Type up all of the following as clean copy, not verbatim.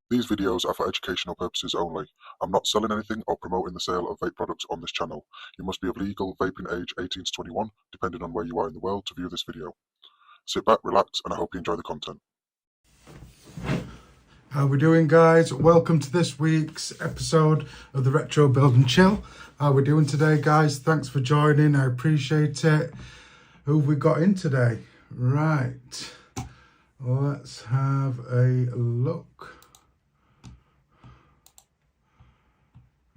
These videos are for educational purposes only. I'm not selling anything or promoting the sale of vape products on this channel. You must be of legal vaping age 18 to 21, depending on where you are in the world, to view this video. Sit back, relax, and I hope you enjoy the content. How we doing, guys? Welcome to this week's episode of the Retro Build and Chill. How we doing today, guys? Thanks for joining. I appreciate it. Who have we got in today? Right. Let's have a look.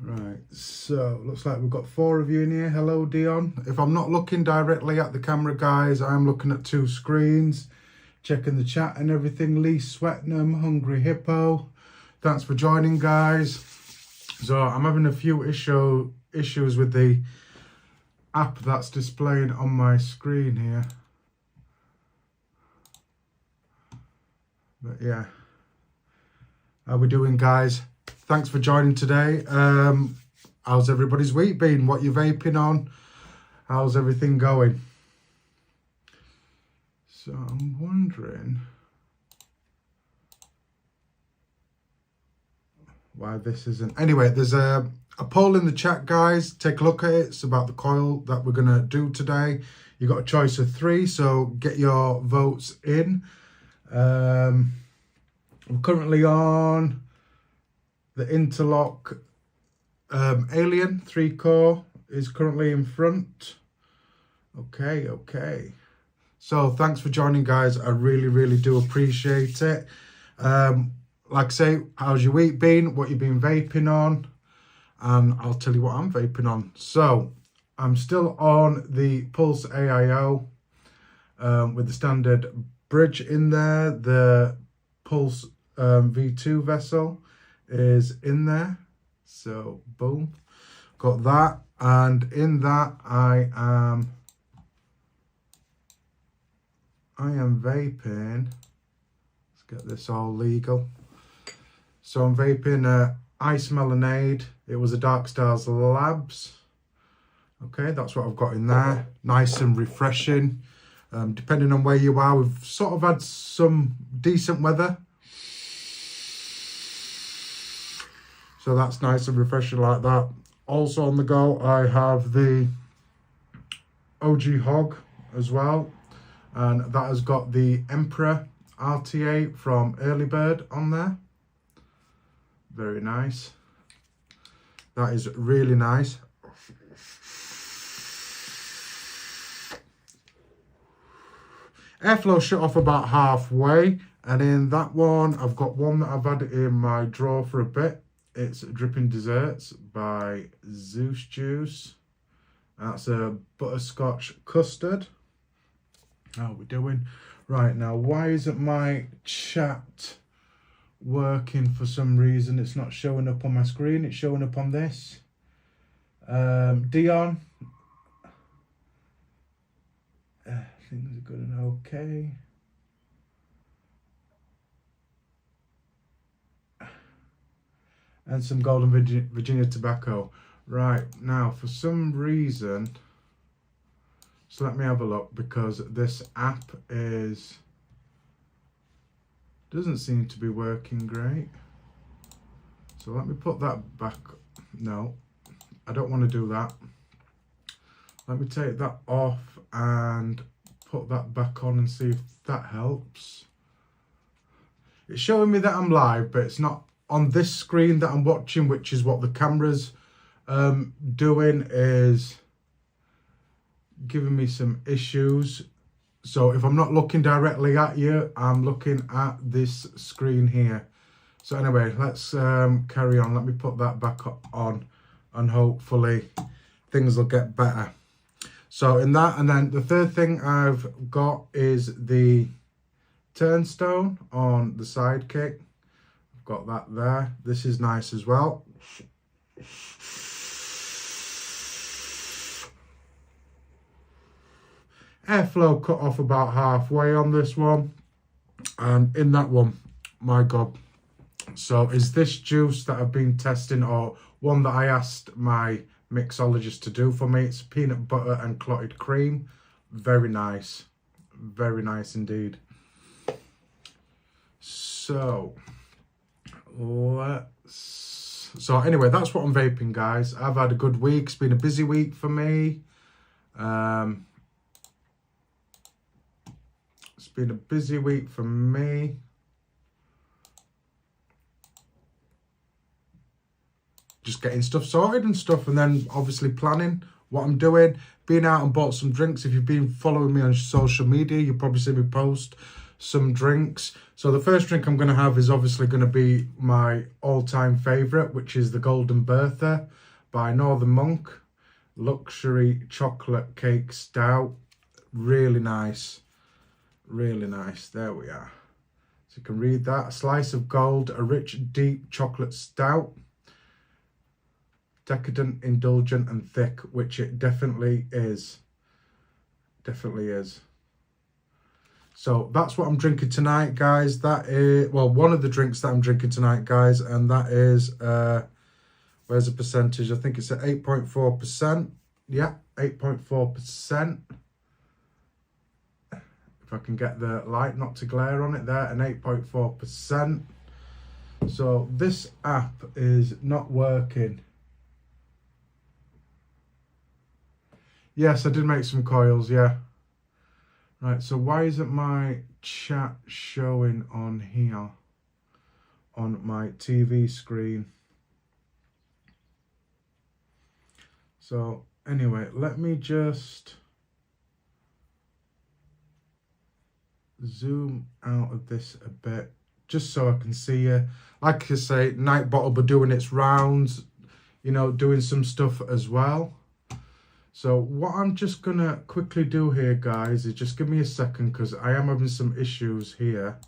Right, so looks like we've got 4 of you in here. Hello, Dion. If I'm not looking directly at the camera, guys, I'm looking at 2 screens, checking the chat and everything. Lee Swetnam, Hungry Hippo, thanks for joining, guys. So I'm having a few issues with the app that's displaying on my screen here. But yeah, how we doing, guys? Thanks for joining today. How's everybody's week been? What you vaping on? How's everything going? So I'm wondering why this isn't. Anyway, there's a poll in the chat, guys. Take a look at it. It's about the coil that we're gonna do today. You got a choice of 3, so get your votes in. I'm currently on the Interlock Alien 3-core is currently in front. Okay. So thanks for joining, guys. I really do appreciate it. Like I say, how's your week been? What you've been vaping on? And I'll tell you what I'm vaping on. So I'm still on the Pulse AIO with the standard bridge in there. The Pulse V2 vessel is in there, so boom, got that. And in that I am vaping, let's get this all legal. So I'm vaping Ice Melonade. It was a Dark Stars Labs. Okay, that's what I've got in there. Nice and refreshing. Depending on where you are, we've sort of had some decent weather, so that's nice and refreshing like that. Also on the go, I have the OG Hog as well, and that has got the Emperor RTA from Early Bird on there. Very nice. That is really nice. Airflow shut off about halfway, and in that one, I've got one that I've had in my drawer for a bit. It's Dripping Desserts by Zeus Juice. That's a butterscotch custard. How are we doing? Right, now, why isn't my chat working for some reason? It's not showing up on my screen. It's showing up on this. Dion. Things are good and okay. And some Golden Virginia tobacco. Right, now for some reason, so let me have a look, because this app doesn't seem to be working great. So let me put that back. No, I don't want to do that. Let me take that off and put that back on and see if that helps. It's showing me that I'm live, but it's not on this screen that I'm watching, which is what the camera's doing, is giving me some issues. So if I'm not looking directly at you, I'm looking at this screen here. So anyway, let's carry on. Let me put that back on, and hopefully things will get better. So in that, and then the third thing I've got is the turnstone on the sidekick. I've got that there. This is nice as well. Airflow cut off about halfway on this one, and in that one, my God. So is this juice that I've been testing, or one that I asked my mixologist to do for me? It's peanut butter and clotted cream. Very nice indeed. So So anyway, that's what I'm vaping, guys. I've had a good week. It's been a busy week for me. It's been a busy week for me. Just getting stuff sorted and stuff, and then obviously planning what I'm doing. Been out and bought some drinks. If you've been following me on social media, you'll probably see me post some drinks. So the first drink I'm going to have is obviously going to be my all-time favourite, which is the Golden Bertha by Northern Monk. Luxury chocolate cake stout. Really nice. Really nice. There we are. So you can read that. A slice of gold, a rich, deep chocolate stout. Decadent, indulgent and thick, which it definitely is. Definitely is. So that's what I'm drinking tonight, guys. That is, well, one of the drinks that I'm drinking tonight, guys, and that is, where's the percentage? I think it's at 8.4%. Yeah, 8.4%. If I can get the light not to glare on it there, and 8.4%. So this app is not working. Yes, I did make some coils, yeah. Right, so why isn't my chat showing on here, on my TV screen? So anyway, let me just zoom out of this a bit, just so I can see you. Like I say, Night Bottle be doing its rounds, you know, doing some stuff as well. So what I'm just going to quickly do here, guys, is just give me a second because I am having some issues here.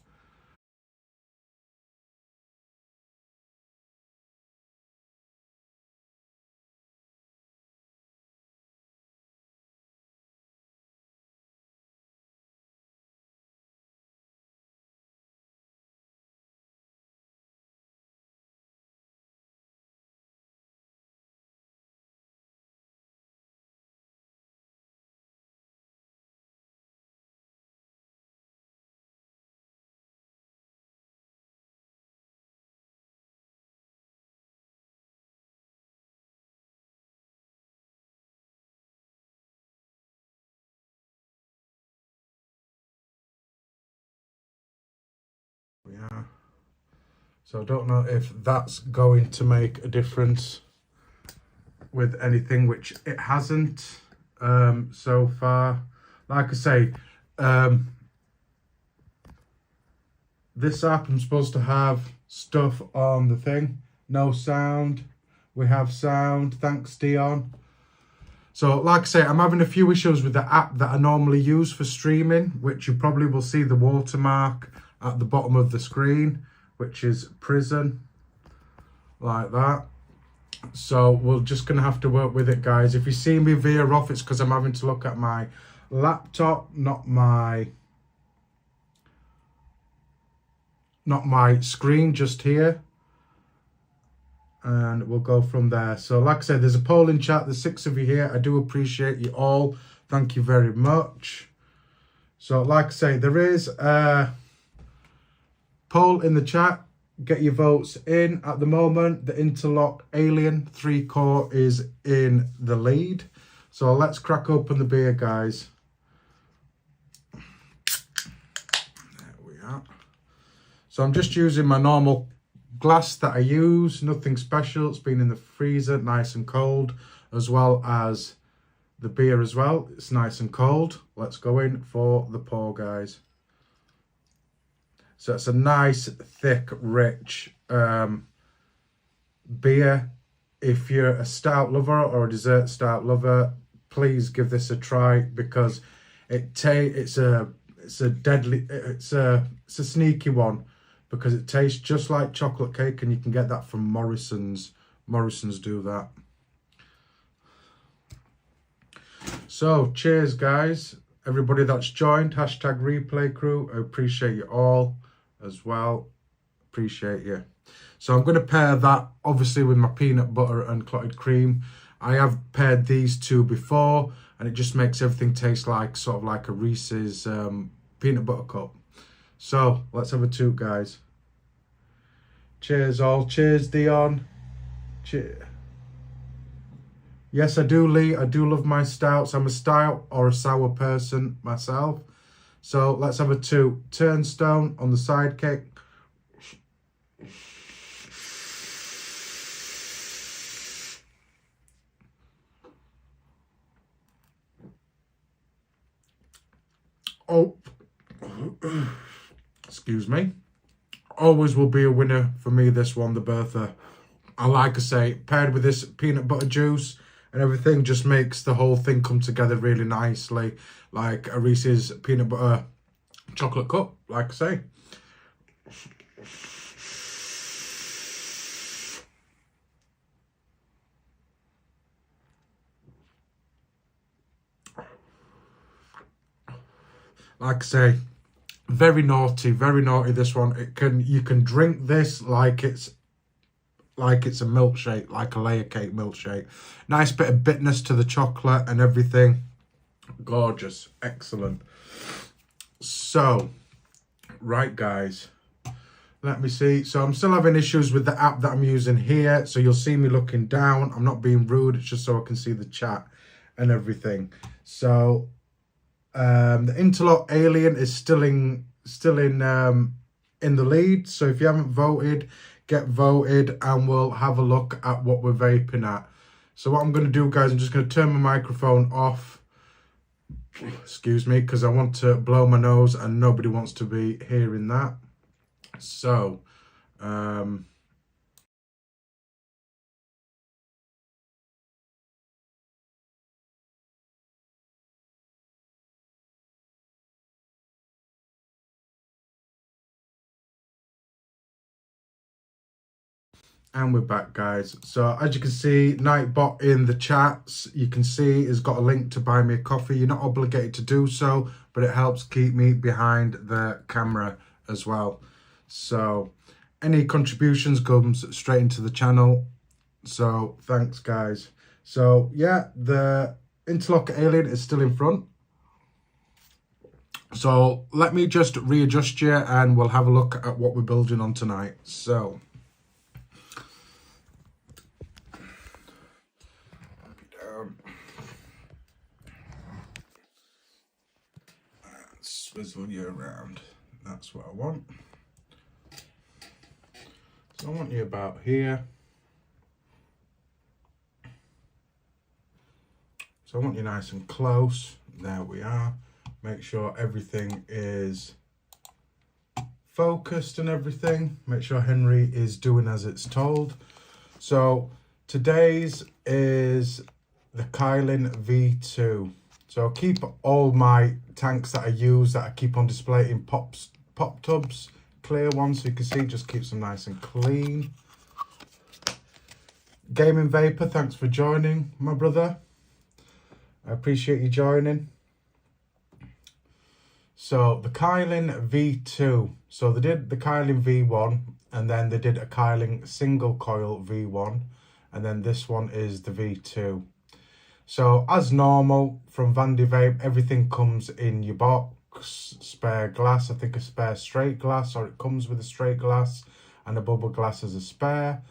Yeah. So I don't know if that's going to make a difference with anything, which it hasn't so far. Like I say, this app, I'm supposed to have stuff on the thing. No sound. We have sound. Thanks, Dion. So like I say, I'm having a few issues with the app that I normally use for streaming, which you probably will see the watermark at the bottom of the screen, which is prison, like that. So we're just going to have to work with it, guys. If you see me veer off, it's because I'm having to look at my laptop, not my screen just here. And we'll go from there. So like I said, there's a poll in chat. There's 6 of you here. I do appreciate you all. Thank you very much. So like I say, there is a poll in the chat. Get your votes in. At the moment, the Interlock Alien 3-core is in the lead. So let's crack open the beer, guys. There we are. So I'm just using my normal glass that I use, nothing special. It's been in the freezer, nice and cold, as well as the beer as well. It's nice and cold. Let's go in for the pour, guys. So it's a nice, thick, rich beer. If you're a stout lover or a dessert stout lover, please give this a try, because it's a sneaky one, because it tastes just like chocolate cake, and you can get that from Morrison's. Morrison's do that. So cheers, guys. Everybody that's joined, hashtag replay crew, I appreciate you all as well. Appreciate you. So I'm going to pair that obviously with my peanut butter and clotted cream. I have paired these two before, and it just makes everything taste like sort of like a Reese's peanut butter cup. So let's have a toot, guys. Cheers all. Cheers, Dion. Yes, I do, Lee. I do love my stouts. I'm a stout or a sour person myself. So let's have a 2. Turnstone on the sidekick. Oh, excuse me. Always will be a winner for me, this one, the Bertha. I like I say, paired with this peanut butter juice and everything, just makes the whole thing come together really nicely. Like a Reese's peanut butter chocolate cup, like I say. Like I say, very naughty this one. You can drink this like it's a milkshake, like a layer cake milkshake. Nice bit of bitterness to the chocolate and everything. Gorgeous, excellent. So, right guys, let me see. So I'm still having issues with the app that I'm using here. So you'll see me looking down. I'm not being rude, it's just so I can see the chat and everything. So the Interlock Alien is still in the lead. So if you haven't voted, get voted and we'll have a look at what we're vaping at. So what I'm going to do, guys, I'm just going to turn my microphone off. Excuse me, because I want to blow my nose and nobody wants to be hearing that. So, and we're back, guys. So as you can see, Nightbot in the chats, you can see has got a link to buy me a coffee. You're not obligated to do so, but it helps keep me behind the camera as well. So any contributions comes straight into the channel. So thanks, guys. So yeah, the Interlock Alien is still in front. So let me just readjust you and we'll have a look at what we're building on tonight. So swizzle you around. That's what I want. So I want you about here. So I want you nice and close. There we are. Make sure everything is focused and everything. Make sure Henry is doing as it's told. So today's is the Coil V2. So I'll keep all my tanks that I use that I keep on display in pop tubs, clear ones, so you can see, just keeps them nice and clean. Gaming Vapor, thanks for joining, my brother. I appreciate you joining. So the Coil V2. So they did the Coil V1 and then they did a Coil single coil V1 and then this one is the V2. So as normal from Vandy Vape, everything comes in your box, spare glass, I think a spare straight glass, or it comes with a straight glass and a bubble glass as a spare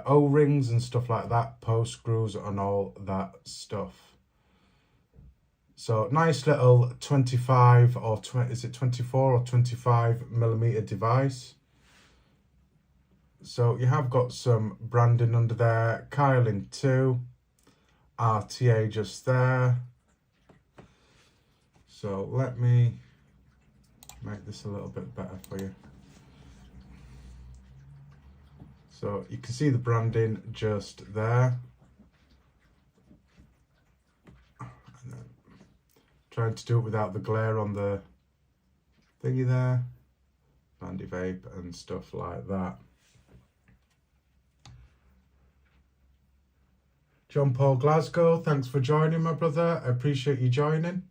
O-rings and stuff like that, post screws and all that stuff. So nice little 25 or 20, is it 24 or 25 millimeter device. So you have got some branding under there, Coil 2. RTA just there. So let me make this a little bit better for you. So you can see the branding just there. And then trying to do it without the glare on the thingy there. Vandy Vape and stuff like that. John Paul Glasgow, thanks for joining, my brother. I appreciate you joining.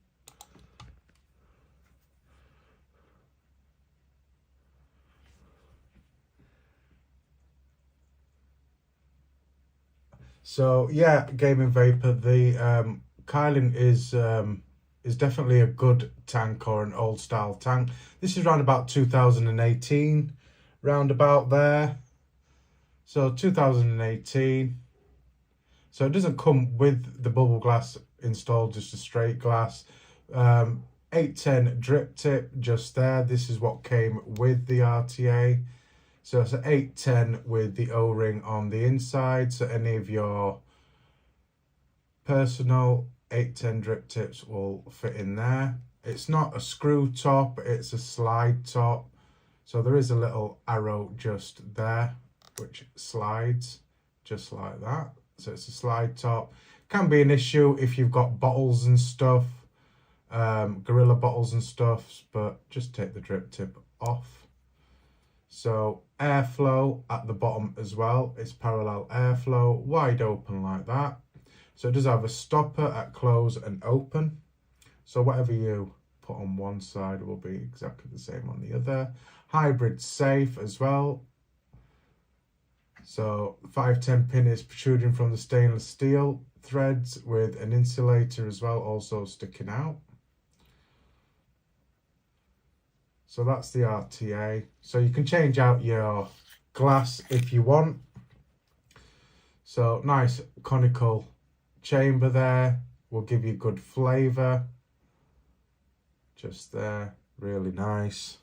So yeah, Gaming Vapor, the Coil is definitely a good tank or an old style tank. This is around about 2018, round about there. So 2018. So it doesn't come with the bubble glass installed, just a straight glass. 810 drip tip just there. This is what came with the RTA. So it's an 810 with the O-ring on the inside. So any of your personal 810 drip tips will fit in there. It's not a screw top, it's a slide top. So there is a little arrow just there, which slides just like that. So it's a slide top. Can be an issue if you've got bottles and stuff, Gorilla bottles and stuff, but just take the drip tip off. So airflow at the bottom as well. It's parallel airflow, wide open like that. So it does have a stopper at close and open. So whatever you put on one side will be exactly the same on the other. Hybrid safe as well. So 510 pin is protruding from the stainless steel threads with an insulator as well, also sticking out. So that's the RTA. So you can change out your glass if you want. So nice conical chamber there will give you good flavour. Just there, really nice.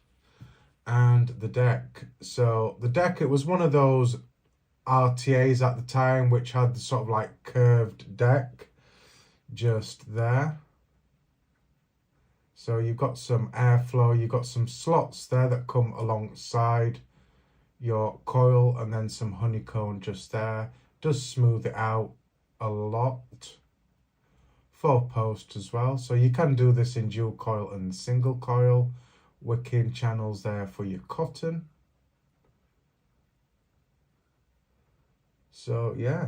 And the deck. So the deck, it was one of those RTAs at the time which had the sort of like curved deck just there. So you've got some airflow, you've got some slots there that come alongside your coil, and then some honeycomb just there. Does smooth it out a lot. 4-post as well, so you can do this in dual coil and single coil. Wicking channels there for your cotton. So yeah,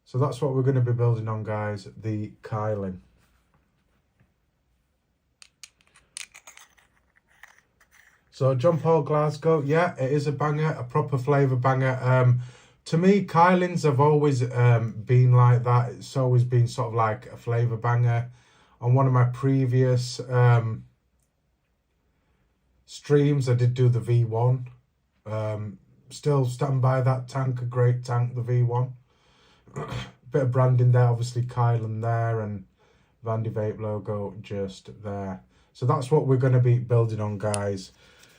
so that's what we're going to be building on, guys, the Coiling. So John Paul Glasgow, yeah, it is a banger, a proper flavour banger. To me, Coilings have always been like that. It's always been sort of like a flavour banger. On one of my previous streams, I did do the V1. Still stand by that tank, a great tank, the V1. Bit of branding there, obviously Coiling there, and Vandy Vape logo just there. So that's what we're going to be building on, guys.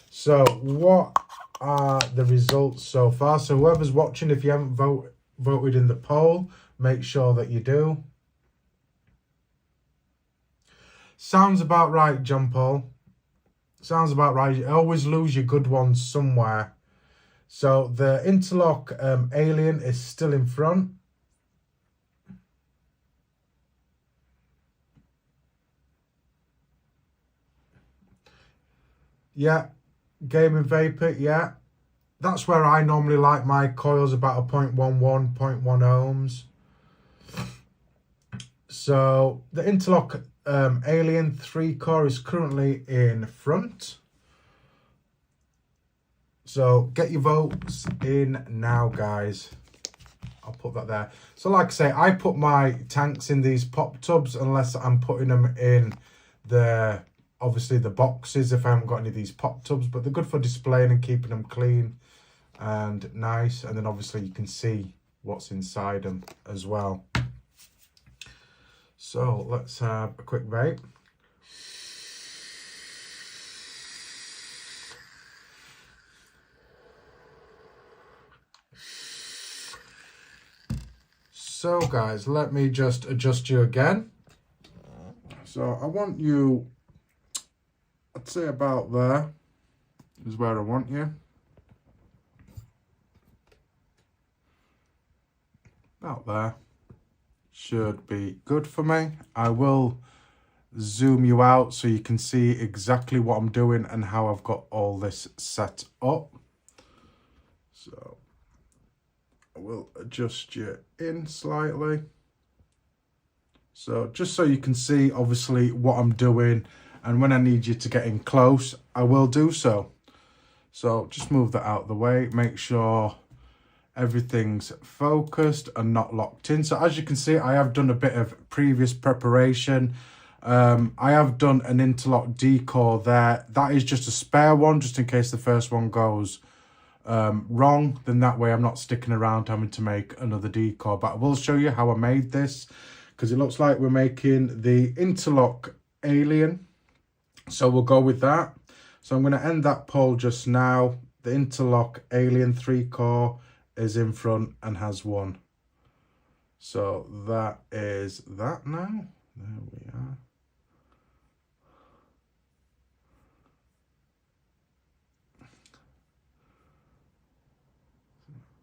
So what are the results so far? So whoever's watching, if you haven't voted in the poll, make sure that you do. Sounds about right, John Paul. Sounds about right. You always lose your good ones somewhere. So the interlock Alien is still in front. Yeah, Gaming Vapor, yeah. That's where I normally like my coils, about a 0.11, 0.1 ohms. So the interlock Alien 3-core is currently in front. So get your votes in now, guys. I'll put that there. So like I say, I put my tanks in these pop tubs unless I'm putting them in the, obviously the boxes if I haven't got any of these pop tubs, but they're good for displaying and keeping them clean and nice. And then obviously you can see what's inside them as well. So let's have a quick vape. So guys, let me just adjust you again. So I want you, I'd say about there is where I want you. About there. Should be good for me. I will zoom you out so you can see exactly what I'm doing and how I've got all this set up. So I will adjust you in slightly. So just so you can see obviously what I'm doing, and when I need you to get in close, I will do so. So just move that out of the way, make sure everything's focused and not locked in. So as you can see, I have done a bit of previous preparation. I have done an interlock D-core there. That is just a spare one, just in case the first one goes wrong, then that way I'm not sticking around having to make another decal. But I will show you how I made this, because it looks like we're making the interlock alien, so we'll go with that. So I'm going to end that poll just now. The interlock alien 3-core is in front and has 1. So that is that now. There we are.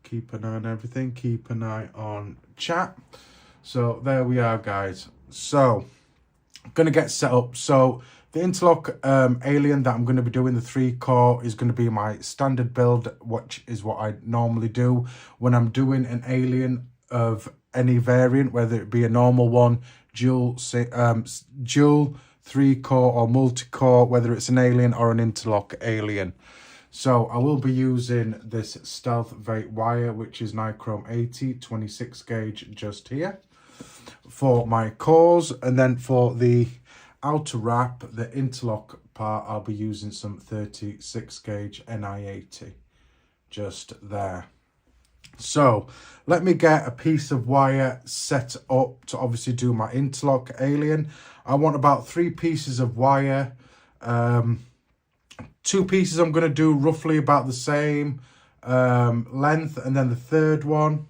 Keep an eye on everything. Keep an eye on chat. So there we are, guys. So I'm going to get set up. So the interlock alien that I'm going to be doing, the 3-core, is going to be my standard build, which is what I normally do when I'm doing an alien of any variant, whether it be a normal one, dual 3-core or multi-core, whether it's an alien or an interlock alien. So I will be using this Stealth Vape wire, which is Nichrome 80, 26 gauge just here for my cores. And then for the outer wrap, the interlock part, I'll be using some 36 gauge NI80 just there. So let me get a piece of wire set up to obviously do my interlock alien. I want about 3 pieces of wire. 2 pieces I'm going to do roughly about the same length, and then the third one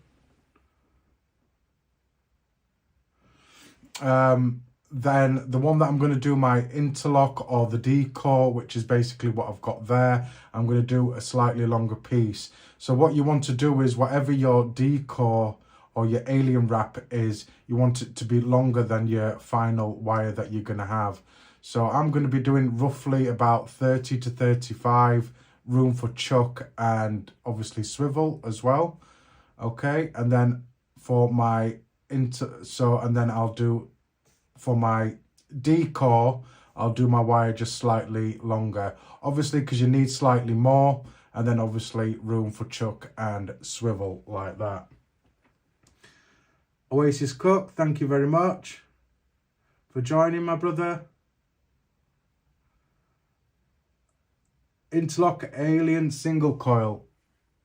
then the one that I'm going to do my interlock or the decore, which is basically what I've got there, I'm going to do a slightly longer piece. So what you want to do is, whatever your decore or your alien wrap is, you want it to be longer than your final wire that you're going to have. So I'm going to be doing roughly about 30 to 35, room for chuck and obviously swivel as well. Okay, and then for my I'll do for my decore, I'll do my wire just slightly longer, obviously because you need slightly more, and then obviously room for chuck and swivel like that. Oasis Cook, thank you very much for joining, my brother. Interlock alien single coil,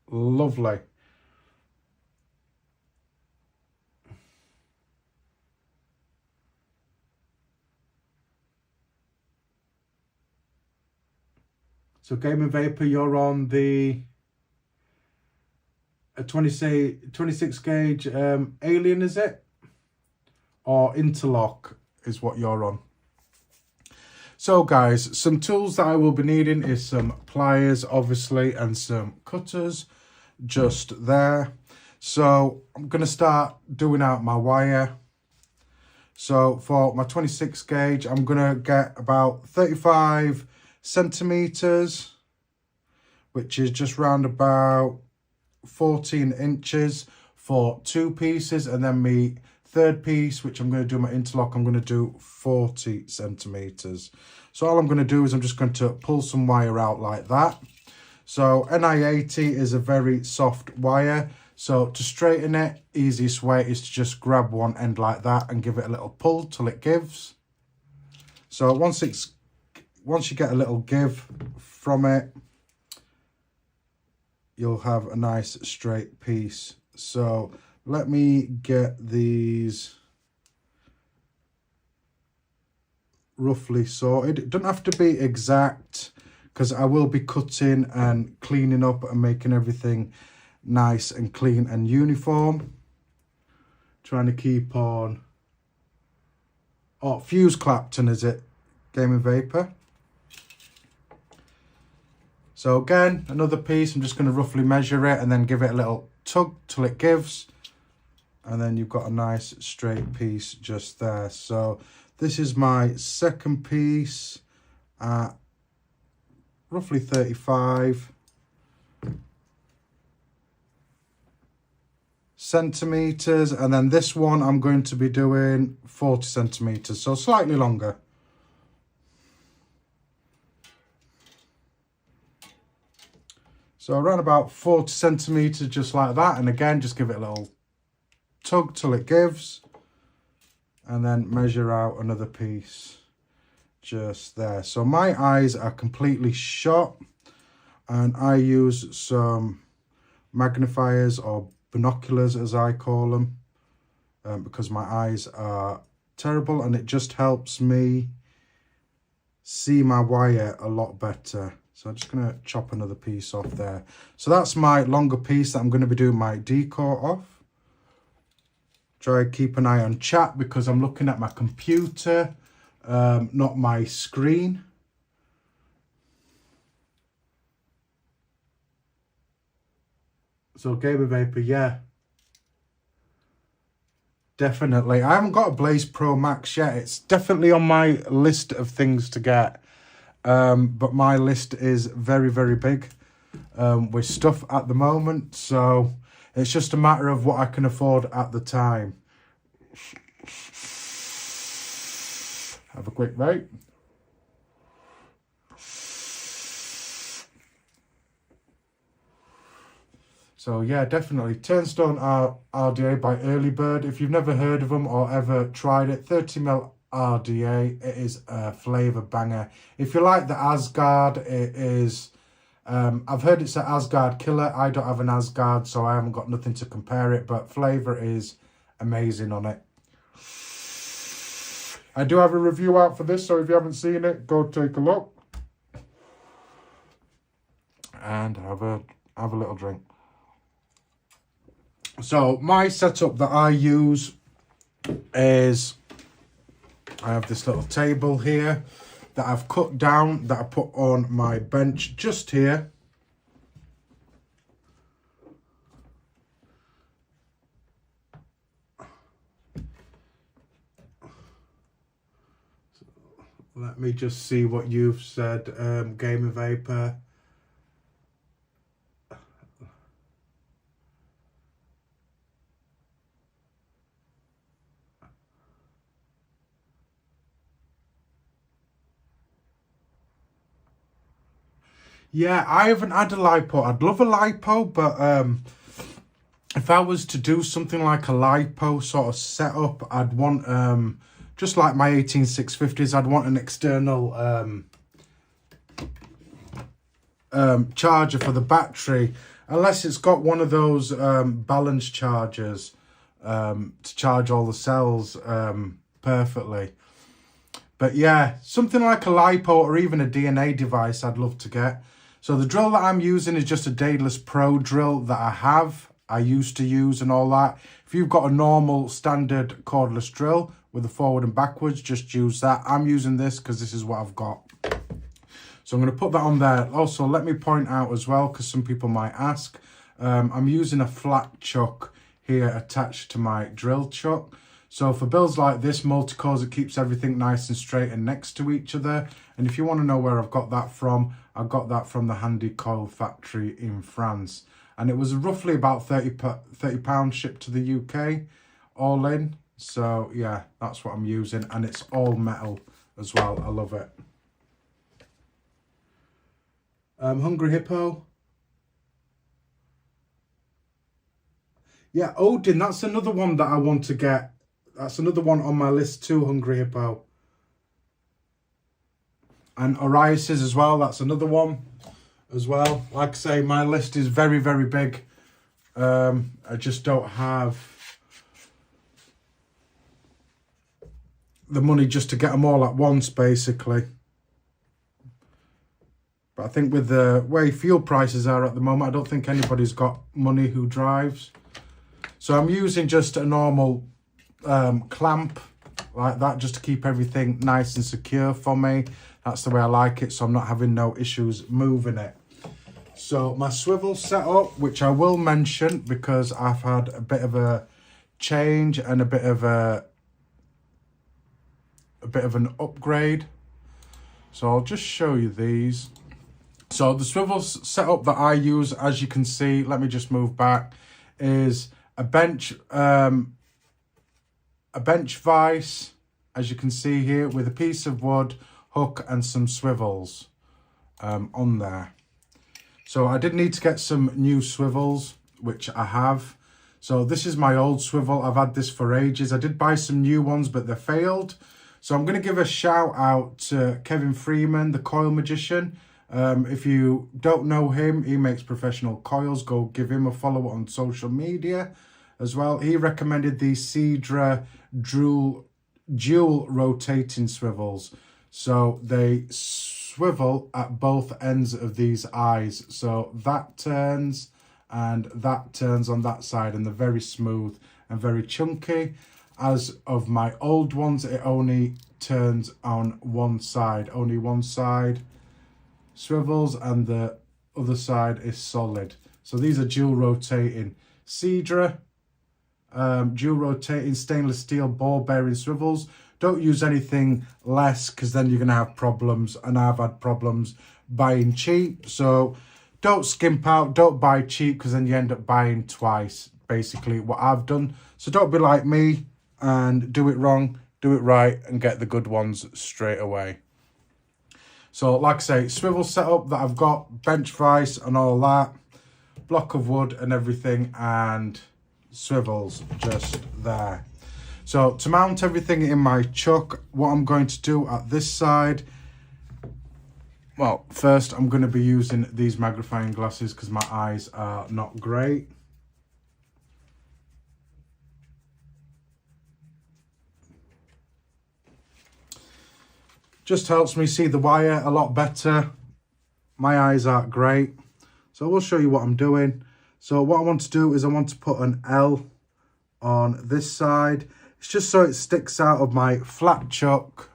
lovely. So Gaming Vapor, you're on the 26 gauge alien, is it? Or interlock is what you're on. So guys, some tools that I will be needing is some pliers, obviously, and some cutters just there. So I'm going to start doing out my wire. So for my 26 gauge, I'm going to get about 35 centimeters, which is just round about 14 inches for 2 pieces, and then my third piece, which I'm going to do my interlock, I'm going to do 40 centimeters. So all I'm going to do is I'm just going to pull some wire out like that. So NI80 is a very soft wire, so to straighten it, easiest way is to just grab one end like that and give it a little pull till it gives. So once you get a little give from it, you'll have a nice straight piece. So let me get these roughly sorted. It doesn't have to be exact, because I will be cutting and cleaning up and making everything nice and clean and uniform. Trying to keep on. Oh, Fuse Clapton, is it? Gaming Vapor. So again, another piece, I'm just going to roughly measure it and then give it a little tug till it gives. And then you've got a nice straight piece just there. So this is my second piece at roughly 35 centimeters. And then this one I'm going to be doing 40 centimeters, so slightly longer. So around about 40 centimeters, just like that. And again, just give it a little tug till it gives. And then measure out another piece just there. So my eyes are completely shut. And I use some magnifiers, or binoculars as I call them, because my eyes are terrible, and it just helps me see my wire a lot better. So I'm just going to chop another piece off there. So that's my longer piece that I'm going to be doing my decore off. Try to keep an eye on chat because I'm looking at my computer, not my screen. So Gamer Vapor, yeah. Definitely. I haven't got a Blaze Pro Max yet. It's definitely on my list of things to get. But my list is very, very big with stuff at the moment. So it's just a matter of what I can afford at the time. Have a quick vape. So yeah, definitely. Turnstone RDA by Early Bird. If you've never heard of them or ever tried it, 30ml RDA, it is a flavour banger. If you like the Asgard, it is, I've heard it's an Asgard killer. I don't have an Asgard, so I haven't got nothing to compare it, but flavour is amazing on it. I do have a review out for this, so if you haven't seen it, go take a look. And have a little drink. So my setup that I use is, I have this little table here that I've cut down, that I put on my bench just here. So let me just see what you've said, Gamer Vapor. Yeah, I haven't had a lipo. I'd love a lipo, but if I was to do something like a lipo sort of setup, I'd want, just like my 18650s, I'd want an external charger for the battery, unless it's got one of those balance chargers to charge all the cells perfectly. But yeah, something like a lipo or even a DNA device I'd love to get. So the drill that I'm using is just a Daedalus Pro drill that I used to use and all that. If you've got a normal standard cordless drill with a forward and backwards, just use that. I'm using this because this is what I've got. So I'm going to put that on there. Also, let me point out as well, because some people might ask, I'm using a flat chuck here attached to my drill chuck. So for builds like this, multi-cores, it keeps everything nice and straight and next to each other. And if you want to know where I've got that from, I got that from the Handy Coil factory in France. And it was roughly about £30 shipped to the UK, all in. So yeah, that's what I'm using. And it's all metal as well. I love it. Hungry Hippo. Yeah, Odin, that's another one that I want to get. That's another one on my list too, Hungry Hippo. And Oriases as well, that's another one as well. Like I say, my list is very, very big. I just don't have the money just to get them all at once, basically. But I think with the way fuel prices are at the moment, I don't think anybody's got money who drives. So I'm using just a normal clamp like that, just to keep everything nice and secure for me. That's the way I like it, so I'm not having no issues moving it. So my swivel setup, which I will mention because I've had a bit of a change and a bit of an upgrade. So I'll just show you these. So the swivel setup that I use, as you can see, let me just move back, is a bench vise, as you can see here, with a piece of wood, hook and some swivels on there. So I did need to get some new swivels, which I have. So this is my old swivel. I've had this for ages. I did buy some new ones, but they failed. So I'm going to give a shout out to Kevin Freeman, the Coil Magician. If you don't know him, he makes professional coils. Go give him a follow on social media as well. He recommended these Cedra dual rotating swivels. So they swivel at both ends of these eyes. So that turns and that turns on that side, and they're very smooth and very chunky. As of my old ones, it only turns on one side. Only one side swivels and the other side is solid. So these are dual rotating Cedra, dual rotating stainless steel ball bearing swivels. Don't use anything less, because then you're going to have problems, and I've had problems buying cheap. So don't skimp out, don't buy cheap, because then you end up buying twice, basically what I've done. So don't be like me and do it wrong, do it right, and get the good ones straight away. So like I say, swivel setup that I've got, bench vise and all that, block of wood and everything, and swivels just there. So to mount everything in my chuck, what I'm going to do at this side, well, first I'm going to be using these magnifying glasses because my eyes are not great. Just helps me see the wire a lot better. My eyes aren't great. So I will show you what I'm doing. So what I want to do is I want to put an L on this side. It's just so it sticks out of my flat chuck.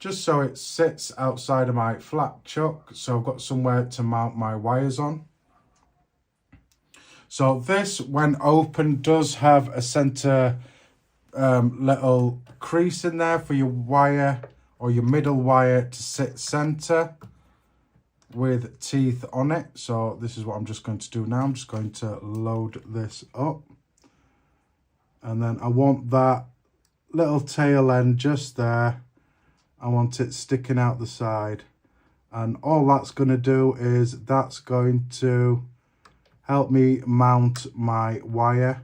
Just so it sits outside of my flat chuck. So I've got somewhere to mount my wires on. So this, when open, does have a center little crease in there for your wire or your middle wire to sit center with teeth on it. So this is what I'm just going to do now. I'm just going to load this up, and then I want that little tail end just there. I want it sticking out the side, and all that's going to do is that's going to help me mount my wire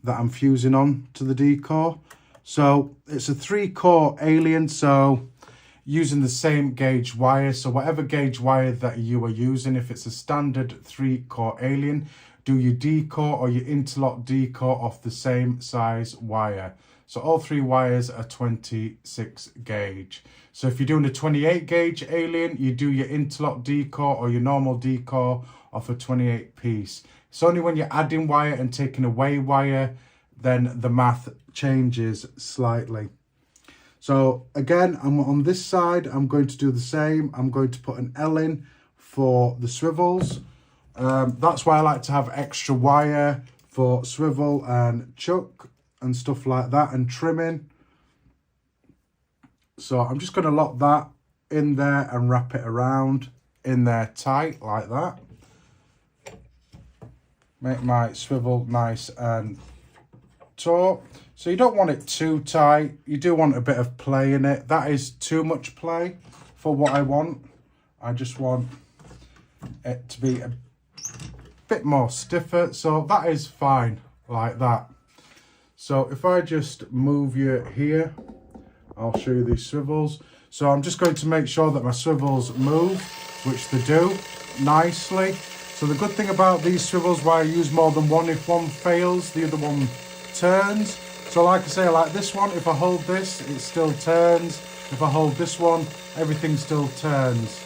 that I'm fusing on to the D-core. So it's a 3-core Alien, so using the same gauge wire. So whatever gauge wire that you are using, if it's a standard 3-core Alien, do your D-core or your interlock D-core off the same size wire. So all 3 wires are 26 gauge. So if you're doing a 28 gauge Alien, you do your interlock D-core or your normal D-core off a 28 piece. It's only when you're adding wire and taking away wire, then the math changes slightly. So again, I'm on this side, I'm going to do the same. I'm going to put an L in for the swivels. That's why I like to have extra wire for swivel and chuck and stuff like that, and trimming. So I'm just going to lock that in there and wrap it around in there tight like that. Make my swivel nice and taut. So you don't want it too tight. You do want a bit of play in it. That is too much play for what I want. I just want it to be a bit more stiffer. So that is fine like that. So if I just move you here, I'll show you these swivels. So I'm just going to make sure that my swivels move, which they do nicely. So the good thing about these swivels, why I use more than one, if one fails, the other one turns. So like I say, like this one, if I hold this, it still turns. If I hold this one, everything still turns.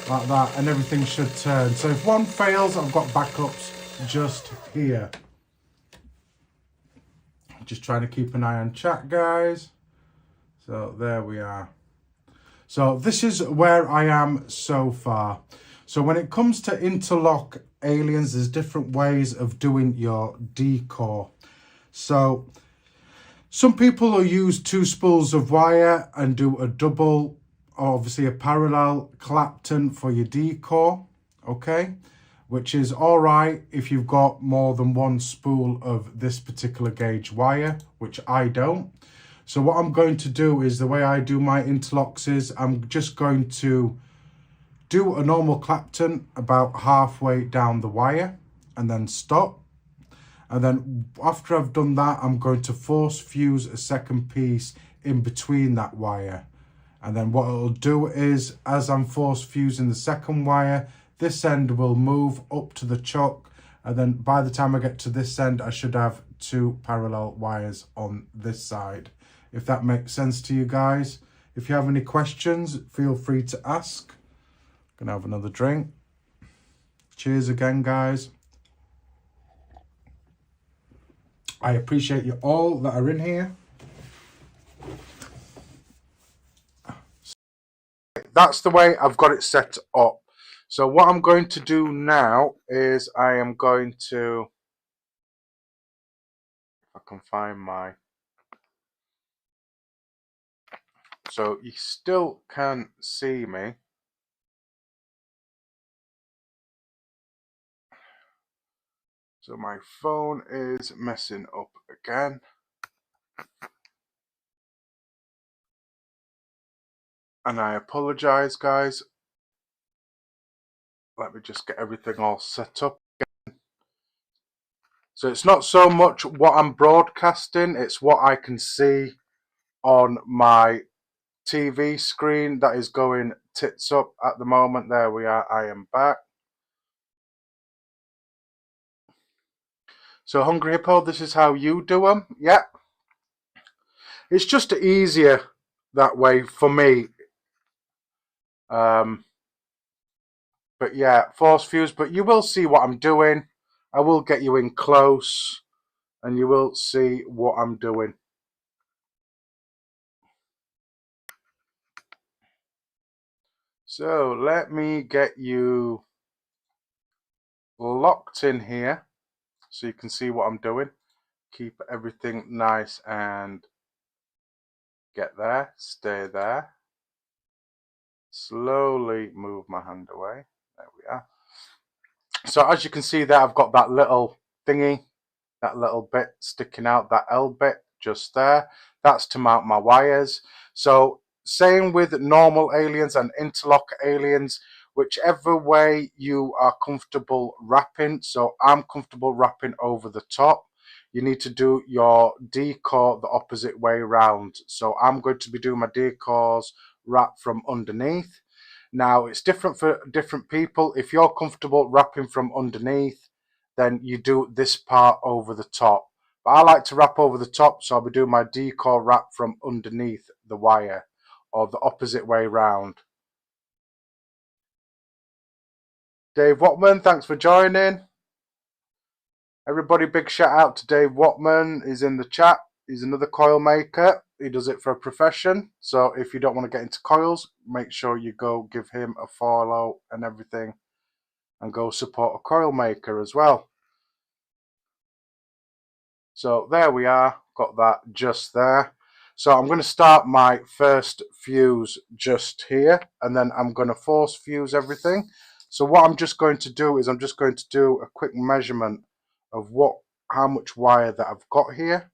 Like that, and everything should turn. So if one fails, I've got backups just here. Just trying to keep an eye on chat, guys. So there we are. So this is where I am so far. So when it comes to interlock Aliens, there's different ways of doing your D-core. So some people will use 2 spools of wire and do a double, or obviously a parallel Clapton for your D-core, okay? Which is all right if you've got more than 1 spool of this particular gauge wire, which I don't. So what I'm going to do is, the way I do my interlocks is, I'm just going to do a normal Clapton about halfway down the wire and then stop. And then after I've done that, I'm going to force fuse a second piece in between that wire. And then what it'll do is, as I'm force fusing the second wire, this end will move up to the chuck, and then by the time I get to this end, I should have 2 parallel wires on this side. If that makes sense to you guys. If you have any questions, feel free to ask. Gonna have another drink. Cheers again, guys. I appreciate you all that are in here. That's the way I've got it set up. So what I'm going to do now is I am going to, if I can find my, so you still can see me. So my phone is messing up again. And I apologize, guys. Let me just get everything all set up again. So it's not so much what I'm broadcasting, it's what I can see on my TV screen that is going tits up at the moment. There we are, I am back. So Hungry Hippo, this is how you do them. Yeah. It's just easier that way for me. But yeah, force fuse, but you will see what I'm doing. I will get you in close and you will see what I'm doing. So let me get you locked in here so you can see what I'm doing. Keep everything nice and get there, stay there. Slowly move my hand away. There we are. So as you can see there, I've got that little thingy, that little bit sticking out, that L bit just there. That's to mount my wires. So same with normal aliens and interlock aliens, whichever way you are comfortable wrapping. So I'm comfortable wrapping over the top. You need to do your decore the opposite way round. So I'm going to be doing my decors wrap from underneath. Now it's different for different people. If you're comfortable wrapping from underneath, then you do this part over the top. But I like to wrap over the top, so I'll be doing my decor wrap from underneath the wire, or the opposite way round. Dave Watman, thanks for joining. Everybody, big shout out to Dave Watman. He's in the chat. He's another coil maker. He does it for a profession. So if you don't want to get into coils, make sure you go give him a follow and everything, and go support a coil maker as well. So there we are, got that just there. So I'm going to start my first fuse just here, and then I'm going to force fuse everything. So what I'm just going to do is I'm just going to do a quick measurement of how much wire that I've got here.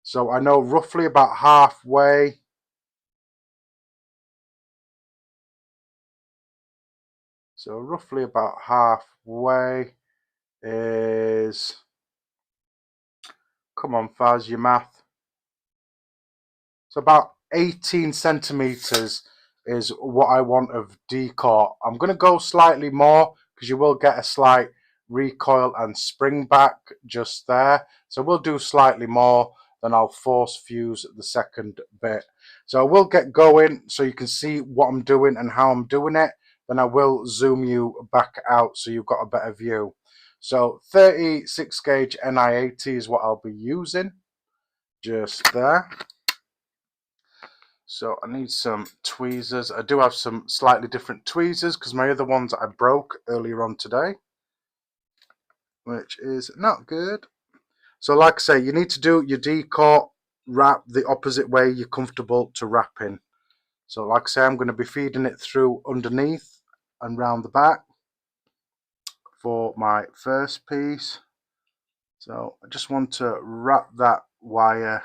So I know roughly about halfway. So roughly about halfway is, come on Faz, your math. So about 18 centimeters is what I want of decor. I'm going to go slightly more because you will get a slight recoil and spring back just there. So we'll do slightly more, then I'll force fuse the second bit. So I will get going so you can see what I'm doing and how I'm doing it. Then I will zoom you back out so you've got a better view. So 36 gauge NI80 is what I'll be using just there. So I need some tweezers. I do have some slightly different tweezers because my other ones I broke earlier on today, which is not good. So like I say, you need to do your decor wrap the opposite way you're comfortable to wrap in. So like I say, I'm going to be feeding it through underneath and round the back for my first piece. So I just want to wrap that wire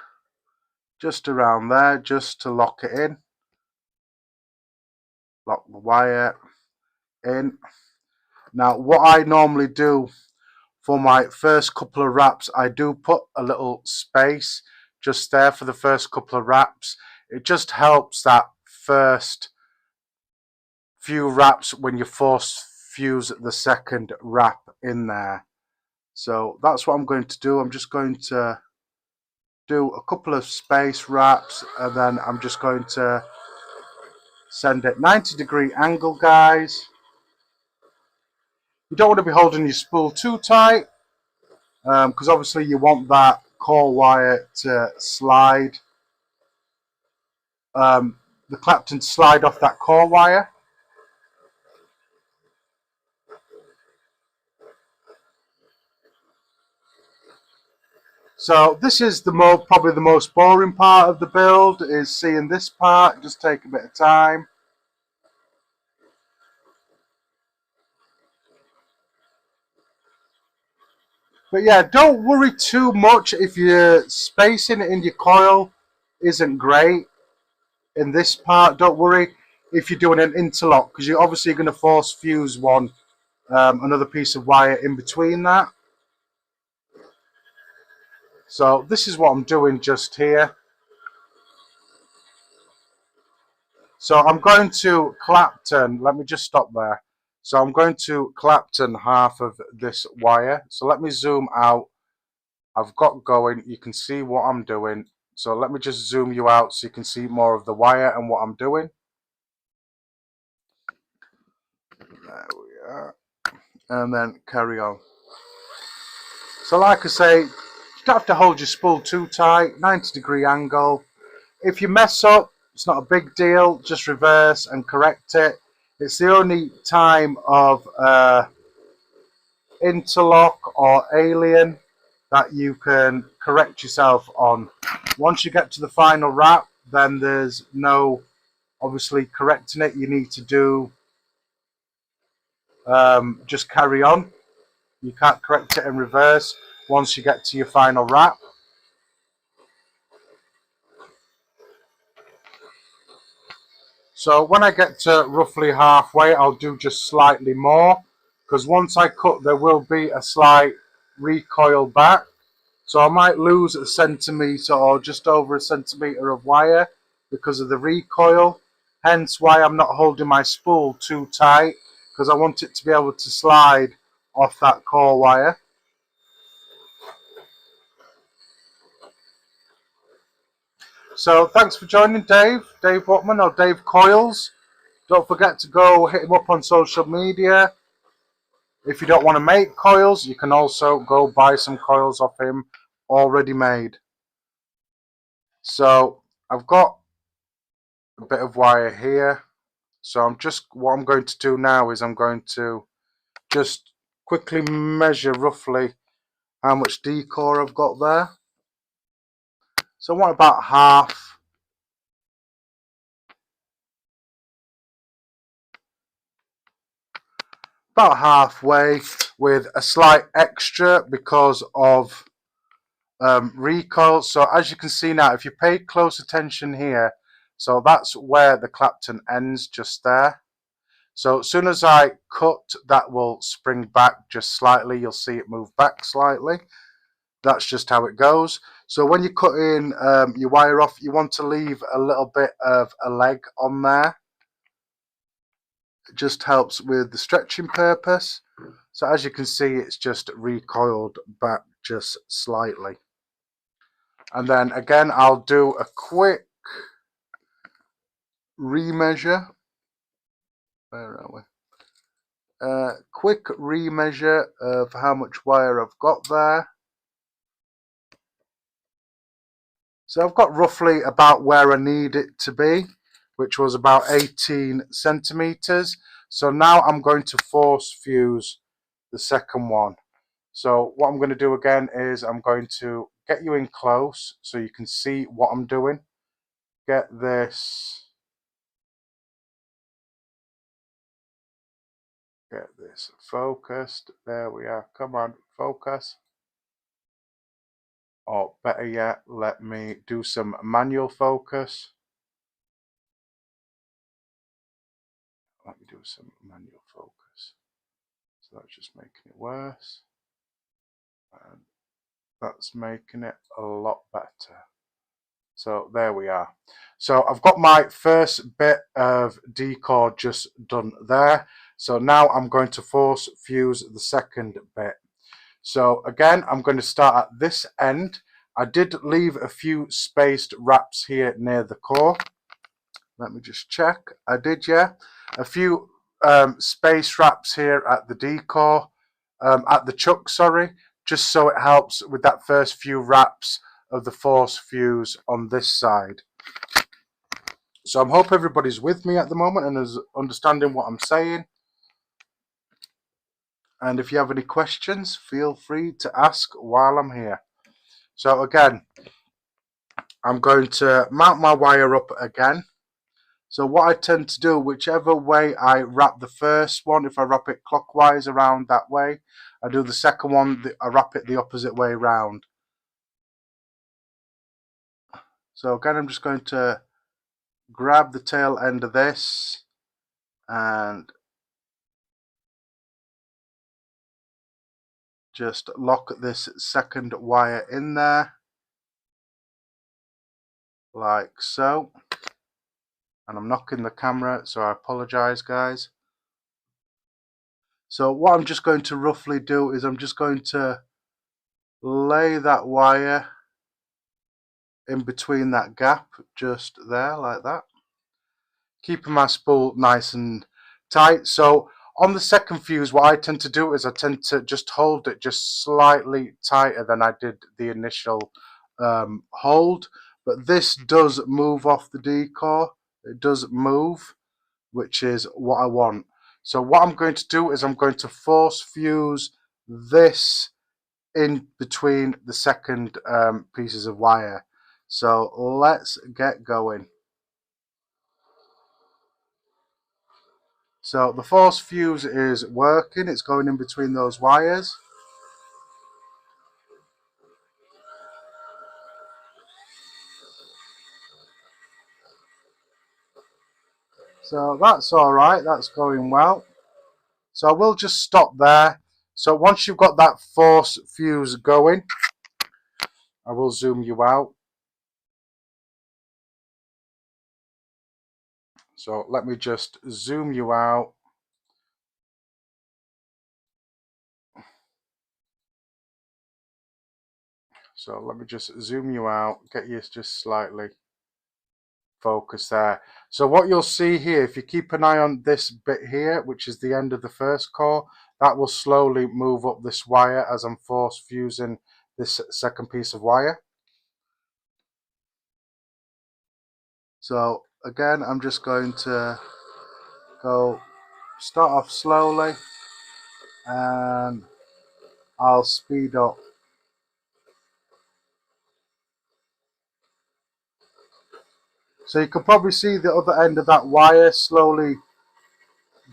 just around there just to lock it in. Lock the wire in. Now what I normally do for my first couple of wraps, I do put a little space just there for the first couple of wraps. It just helps that first few wraps when you force fuse the second wrap in there. So that's what I'm going to do. I'm just going to do a couple of space wraps, and then I'm just going to send it 90-degree angle, guys. You don't want to be holding your spool too tight, because obviously you want that core wire to slide, the Clapton to slide off that core wire. So this is probably the most boring part of the build, is seeing this part. Just take a bit of time. But yeah, don't worry too much if your spacing in your coil isn't great in this part. Don't worry if you're doing an interlock, because you're obviously going to force fuse another piece of wire in between that. So this is what I'm doing just here. So I'm going to Clapton, let me just stop there. So I'm going to Clapton half of this wire. So let me zoom out. I've got going, you can see what I'm doing. So let me just zoom you out so you can see more of the wire and what I'm doing. There we are. And then carry on. So like I say, you don't have to hold your spool too tight, 90-degree angle. If you mess up, it's not a big deal, just reverse and correct it. It's the only time of interlock or alien that you can correct yourself on. Once you get to the final wrap, then there's no obviously correcting it. You need to do just carry on. You can't correct it in reverse once you get to your final wrap. So when I get to roughly halfway, I'll do just slightly more, because once I cut there will be a slight recoil back. So I might lose a centimetre or just over a centimetre of wire because of the recoil. Hence why I'm not holding my spool too tight, because I want it to be able to slide off that core wire. So thanks for joining Dave Watman or Dave Coils. Don't forget to go hit him up on social media. If you don't want to make coils, you can also go buy some coils off him already made. So I've got a bit of wire here. So what I'm going to do now is I'm going to just quickly measure roughly how much decor I've got there. So I want about half. About halfway, with a slight extra because of recoil. So as you can see now, if you pay close attention here, so that's where the Clapton ends, just there. So as soon as I cut, that will spring back just slightly. You'll see it move back slightly. That's just how it goes. So when you cut in your wire off, you want to leave a little bit of a leg on there. It just helps with the stretching purpose. So as you can see, it's just recoiled back just slightly. And then again, I'll do a quick remeasure. Where are we? Quick remeasure of how much wire I've got there. So I've got roughly about where I need it to be, which was about 18 centimeters. So now I'm going to force fuse the second one. So what I'm going to do again is I'm going to get you in close so you can see what I'm doing. Get this focused. There we are. Come on, focus. Or better yet, let me do some manual focus. Let me do some manual focus. So that's just making it worse. And that's making it a lot better. So there we are. So I've got my first bit of decore just done there. So now I'm going to force fuse the second bit. So again, I'm going to start at this end. I did leave a few spaced wraps here near the core. Let me just check. I did, yeah. A few space wraps here at the decore, at the chuck, sorry, just so it helps with that first few wraps of the force fuse on this side. So I hope everybody's with me at the moment and is understanding what I'm saying. And if you have any questions, feel free to ask while I'm here. So again, I'm going to mount my wire up again. So what I tend to do, whichever way I wrap the first one, if I wrap it clockwise around that way, I do the second one, I wrap it the opposite way round. So again, I'm just going to grab the tail end of this and just lock this second wire in there, like so. And I'm knocking the camera, so I apologize, guys. So what I'm just going to roughly do is I'm just going to lay that wire in between that gap, just there, like that, keeping my spool nice and tight. So on the second fuse, what I tend to do is I tend to just hold it just slightly tighter than I did the initial hold, but this does move off the decore. It does move, which is what I want. So what I'm going to do is I'm going to force fuse this in between the second pieces of wire. So let's get going. So the force fuse is working, it's going in between those wires. So that's all right, that's going well. So I will just stop there. So once you've got that force fuse going, I will zoom you out. So let me just zoom you out. So let me just zoom you out, get you just slightly focus there. So what you'll see here, if you keep an eye on this bit here, which is the end of the first core, that will slowly move up this wire as I'm force fusing this second piece of wire. So again, I'm just going to start off slowly and I'll speed up. So you can probably see the other end of that wire slowly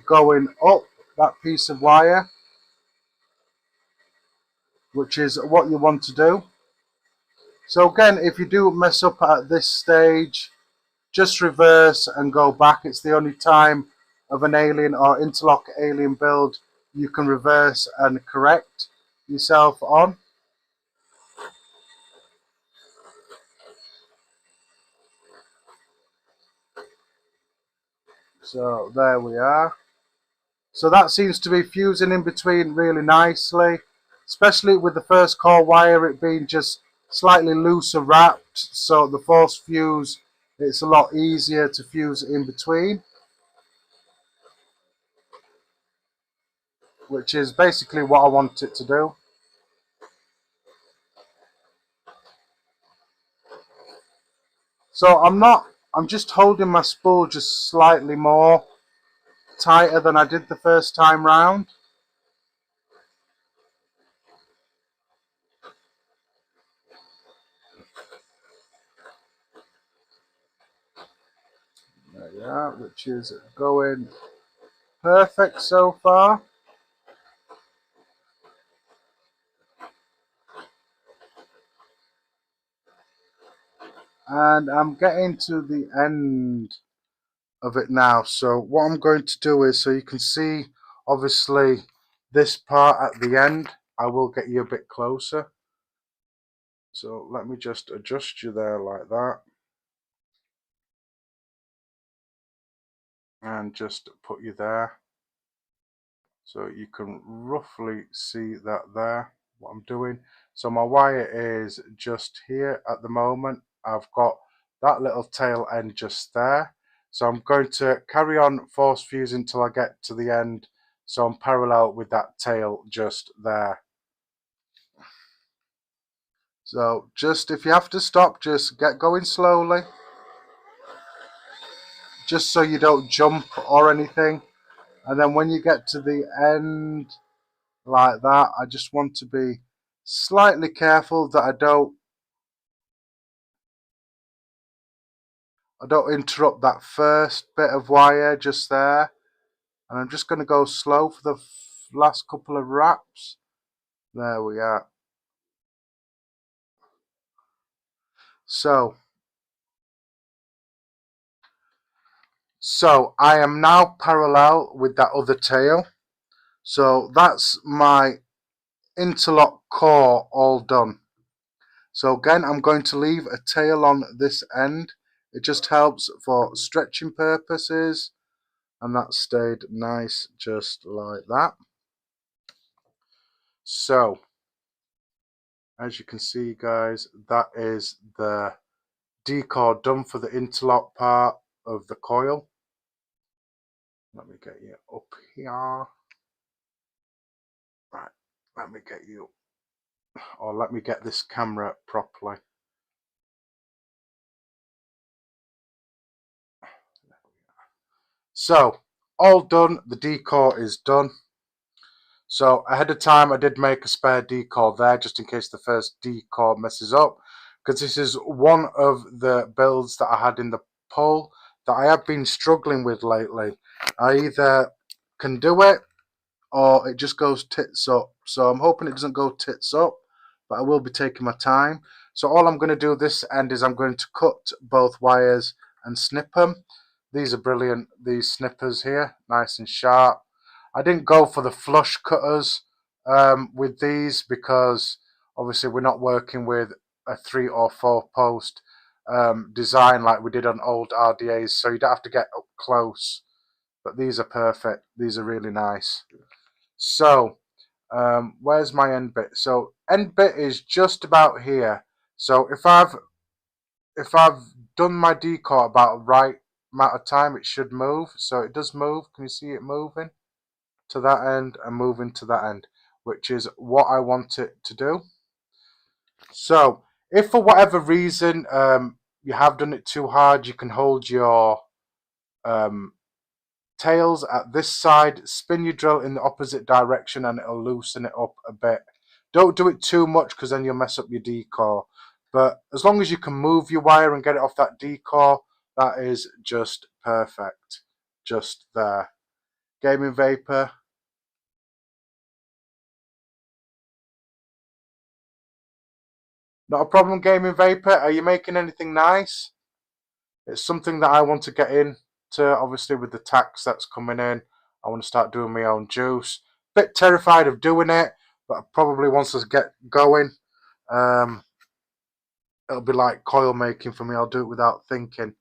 going up that piece of wire, which is what you want to do. So again, if you do mess up at this stage, just reverse and go back. It's the only time of an alien or interlock alien build you can reverse and correct yourself on. So there we are. So that seems to be fusing in between really nicely, especially with the first core wire, it being just slightly looser wrapped. So the force fuse, it's a lot easier to fuse in between, which is basically what I want it to do. So I'm just holding my spool just slightly more tighter than I did the first time round. There you are, which is going perfect so far. And I'm getting to the end of it now. So what I'm going to do is, so you can see obviously this part at the end, I will get you a bit closer. So let me just adjust you there like that. and just put you there. So you can roughly see that there, what I'm doing. So my wire is just here at the moment. I've got that little tail end just there. So I'm going to carry on force fusing till I get to the end. So I'm parallel with that tail just there. So just if you have to stop, just get going slowly. Just so you don't jump or anything. And then when you get to the end like that, I just want to be slightly careful that I don't interrupt that first bit of wire just there. And I'm just going to go slow for the last couple of wraps. There we are. So I am now parallel with that other tail. So that's my interlock core all done. So again, I'm going to leave a tail on this end. It just helps for stretching purposes. And that stayed nice just like that. So as you can see, guys, that is the decore done for the interlock part of the coil. Let me get you up here. Right, let me get you, or let me get this camera properly. So all done, the decore is done. So ahead of time I did make a spare decore there just in case the first decore messes up, because this is one of the builds that I had in the poll that I have been struggling with lately. I either can do it or it just goes tits up. So I'm hoping it doesn't go tits up, but I will be taking my time. So all I'm going to do this end is I'm going to cut both wires and snip them. These are brilliant, these snippers here, nice and sharp. I didn't go for the flush cutters with these because obviously we're not working with a 3 or 4 post design like we did on old RDAs, so you don't have to get up close. But these are perfect, these are really nice. So where's my end bit? So end bit is just about here. So if I've done my decore about the right amount of time, it should move. So it does move. Can you see it moving to that end and moving to that end, which is what I want it to do. So if for whatever reason you have done it too hard, you can hold your tails at this side, spin your drill in the opposite direction and it'll loosen it up a bit. Don't do it too much because then you'll mess up your decore. But as long as you can move your wire and get it off that decore, that is just perfect. Just there. Gaming Vapor. Not a problem, Gaming Vapor. Are you making anything nice? It's something that I want to get in to, obviously with the tax that's coming in. I want to start doing my own juice. Bit terrified of doing it, but probably once I get going, it'll be like coil making for me. I'll do it without thinking.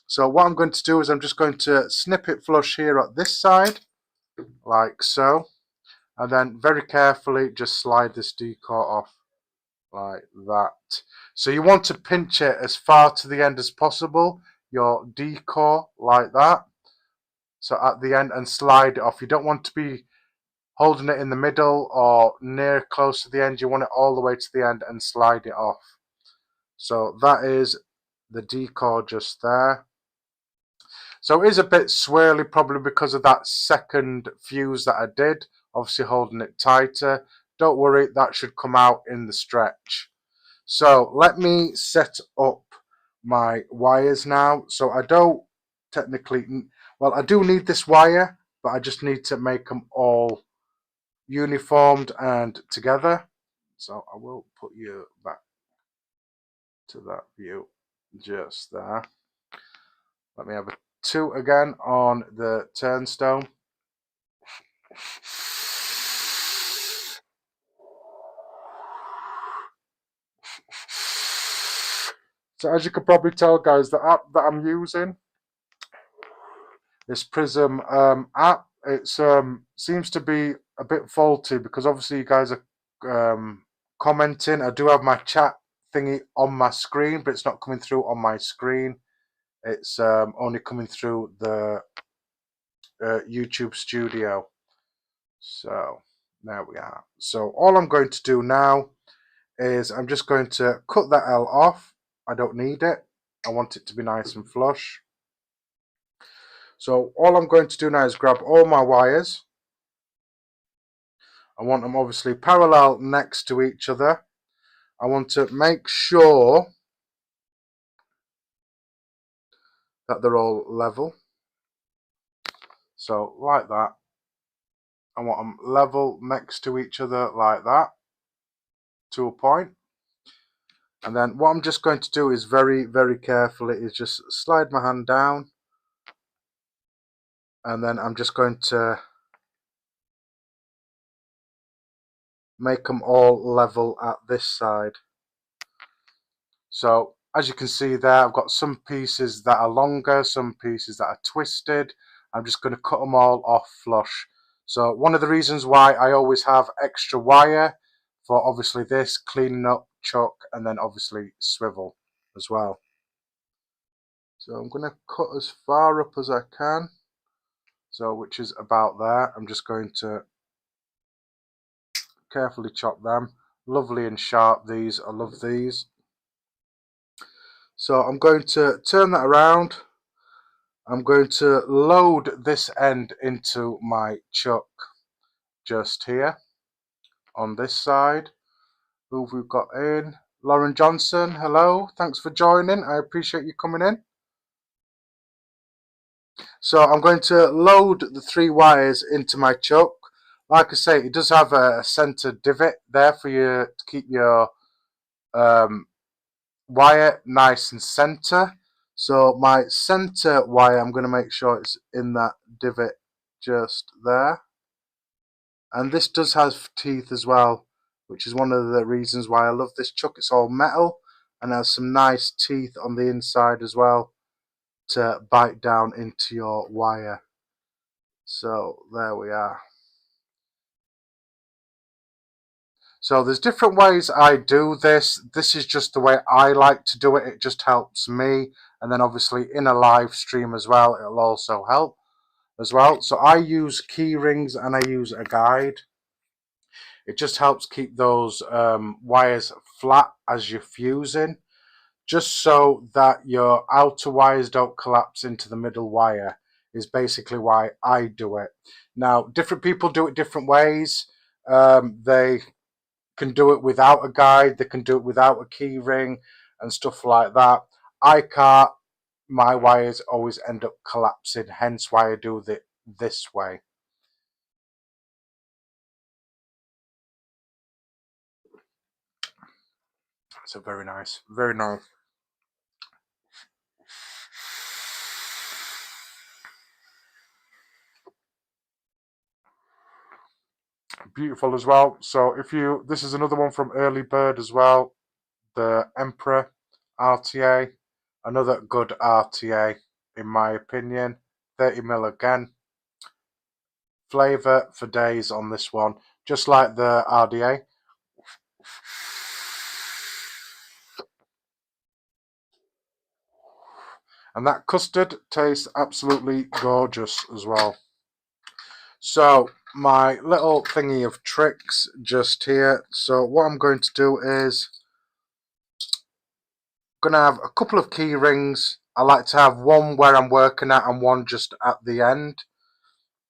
So what I'm going to do is I'm just going to snip it flush here at this side, like so, and then very carefully just slide this decore off like that. So you want to pinch it as far to the end as possible, your decore like that. So at the end and slide it off. You don't want to be holding it in the middle or near close to the end. You want it all the way to the end and slide it off. So that is the decore just there. So it is a bit swirly probably because of that second fuse that I did, obviously holding it tighter. Don't worry, that should come out in the stretch. So let me set up my wires now. So I don't technically, well, I do need this wire, but I just need to make them all uniformed and together. So I will put you back to that view just there. Let me have a 2 again on the turnstone. So as you can probably tell, guys, the app that I'm using this Prism app. It seems to be a bit faulty because obviously you guys are commenting. I do have my chat thingy on my screen, but it's not coming through on my screen. It's only coming through the YouTube Studio. So there we are. So all I'm going to do now is I'm just going to cut that L off. I don't need it. I want it to be nice and flush. So all I'm going to do now is grab all my wires. I want them obviously parallel next to each other. I want to make sure that they're all level. So like that. I want them level next to each other like that to a point. And then what I'm just going to do is very, very carefully is just slide my hand down. And then I'm just going to make them all level at this side. So as you can see there, I've got some pieces that are longer, some pieces that are twisted. I'm just going to cut them all off flush. So one of the reasons why I always have extra wire for obviously this, cleaning up, chuck, and then obviously swivel as well. So I'm going to cut as far up as I can. So which is about there. I'm just going to carefully chop them. Lovely and sharp these. I love these. So I'm going to turn that around. I'm going to load this end into my chuck just here on this side. Who have we got in? Lauren Johnson, hello. Thanks for joining. I appreciate you coming in. So I'm going to load the 3 wires into my chuck. Like I say, it does have a center divot there for you to keep your wire nice and center. So my center wire, I'm going to make sure it's in that divot just there. And this does have teeth as well, which is one of the reasons why I love this chuck. It's all metal and has some nice teeth on the inside as well to bite down into your wire. So there we are. So there's different ways I do this. This is just the way I like to do it. It just helps me. And then obviously in a live stream as well, it'll also help as well. So I use key rings and I use a guide. It just helps keep those wires flat as you're fusing, just so that your outer wires don't collapse into the middle wire is basically why I do it. Now, different people do it different ways. They can do it without a guide, they can do it without a key ring and stuff like that. I can't. My wires always end up collapsing, hence why I do it this way. So very nice, very nice. Beautiful as well. So if you, this is another one from Early Bird as well, the Emperor RTA, another good RTA in my opinion. 30mm again. Flavor for days on this one, just like the RDA. And that custard tastes absolutely gorgeous as well. So my little thingy of tricks just here. So what I'm going to do is going to have a couple of key rings. I like to have one where I'm working at and one just at the end,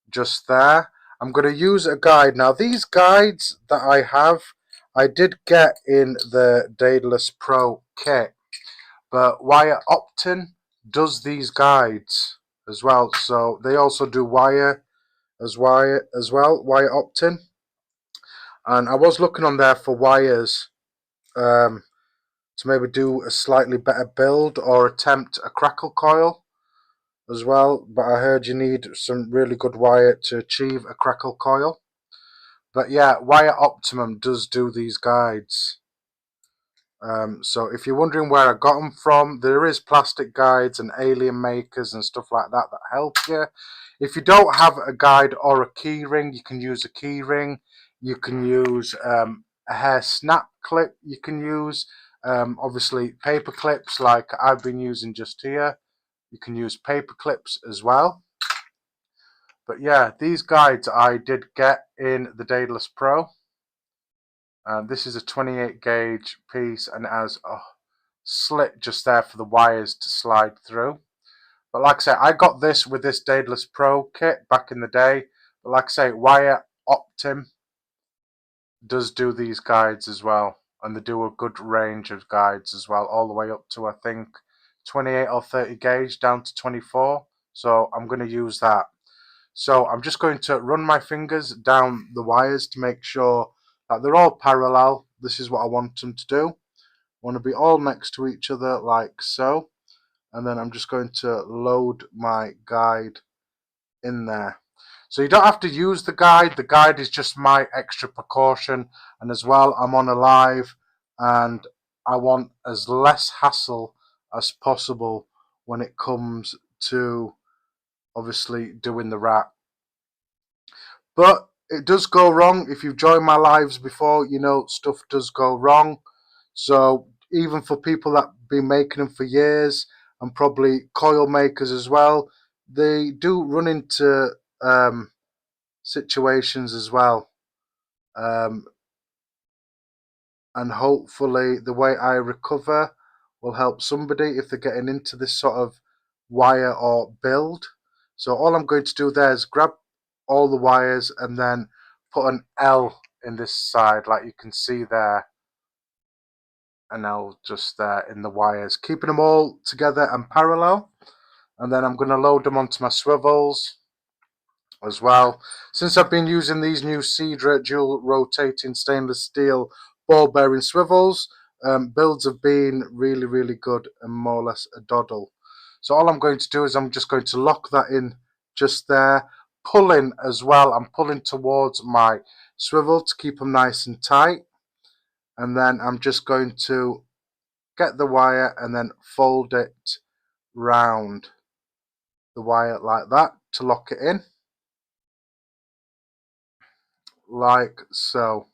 just there. I'm going to use a guide. Now these guides that I have, I did get in the Daedalus Pro kit, but Wire Optin does these guides as well. So they also do wire as well, Wire Optin. And I was looking on there for wires to maybe do a slightly better build or attempt a crackle coil as well, but I heard you need some really good wire to achieve a crackle coil. But yeah, Wire Optimum does do these guides So if you're wondering where I got them from, there is plastic guides and alien makers and stuff like that that help you. If you don't have a guide or a key ring, you can use a key ring. You can use a hair snap clip. You can use obviously paper clips like I've been using just here. You can use paper clips as well. But yeah, these guides I did get in the Daedalus Pro. This is a 28 gauge piece and it has a slit just there for the wires to slide through. But like I say, I got this with this Daedalus Pro kit back in the day. But like I say, Wire Optim does do these guides as well. And they do a good range of guides as well, all the way up to I think 28 or 30 gauge down to 24. So I'm going to use that. So I'm just going to run my fingers down the wires to make sure that they're all parallel. This is what I want them to do. I want to be all next to each other like so. And then I'm just going to load my guide in there. So you don't have to use the guide. The guide is just my extra precaution. And as well, I'm on a live and I want as less hassle as possible when it comes to obviously doing the wrap. But it does go wrong. If you've joined my lives before, you know stuff does go wrong. So even for people that have been making them for years, and probably coil makers as well, they do run into situations as well. And hopefully the way I recover will help somebody if they're getting into this sort of wire or build. So all I'm going to do there is grab all the wires and then put an L in this side, like you can see there. An L just there in the wires, keeping them all together and parallel. And then I'm going to load them onto my swivels as well. Since I've been using these new Cedra dual rotating stainless steel ball bearing swivels, builds have been really good and more or less a doddle. So all I'm going to do is I'm just going to lock that in just there, pulling as well. I'm pulling towards my swivel to keep them nice and tight, and then I'm just going to get the wire and then fold it round the wire like that to lock it in, like so.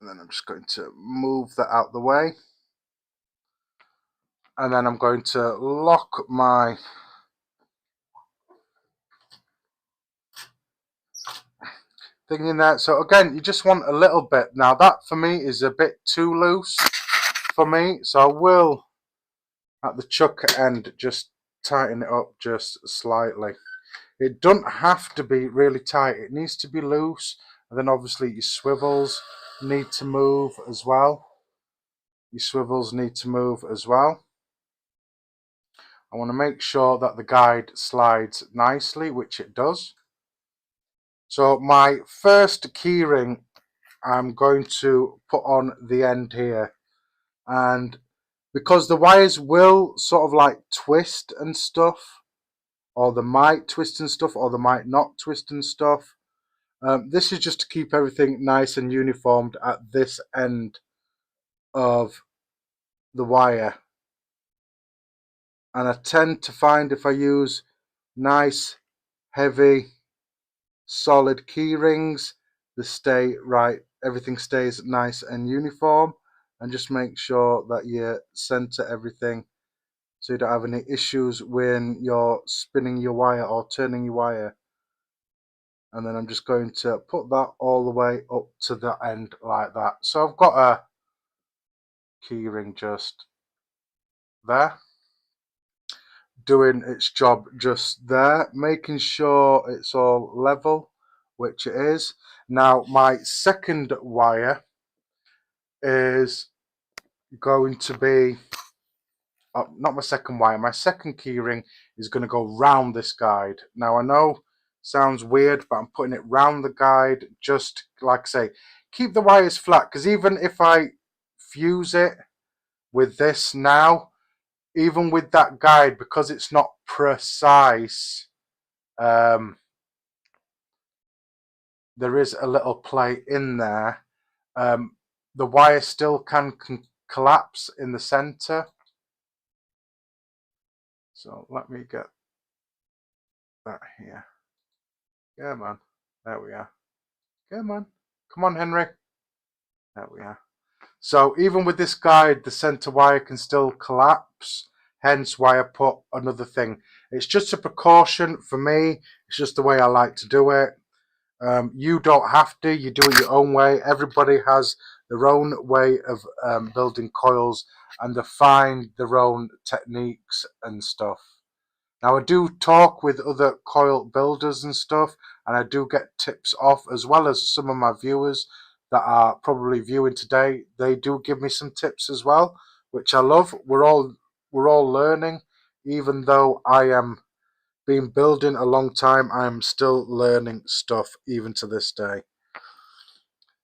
And then I'm just going to move that out the way, and then I'm going to lock my thing in there. So again, you just want a little bit. Now that for me is a bit too loose for me, so I will at the chucker end just tighten it up just slightly. It doesn't have to be really tight, it needs to be loose. And then obviously your swivels need to move as well. Your swivels need to move as well. I want to make sure that the guide slides nicely, which it does. So my first keyring I'm going to put on the end here, and because the wires will sort of like twist and stuff, or they might twist and stuff, or they might not twist and stuff. This is just to keep everything nice and uniformed at this end of the wire. And I tend to find if I use nice, heavy, solid key rings, they stay right, everything stays nice and uniform. And just make sure that you center everything so you don't have any issues when you're spinning your wire or turning your wire. And then I'm just going to put that all the way up to the end like that. So I've got a key ring just there, doing its job just there, making sure it's all level, which it is. Now my second wire is going to be, not my second wire, my second key ring is going to go round this guide. Now I know sounds weird, but I'm putting it round the guide just like I say, keep the wires flat, because even if I fuse it with this now, even with that guide, because it's not precise, there is a little play in there. the wire still can collapse in the center. So let me get that here. Yeah, man. There we are. Come on. Come on, Henry. There we are. So even with this guide, the center wire can still collapse. Hence why I put another thing. It's just a precaution for me. It's just the way I like to do it. You don't have to. You do it your own way. Everybody has their own way of building coils, and they find their own techniques and stuff. Now I do talk with other coil builders and stuff, and I do get tips off, as well as some of my viewers that are probably viewing today. They do give me some tips as well, which I love. We're all learning. Even though I am been building a long time, I'm still learning stuff even to this day.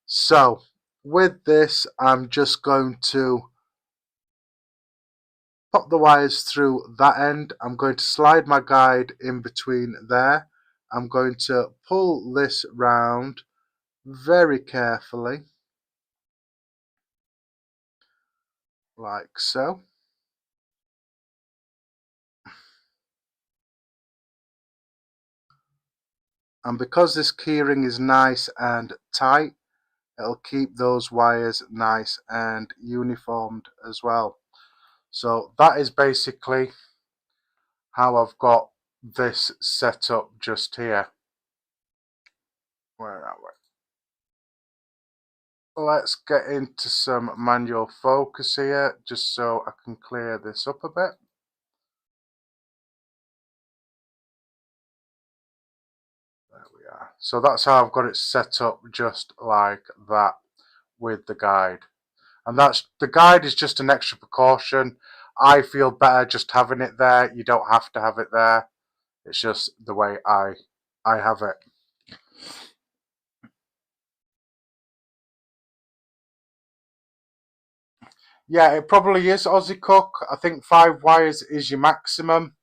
So with this, I'm just going to pop the wires through that end. I'm going to slide my guide in between there. I'm going to pull this round very carefully, like so. And because this keyring is nice and tight, it'll keep those wires nice and uniformed as well. So that is basically how I've got this set up just here. Where are we? Let's get into some manual focus here, just so I can clear this up a bit. There we are. So that's how I've got it set up, just like that, with the guide. And that's, the guide is just an extra precaution. I feel better just having it there. You don't have to have it there. It's just the way I have it. Yeah, it probably is Aussie Cook. I think 5 wires is your maximum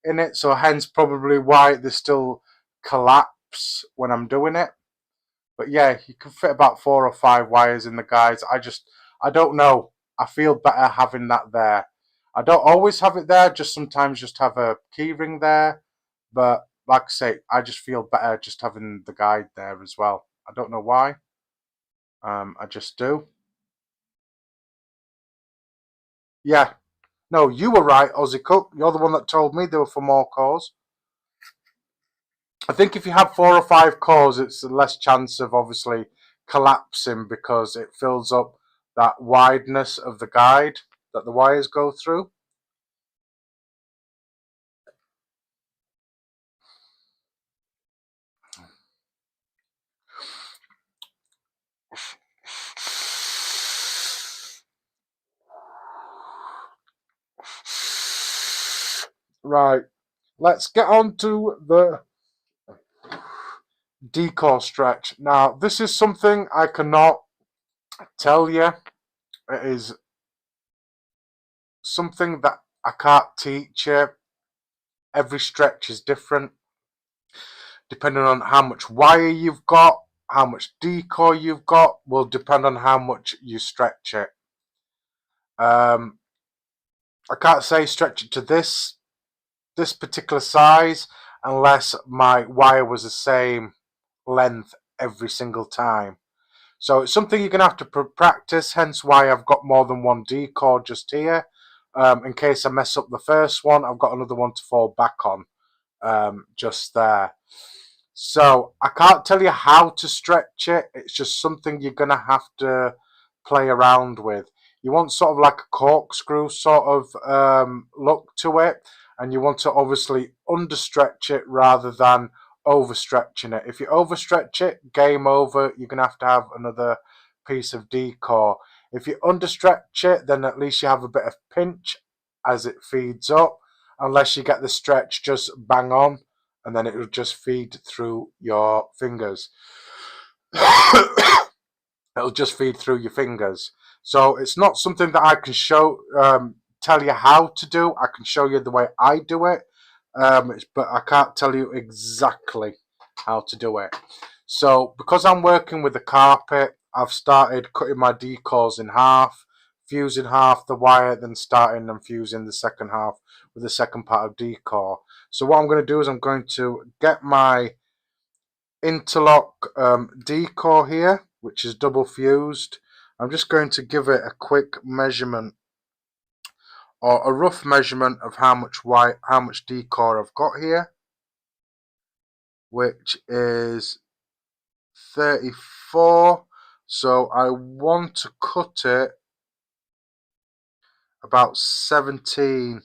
in it, so hence probably why they still collapse when I'm doing it. But yeah, you can fit about 4 or 5 wires in the guides. I don't know. I feel better having that there. I don't always have it there, just sometimes just have a keyring there. But like I say, I just feel better just having the guide there as well. I don't know why. I just do. Yeah. No, you were right, Aussie Cook. You're the one that told me they were for more cores. I think if you have 4 or 5 cores, it's less chance of obviously collapsing, because it fills up that wideness of the guide that the wires go through. Right, let's get on to the decore stretch. Now, this is something I cannot tell you. It is something that I can't teach you. Every stretch is different, depending on how much wire you've got. How much decore you've got will depend on how much you stretch it. I can't say stretch it to this particular size unless my wire was the same length every single time. So it's something you're going to have to practice, hence why I've got more than one decore just here. In case I mess up the first one, I've got another one to fall back on just there. So I can't tell you how to stretch it. It's just something you're going to have to play around with. You want sort of like a corkscrew sort of look to it, and you want to obviously understretch it rather than overstretching it. If you overstretch it, game over. You're going to have another piece of decore. If you understretch it, then at least you have a bit of pinch as it feeds up, unless you get the stretch just bang on, and then it will just feed through your fingers. It'll just feed through your fingers. So it's not something that I can tell you how to do. I can show you the way I do it, but I can't tell you exactly how to do it. So because I'm working with the carpet, I've started cutting my decors in half, fusing half the wire, then starting and fusing the second half with the second part of decor. So what I'm going to do is I'm going to get my interlock decor here, which is double fused. I'm just going to give it a quick measurement, or a rough measurement of how much decor I've got here, which is 34. So I want to cut it about 17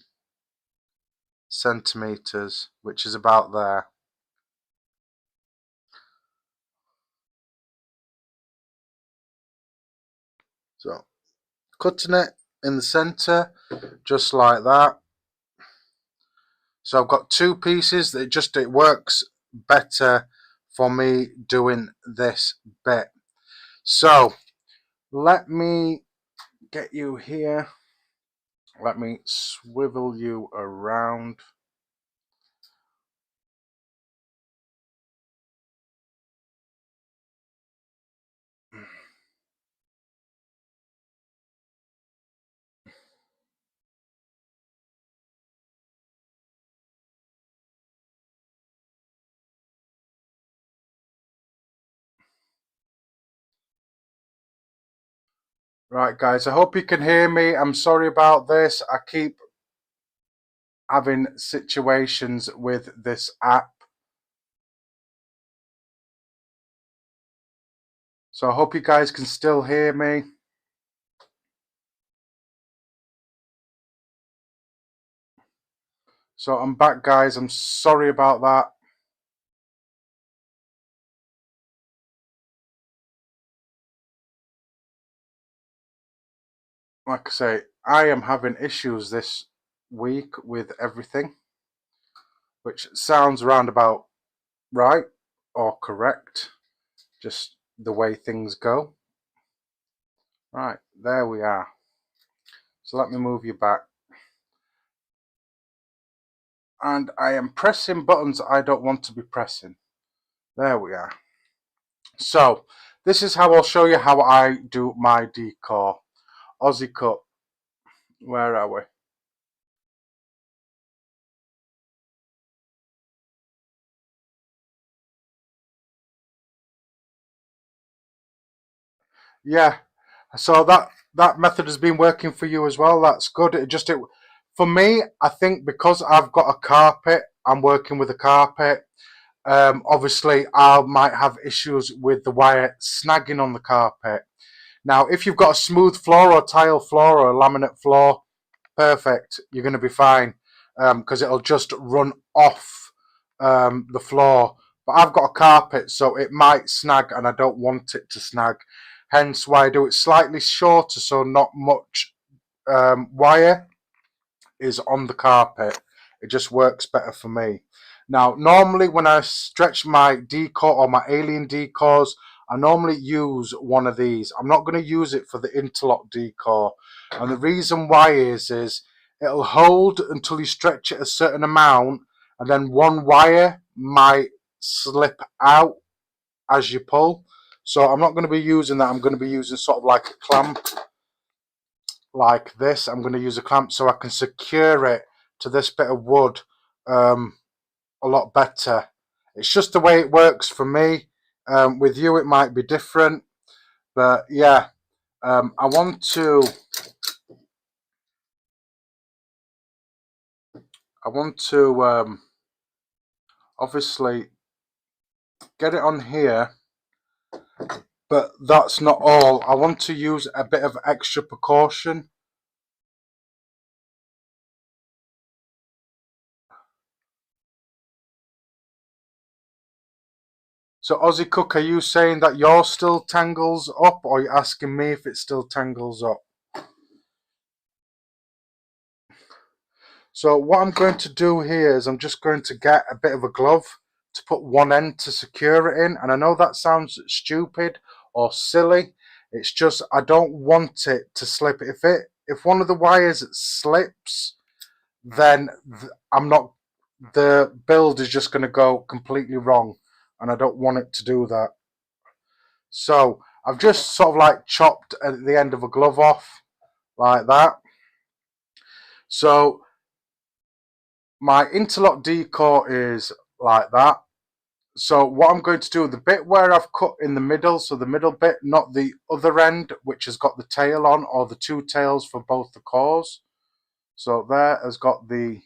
centimeters, which is about there. So cutting it in the center, just like that. So I've got two pieces. It works better for me doing this bit. So let me get you here. Let me swivel you around. Right, guys, I hope you can hear me. I'm sorry about this. I keep having situations with this app. So I hope you guys can still hear me. So I'm back, guys. I'm sorry about that. Like I say, I am having issues this week with everything, which sounds roundabout right or correct, just the way things go. Right, there we are. So let me move you back. And I am pressing buttons I don't want to be pressing. There we are. So this is how I'll show you how I do my decor. Aussie cut. Where are we? Yeah. So that method has been working for you as well. That's good. For me, I think because I've got a carpet, I'm working with a carpet. Obviously, I might have issues with the wire snagging on the carpet. Now, if you've got a smooth floor or tile floor or a laminate floor, perfect. You're going to be fine because it'll just run off the floor. But I've got a carpet, so it might snag, and I don't want it to snag. Hence why I do it slightly shorter, so not much wire is on the carpet. It just works better for me. Now, normally when I stretch my decor or my alien decors, I normally use one of these. I'm not going to use it for the interlock decor. And the reason why is it'll hold until you stretch it a certain amount, and then one wire might slip out as you pull. So I'm not going to be using that. I'm going to be using sort of like a clamp like this. I'm going to use a clamp so I can secure it to this bit of wood a lot better. It's just the way it works for me. With you it might be different, but yeah, I want to obviously get it on here, but that's not all. I want to use a bit of extra precaution. So Aussie Cook, are you saying that yours still tangles up, or are you asking me if it still tangles up? So what I'm going to do here is I'm just going to get a bit of a glove to put one end to secure it in. And I know that sounds stupid or silly. It's just I don't want it to slip. If one of the wires slips, then the build is just going to go completely wrong, and I don't want it to do that. So I've just sort of like chopped at the end of a glove off like that. So my interlock decore is like that. So what I'm going to do, the bit where I've cut in the middle, so the middle bit, not the other end, which has got the tail on, or the two tails for both the cores. So there has got the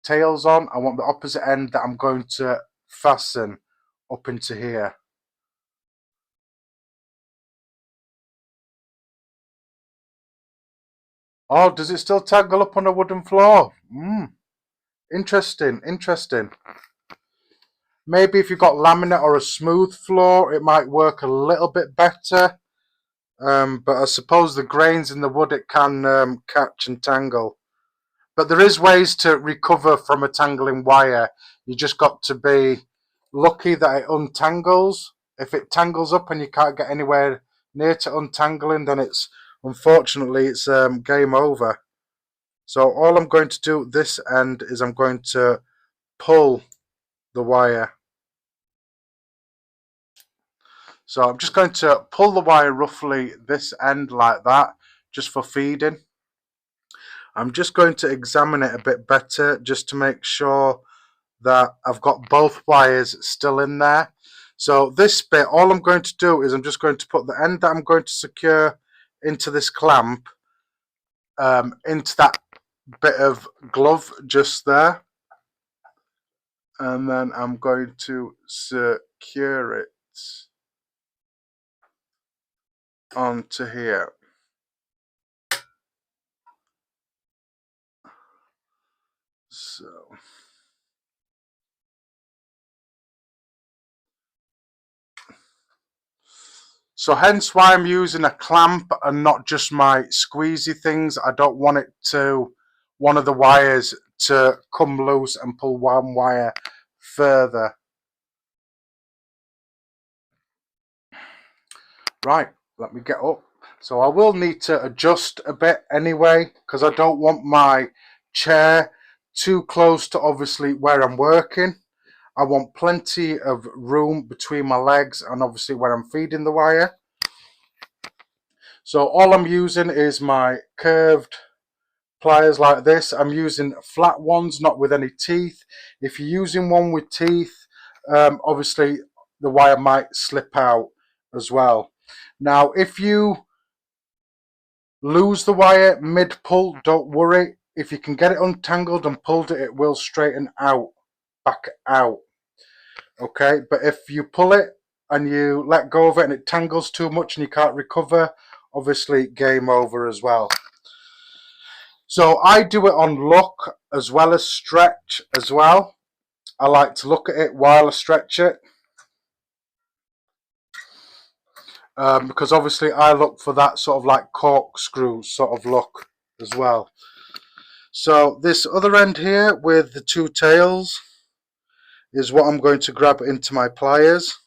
tails on. I want the opposite end that I'm going to fasten up into here. Oh, does it still tangle up on a wooden floor? Interesting, interesting. Maybe if you've got laminate or a smooth floor, it might work a little bit better. But I suppose the grains in the wood, it can catch and tangle. But there is ways to recover from a tangling wire. You just got to be lucky that it untangles. If it tangles up and you can't get anywhere near to untangling, then unfortunately it's game over. So all I'm going to do at this end is I'm going to pull the wire. So I'm just going to pull the wire roughly this end like that, just for feeding. I'm just going to examine it a bit better just to make sure that I've got both wires still in there. So this bit, all I'm going to do is I'm just going to put the end that I'm going to secure into this clamp, into that bit of glove just there. And then I'm going to secure it onto here. So hence why I'm using a clamp and not just my squeezy things. I don't want one of the wires to come loose and pull one wire further. Right, let me get up. So I will need to adjust a bit anyway, because I don't want my chair too close to obviously where I'm working. I want plenty of room between my legs and obviously where I'm feeding the wire. So all I'm using is my curved pliers like this. I'm using flat ones, not with any teeth. If you're using one with teeth, obviously the wire might slip out as well. Now, if you lose the wire mid-pull, don't worry. If you can get it untangled and pulled it, it will straighten out, back out. Okay, but if you pull it and you let go of it and it tangles too much and you can't recover, obviously game over as well. So I do it on look as well as stretch as well. I like to look at it while I stretch it. Because obviously I look for that sort of like corkscrew sort of look as well. So this other end here with the two tails is what I'm going to grab into my pliers.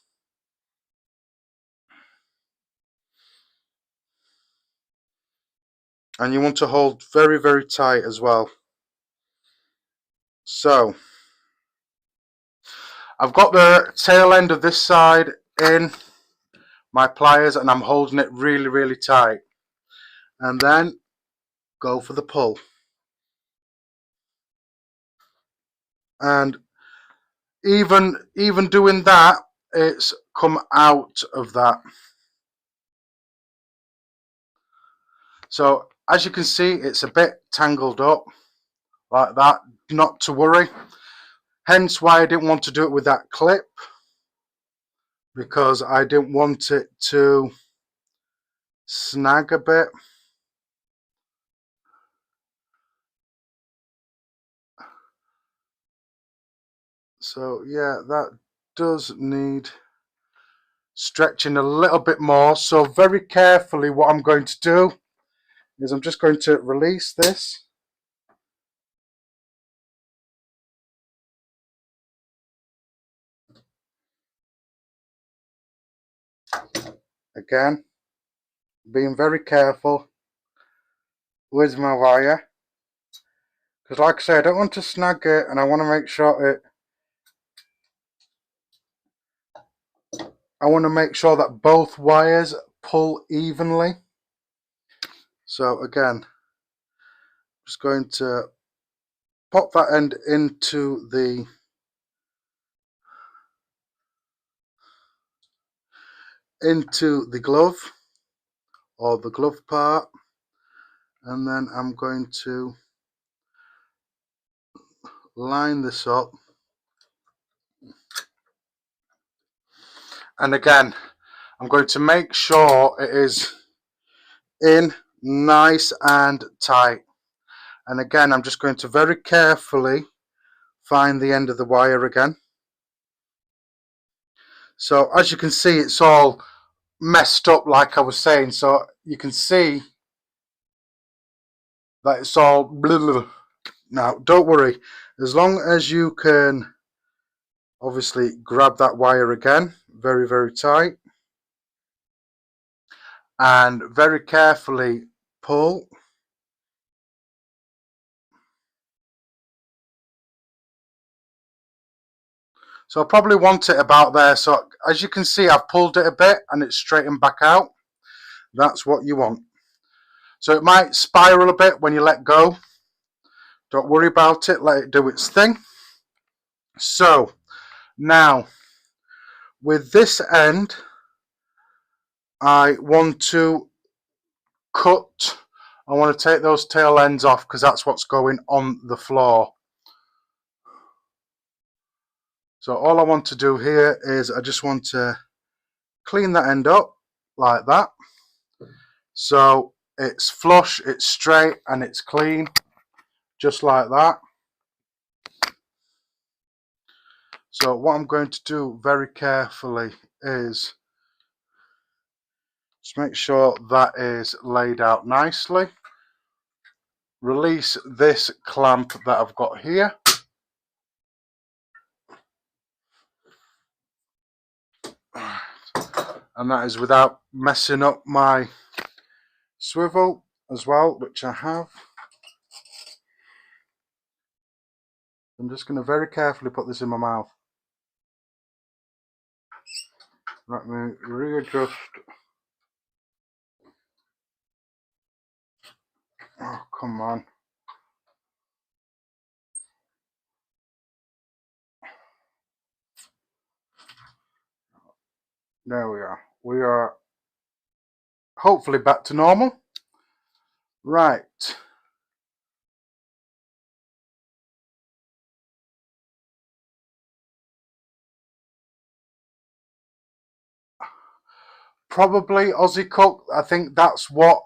And you want to hold very, very tight as well. So I've got the tail end of this side in my pliers and I'm holding it really, really tight. And then go for the pull. And even doing that, it's come out of that. So as you can see, it's a bit tangled up like that. Not to worry. Hence why I didn't want to do it with that clip, because I didn't want it to snag a bit. So yeah, that does need stretching a little bit more. So very carefully what I'm going to do is I'm just going to release this. Again, being very careful with my wire, because like I say, I don't want to snag it and I want to make sure I want to make sure that both wires pull evenly. So again, just going to pop that end into the glove, or the glove part, and then I'm going to line this up. And again, I'm going to make sure it is in nice and tight. And again, I'm just going to very carefully find the end of the wire again. So as you can see, it's all messed up like I was saying. So you can see that it's all blah, blah, blah. Now, don't worry. As long as you can obviously grab that wire again, very, very tight, and very carefully pull. So I probably want it about there. So as you can see, I've pulled it a bit and it's straightened back out. That's what you want. So it might spiral a bit when you let go. Don't worry about it. Let it do its thing. So now with this end, I want to cut. I want to take those tail ends off because that's what's going on the floor. So all I want to do here is I just want to clean that end up like that. So it's flush, it's straight, and it's clean, just like that. So what I'm going to do very carefully is just make sure that is laid out nicely. Release this clamp that I've got here. And that is without messing up my swivel as well, which I have. I'm just going to very carefully put this in my mouth. Let me readjust. Oh, come on. There we are. We are hopefully back to normal. Right. Probably Aussie Cook. I think that's what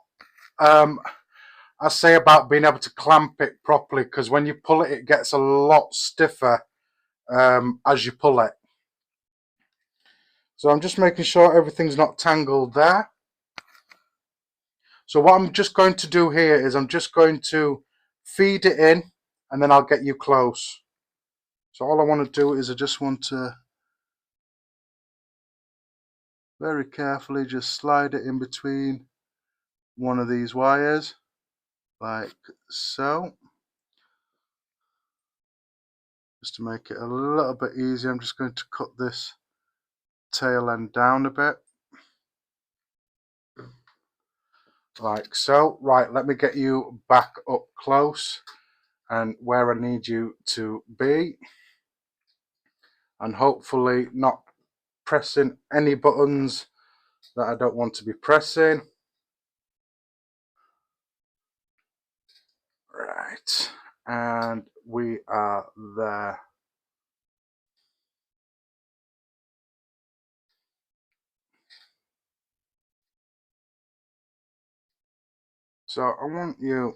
I say about being able to clamp it properly, because when you pull it, it gets a lot stiffer as you pull it. So I'm just making sure everything's not tangled there. So what I'm just going to do here is I'm just going to feed it in, and then I'll get you close. So all I want to do is I just want to very carefully just slide it in between one of these wires, like so. Just to make it a little bit easier, I'm just going to cut this tail end down a bit. Like so. Right, let me get you back up close and where I need you to be, and hopefully not pressing any buttons that I don't want to be pressing. Right, and we are there. So I want you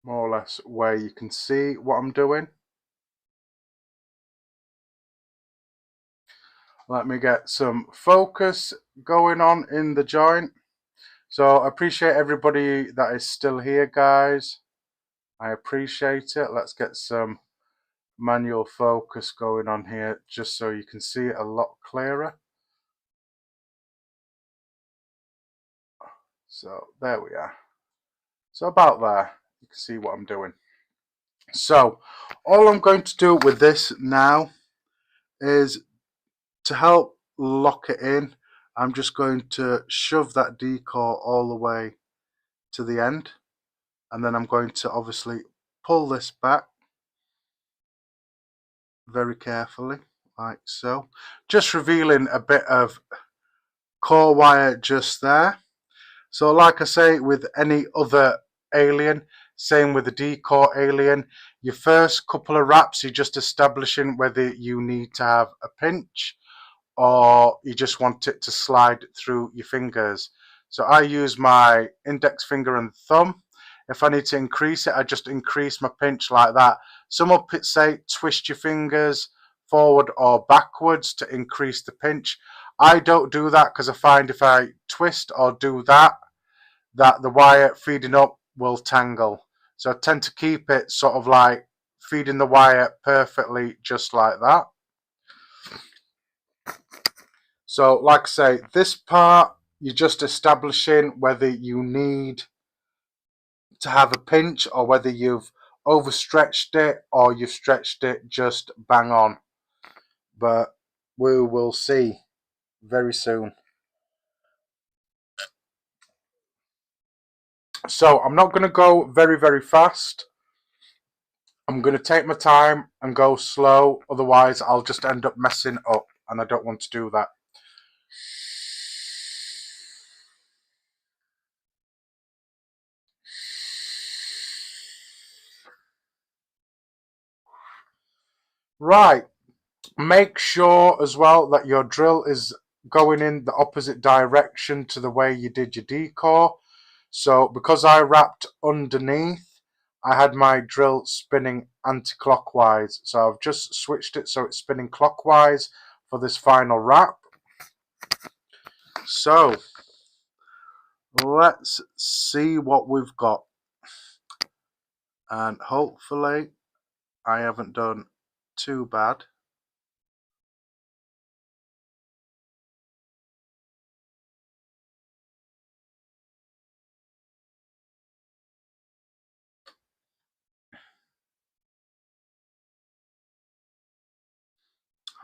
more or less where you can see what I'm doing. Let me get some focus going on in the joint. So I appreciate everybody that is still here, guys. I appreciate it. Let's get some manual focus going on here just so you can see it a lot clearer. So there we are. So about there, you can see what I'm doing. So all I'm going to do with this now is to help lock it in, I'm just going to shove that decore all the way to the end, and then I'm going to obviously pull this back very carefully like so, just revealing a bit of core wire just there. So like I say, with any other alien, same with the decore alien, your first couple of wraps you're just establishing whether you need to have a pinch or you just want it to slide through your fingers. So I use my index finger and thumb. If I need to increase it, I just increase my pinch like that. Some will say twist your fingers forward or backwards to increase the pinch. I don't do that because I find if I twist or do that the wire feeding up will tangle. So I tend to keep it sort of like feeding the wire perfectly just like that. So like I say, this part you're just establishing whether you need to have a pinch or whether you've overstretched it or you've stretched it just bang on. But we will see very soon. So I'm not going to go very fast. I'm going to take my time and go slow, otherwise I'll just end up messing up and I don't want to do that. Right, make sure as well that your drill is going in the opposite direction to the way you did your decore. So because I wrapped underneath, I had my drill spinning anti-clockwise. So I've just switched it so it's spinning clockwise for this final wrap. So let's see what we've got. And hopefully I haven't done too bad.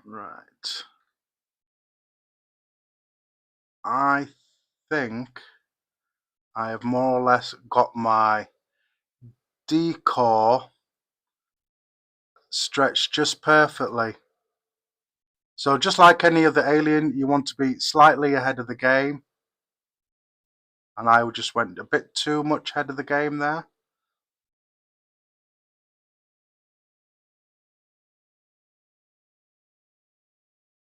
Right. I think I have more or less got my decore stretched just perfectly. So just like any other alien, you want to be slightly ahead of the game. And I just went a bit too much ahead of the game there.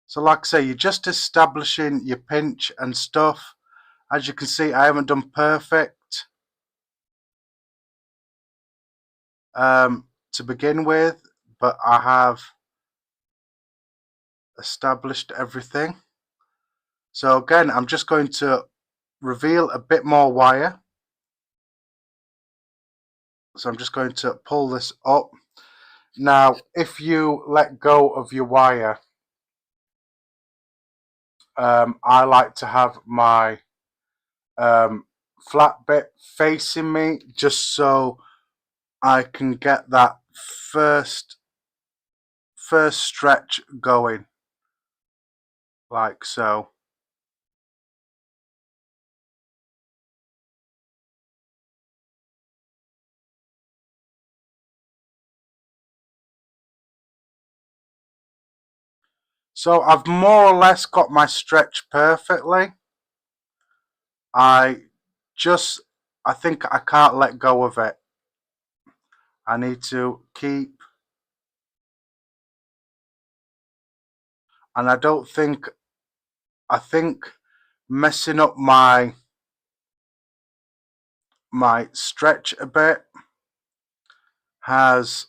So like I say, you're just establishing your pinch and stuff. As you can see, I haven't done perfect to begin with, but I have established everything. So again, I'm just going to reveal a bit more wire. So I'm just going to pull this up. Now, if you let go of your wire, I like to have my flat bit facing me just so I can get that first stretch going, like so. So I've more or less got my stretch perfectly. I think I can't let go of it. I need to keep, and I think messing up my stretch a bit has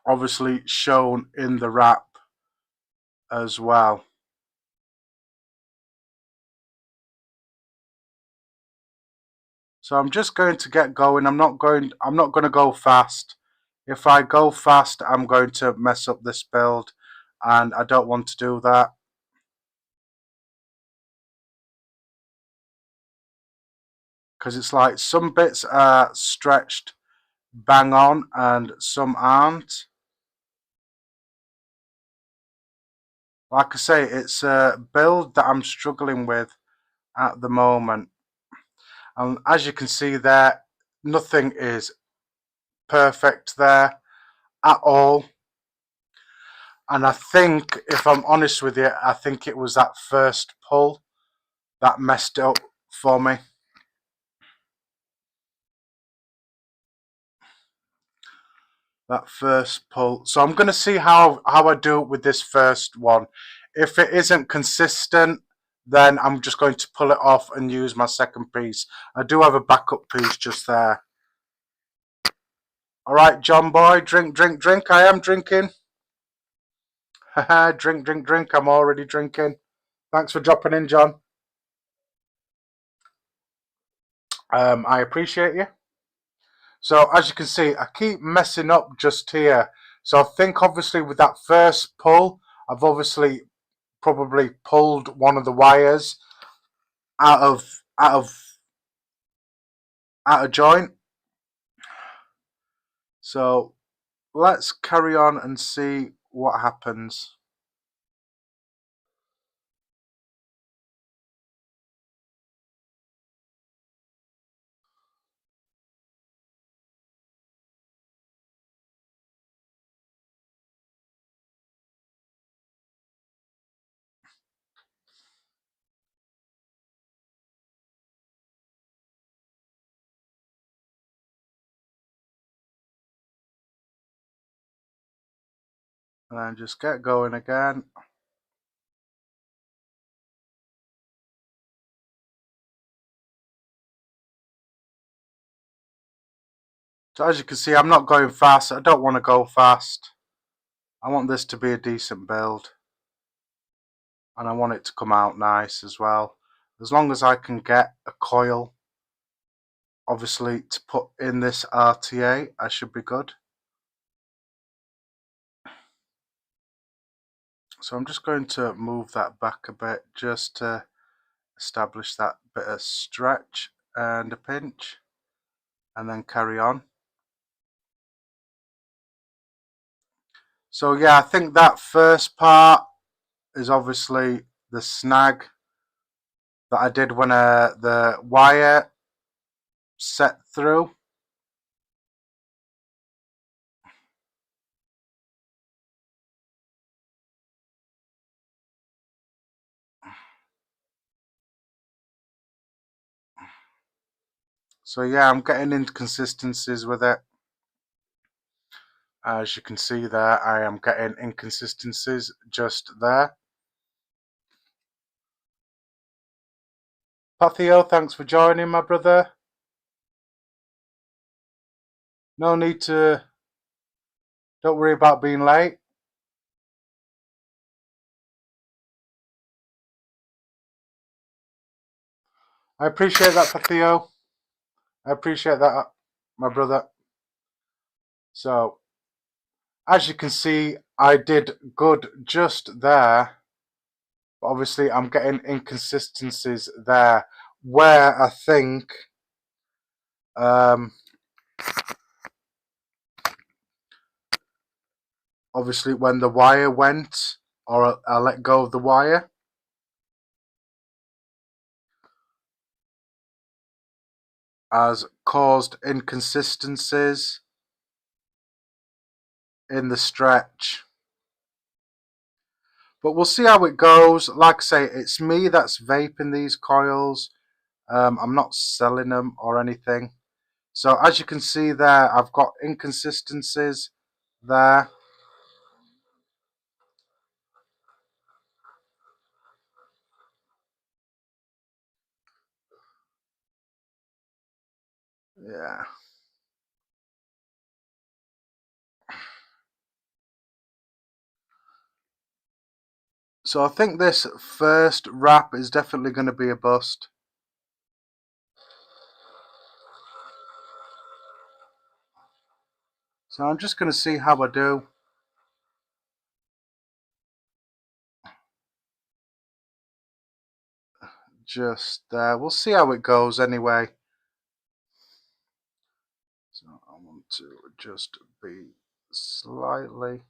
obviously shown in the wrap as well. So I'm just going to get going. I'm not going to go fast. If I go fast, I'm going to mess up this build, and I don't want to do that. Because it's like some bits are stretched bang on and some aren't. Like I say, it's a build that I'm struggling with at the moment. And as you can see there, nothing is perfect there at all. And I think, if I'm honest with you, I think it was that first pull that messed it up for me. That first pull. So I'm going to see how I do it with this first one. If it isn't consistent, then I'm just going to pull it off and use my second piece. I do have a backup piece just there. All right, John boy, drink, drink, drink. I am drinking. Haha, drink, drink, drink. I'm already drinking. Thanks for dropping in, John. I appreciate you. So as you can see, I keep messing up just here. So I think obviously with that first pull, I've obviously probably pulled one of the wires out of joint. So let's carry on and see what happens. And just get going again. So as you can see, I'm not going fast. I don't want to go fast. I want this to be a decent build. And I want it to come out nice as well. As long as I can get a coil, obviously, to put in this RTA, I should be good. So I'm just going to move that back a bit just to establish that bit of stretch and a pinch, and then carry on. So yeah, I think that first part is obviously the snag that I did when the wire set through. So yeah, I'm getting inconsistencies with it. As you can see there, I am getting inconsistencies just there. Pathio, thanks for joining, my brother. No need to, don't worry about being late. I appreciate that, Pathio. I appreciate that, my brother. So, as you can see, I did good just there. Obviously, I'm getting inconsistencies there where I think obviously when the wire went, or I let go of the wire, has caused inconsistencies in the stretch. But we'll see how it goes. Like I say, it's me that's vaping these coils. I'm not selling them or anything. So as you can see there, I've got inconsistencies there. Yeah. So I think this first wrap is definitely going to be a bust. So I'm just going to see how I do. Just there. We'll see how it goes anyway. So I want to just be slightly.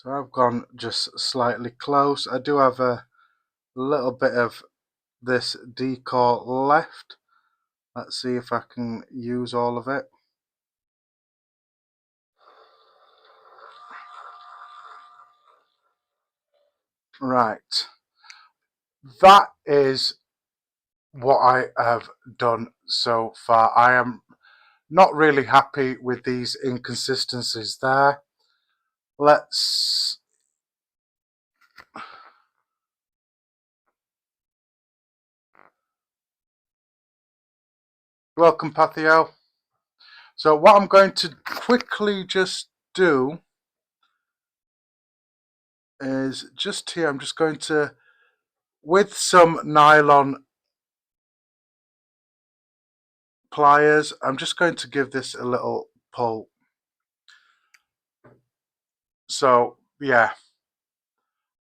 So I've gone just slightly close. I do have a little bit of this decor left. Let's see if I can use all of it. Right, that is what I have done so far. I am not really happy with these inconsistencies there. Let's welcome Pathio. So what I'm going to quickly just do is just here, I'm just going to, with some nylon pliers, I'm just going to give this a little pull. So yeah,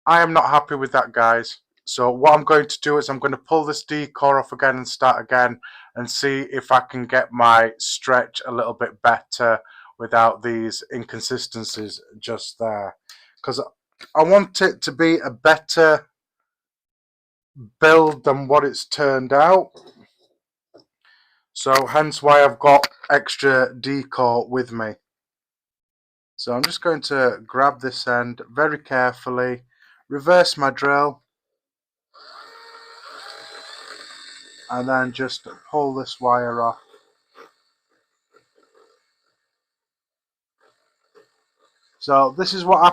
I am not happy with that, guys. So what I'm going to do is I'm going to pull this decor off again and start again and see if I can get my stretch a little bit better without these inconsistencies just there, because I want it to be a better build than what it's turned out. So hence why I've got extra decor with me. So I'm just going to grab this end very carefully, reverse my drill, and then just pull this wire off. So this is what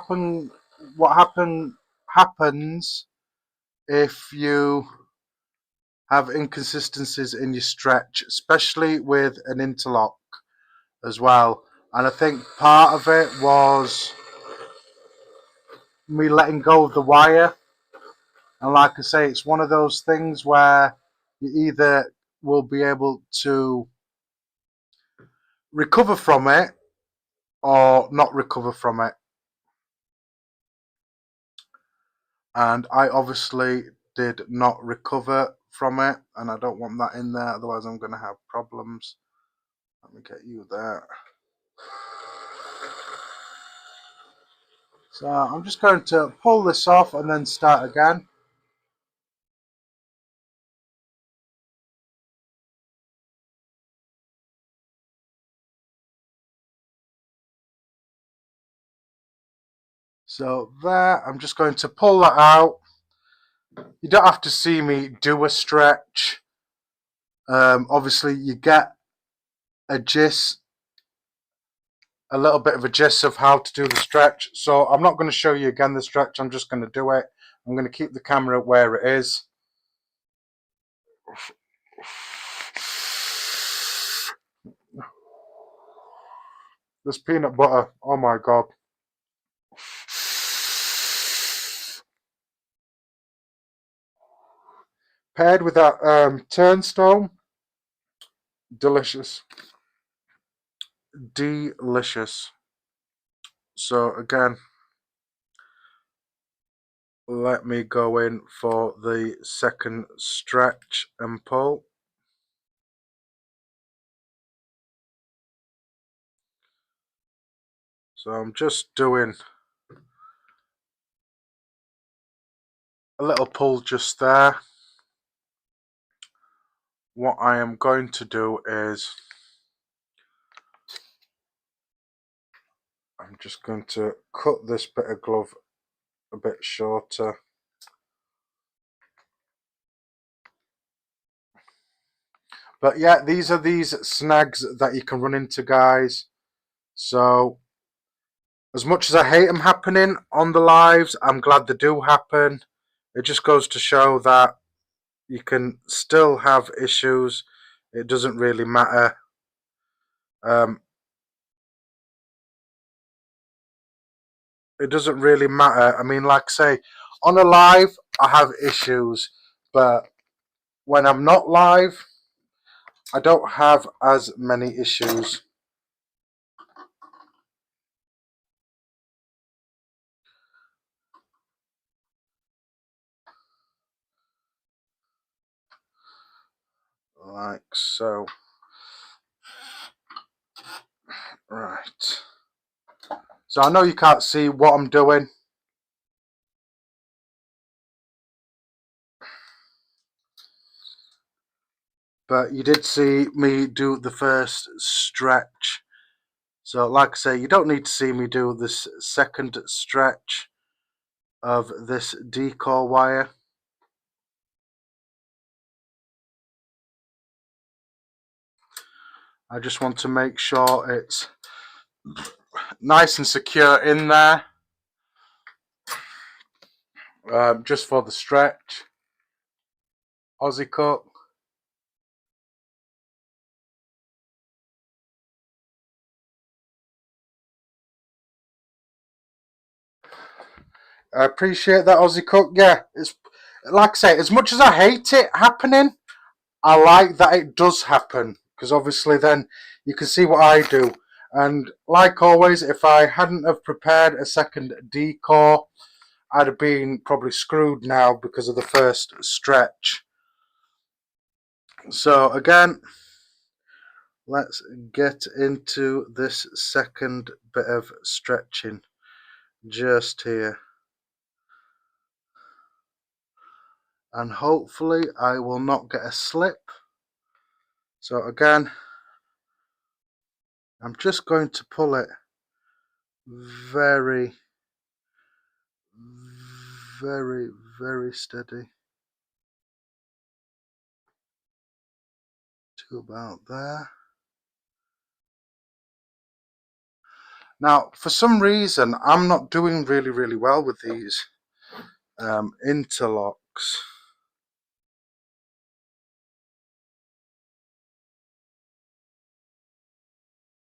happens if you have inconsistencies in your stretch, especially with an interlock as well. And I think part of it was me letting go of the wire. And like I say, it's one of those things where you either will be able to recover from it or not recover from it. And I obviously did not recover from it, and I don't want that in there, otherwise I'm going to have problems. Let me get you there. So I'm just going to pull this off and then start again. So there, I'm just going to pull that out. You don't have to see me do a stretch. Obviously you get a gist, a little bit of a gist of how to do the stretch. So I'm not going to show you again the stretch, I'm just going to do it. I'm going to keep the camera where it is. This peanut butter, oh my god. Paired with that turnstone, delicious. Delicious. So again, let me go in for the second stretch and pull. So I'm just doing a little pull just there. What I am going to do is I'm just going to cut this bit of glove a bit shorter. But yeah, these are these snags that you can run into, guys. So as much as I hate them happening on the lives, I'm glad they do happen. It just goes to show that you can still have issues. It doesn't really matter. It doesn't really matter. I mean, like I say, on a live, I have issues. But when I'm not live, I don't have as many issues. Like so. Right. So I know you can't see what I'm doing. But you did see me do the first stretch. So like I say, you don't need to see me do this second stretch of this decal wire. I just want to make sure it's nice and secure in there, just for the stretch. Aussie cut. I appreciate that, Aussie cut. Yeah, it's like I say, as much as I hate it happening, I like that it does happen, because obviously then you can see what I do. And like always, if I hadn't have prepared a second decal, I'd have been probably screwed now because of the first stretch. So again, let's get into this second bit of stretching just here. And hopefully I will not get a slip. So again, I'm just going to pull it very, very steady to about there. Now, for some reason, I'm not doing really well with these interlocks.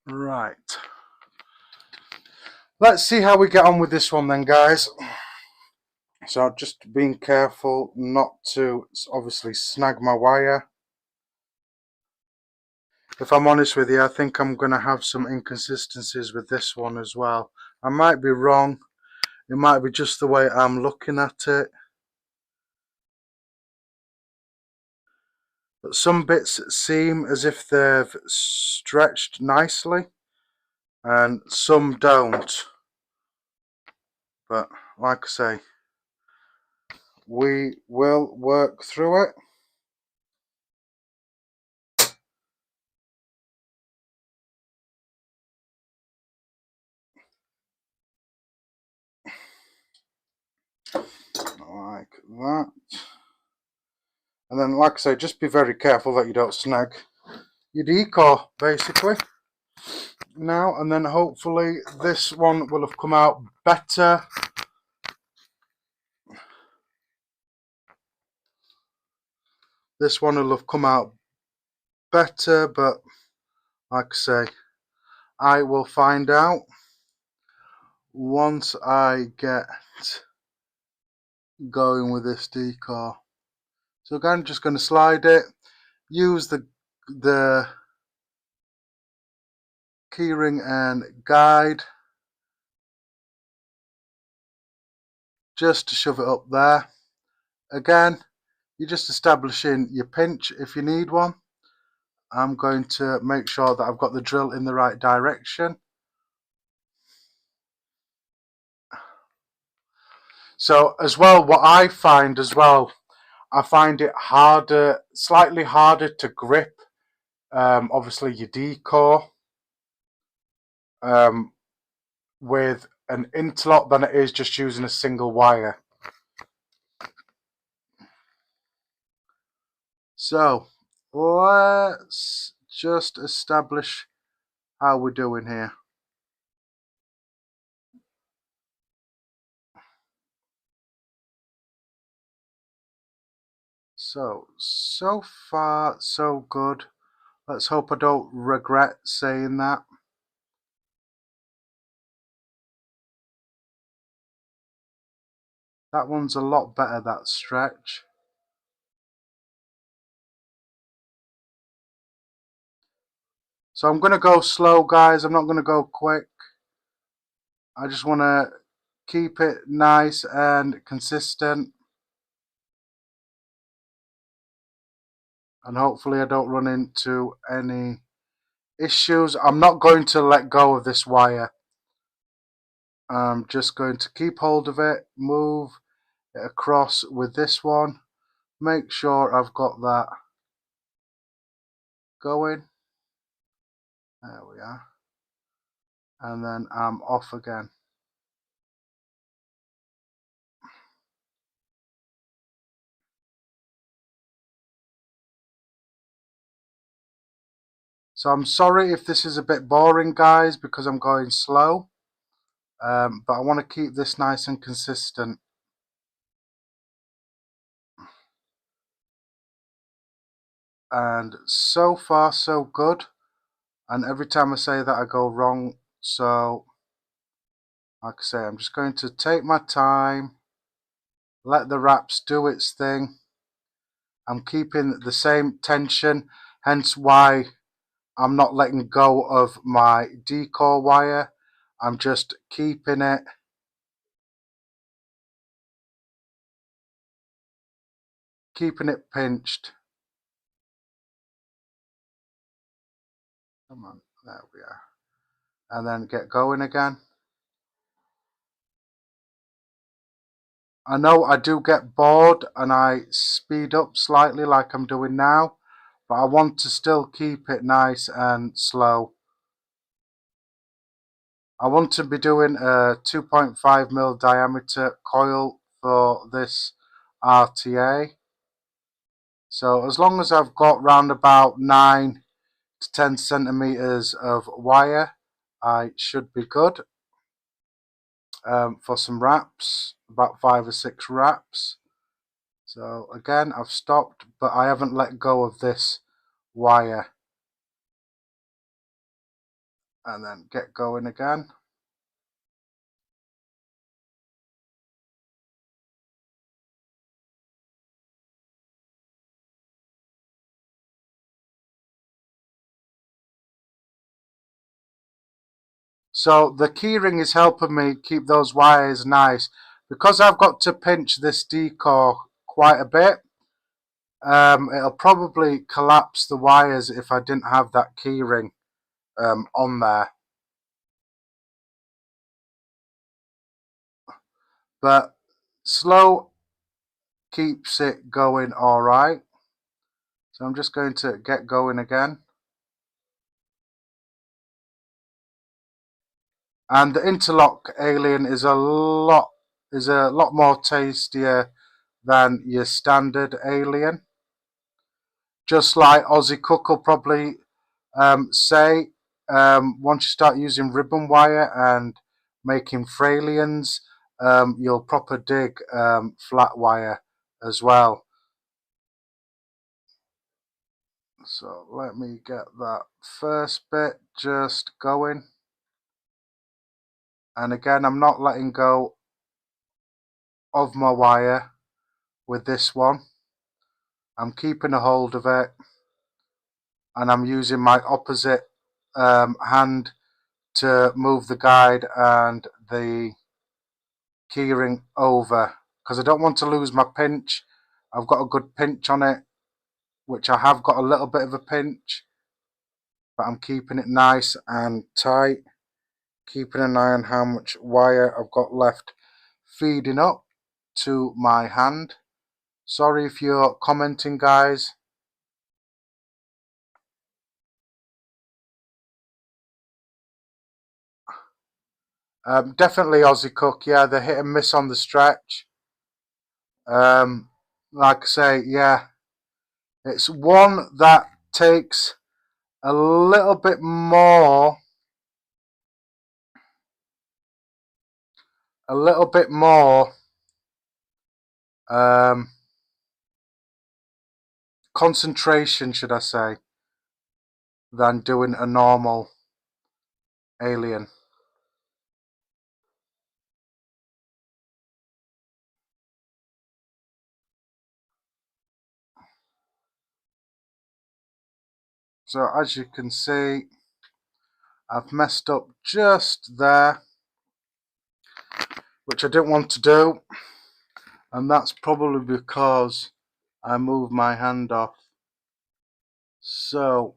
Right. Let's see how we get on with this one then, guys. So just being careful not to obviously snag my wire. If I'm honest with you, I think I'm going to have some inconsistencies with this one as well. I might be wrong. It might be just the way I'm looking at it. But some bits seem as if they've stretched nicely and some don't. But like I say, we will work through it. Like that. And then, like I say, just be very careful that you don't snag your decal, basically. Now, and then hopefully this one will have come out better. This one will have come out better, but like I say, I will find out once I get going with this decal. So again, I'm just going to slide it, use the keyring and guide just to shove it up there. Again, you're just establishing your pinch if you need one. I'm going to make sure that I've got the drill in the right direction. So as well, what I find as well, I find it harder, slightly harder to grip, obviously your decal with an interlock than it is just using a single wire. So let's just establish how we're doing here. So far so good. Let's hope I don't regret saying that. That one's a lot better, that stretch. So I'm going to go slow, guys. I'm not going to go quick. I just want to keep it nice and consistent. And hopefully I don't run into any issues. I'm not going to let go of this wire. I'm just going to keep hold of it, move it across with this one, make sure I've got that going. There we are. And then I'm off again. So I'm sorry if this is a bit boring, guys, because I'm going slow. But I want to keep this nice and consistent. And so far so good. And every time I say that I go wrong. So like I say, I'm just going to take my time, let the wraps do its thing. I'm keeping the same tension, hence why I'm not letting go of my decal wire. I'm just keeping it pinched. Come on, there we are. And then get going again. I know I do get bored and I speed up slightly like I'm doing now, but I want to still keep it nice and slow. I want to be doing a 2.5mm diameter coil for this RTA. So as long as I've got round about 9 to 10 centimeters of wire, I should be good for some wraps, about 5 or 6 wraps. So again, I've stopped, but I haven't let go of this wire. And then get going again. So the keyring is helping me keep those wires nice. Because I've got to pinch this decal quite a bit, it'll probably collapse the wires if I didn't have that keyring on there. But slow keeps it going all right. So I'm just going to get going again. And the interlock alien is a lot more tastier than your standard alien. Just like Aussie Cook will probably say, once you start using ribbon wire and making Fralians, you'll proper dig flat wire as well. So let me get that first bit just going. And again, I'm not letting go of my wire with this one. I'm keeping a hold of it, and I'm using my opposite hand to move the guide and the keyring over, because I don't want to lose my pinch. I've got a good pinch on it, which I have got a little bit of a pinch, but I'm keeping it nice and tight, keeping an eye on how much wire I've got left feeding up to my hand. Sorry if you're commenting, guys. Definitely Aussie Cook, yeah, the hit and miss on the stretch. Like I say, yeah, it's one that takes a little bit more concentration, should I say, than doing a normal alien. So as you can see, I've messed up just there, which I didn't want to do, and that's probably because I moved my hand off. So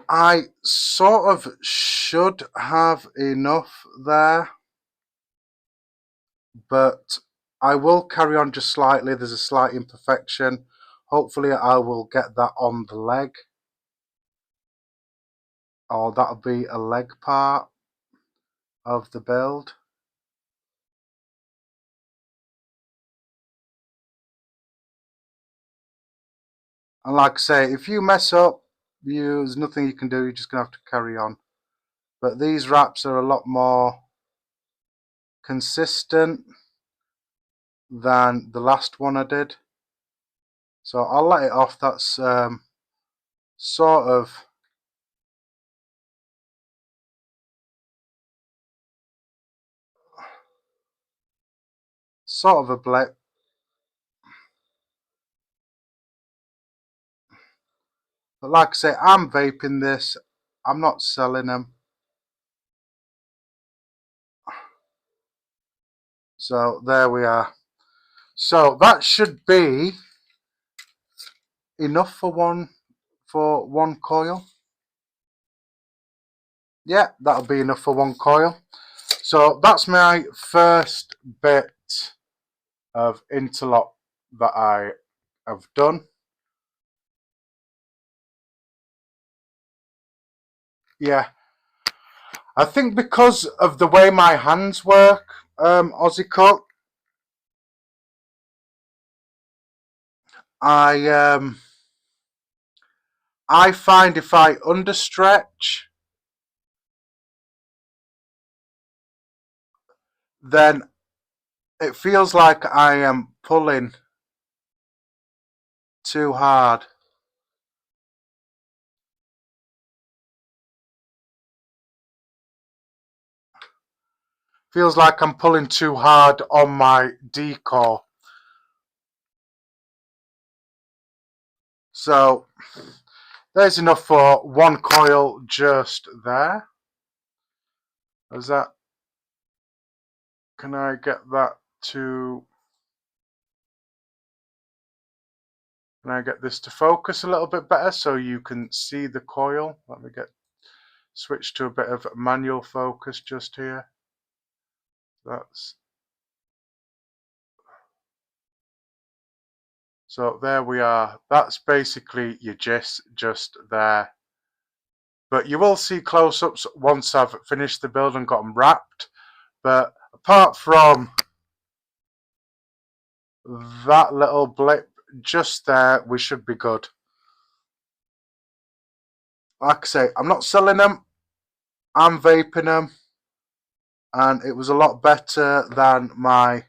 I sort of should have enough there, but I will carry on just slightly. There's a slight imperfection. Hopefully I will get that on the leg, or that'll be a leg part of the build. And like I say, if you mess up, there's nothing you can do. You're just going to have to carry on. But these wraps are a lot more consistent than the last one I did. So I'll let it off. That's sort of a blip. But like I say, I'm vaping this. I'm not selling them. So there we are. So that should be enough for one coil. Yeah, that'll be enough for one coil. So that's my first bit of interlock that I have done. Yeah, I think because of the way my hands work, Aussie Cut, I find if I understretch, then it feels like I am pulling too hard. Feels like I'm pulling too hard on my decal. So there's enough for one coil just there. Is that? Can I get that to? Can I get this to focus a little bit better so you can see the coil? Let me switch to a bit of manual focus just here. So there we are. That's basically your gist just there. But you will see close-ups once I've finished the build and got them wrapped. But apart from that little blip just there, we should be good. Like I say, I'm not selling them. I'm vaping them. And it was a lot better than my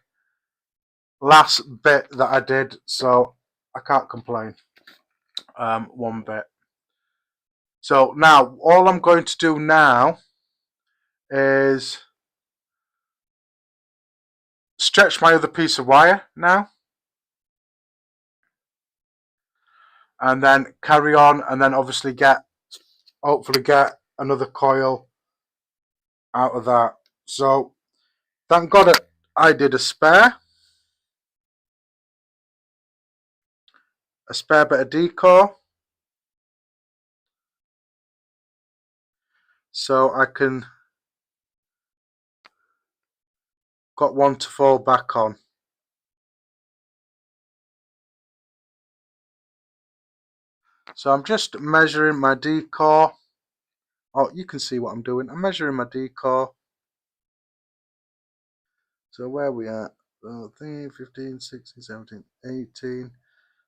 last bit that I did. So I can't complain one bit. So now all I'm going to do now is stretch my other piece of wire now, and then carry on, and then obviously hopefully get another coil out of that. So thank God I did a spare bit of decal, so I got one to fall back on. So I'm just measuring my decal. Oh, you can see what I'm doing. I'm measuring my decal. So where are we at? 15, 16, 17, 18.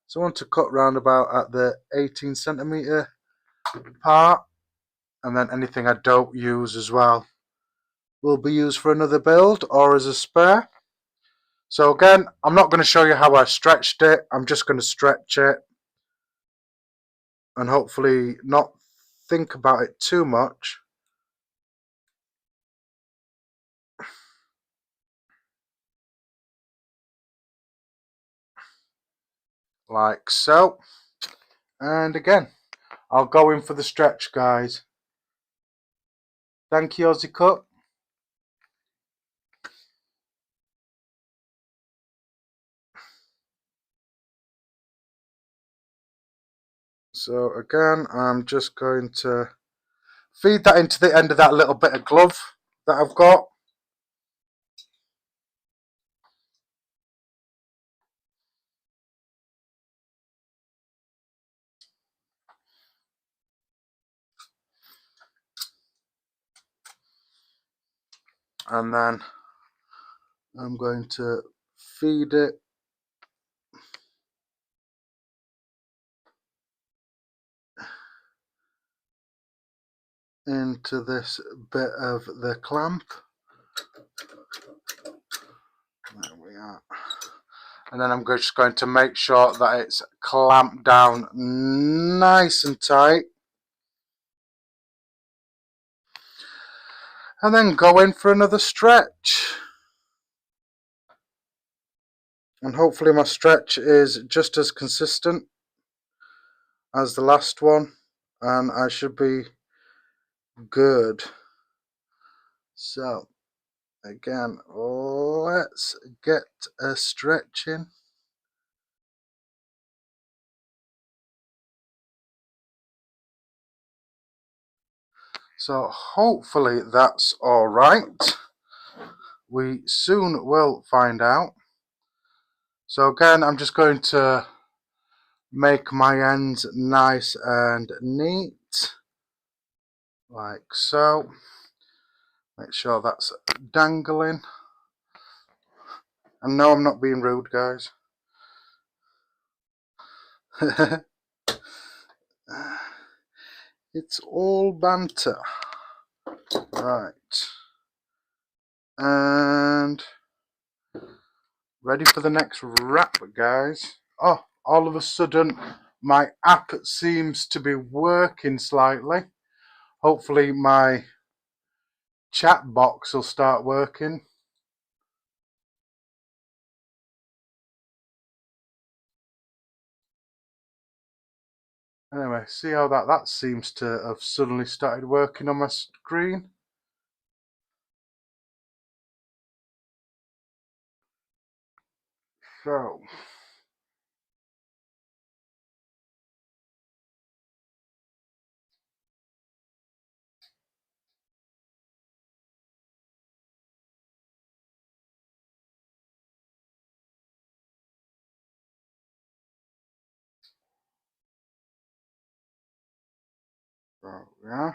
So I want to cut round about at the 18 centimetre part, and then anything I don't use as well will be used for another build or as a spare. So again, I'm not going to show you how I stretched it. I'm just going to stretch it and hopefully not think about it too much. Like so. And again, I'll go in for the stretch, guys. Thank you, Aussie Cut. So again, I'm just going to feed that into the end of that little bit of glove that I've got. And then I'm going to feed it into this bit of the clamp. There we are. And then I'm just going to make sure that it's clamped down nice and tight. And then go in for another stretch. And hopefully my stretch is just as consistent as the last one, and I should be good. So again, let's get a stretch in. So hopefully that's all right. We soon will find out. So again, I'm just going to make my ends nice and neat, like so. Make sure that's dangling. And no, I'm not being rude, guys. It's all banter. Right. And ready for the next wrap, guys. Oh, all of a sudden my app seems to be working slightly. Hopefully my chat box will start working. Anyway, see how that seems to have suddenly started working on my screen. So yeah,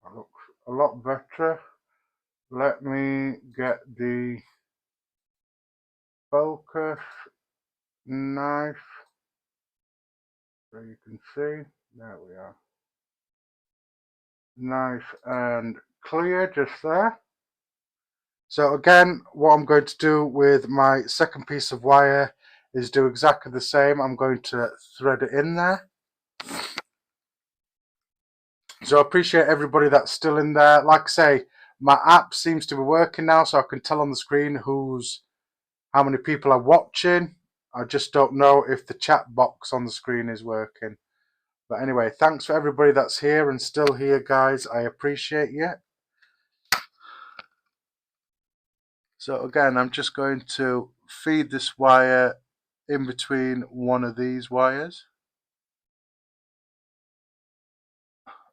that looks a lot better. Let me get the focus knife so you can see. There we are. Nice and clear just there. So again, what I'm going to do with my second piece of wire is do exactly the same. I'm going to thread it in there. So I appreciate everybody that's still in there. Like I say, my app seems to be working now, so I can tell on the screen how many people are watching. I just don't know if the chat box on the screen is working. But anyway, thanks for everybody that's here and still here, guys. I appreciate you. So again, I'm just going to feed this wire in between one of these wires,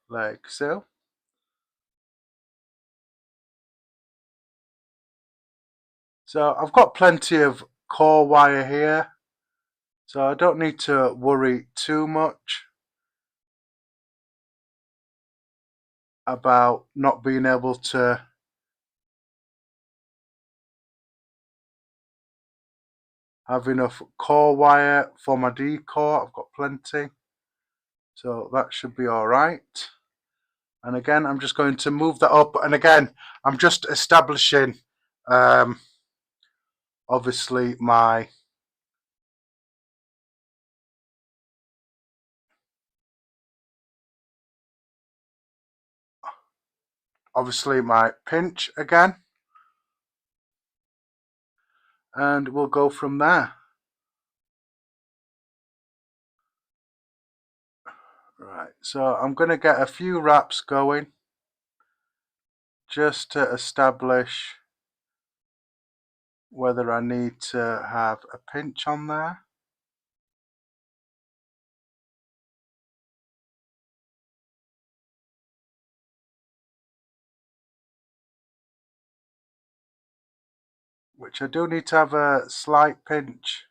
like so. So I've got plenty of core wire here, so I don't need to worry too much about not being able to have enough core wire for my D core. I've got plenty, so that should be all right. And again, I'm just going to move that up, and again, I'm just establishing obviously my pinch again, and we'll go from there. Right, so I'm going to get a few wraps going just to establish whether I need to have a pinch on there. which I do need to have a slight pinch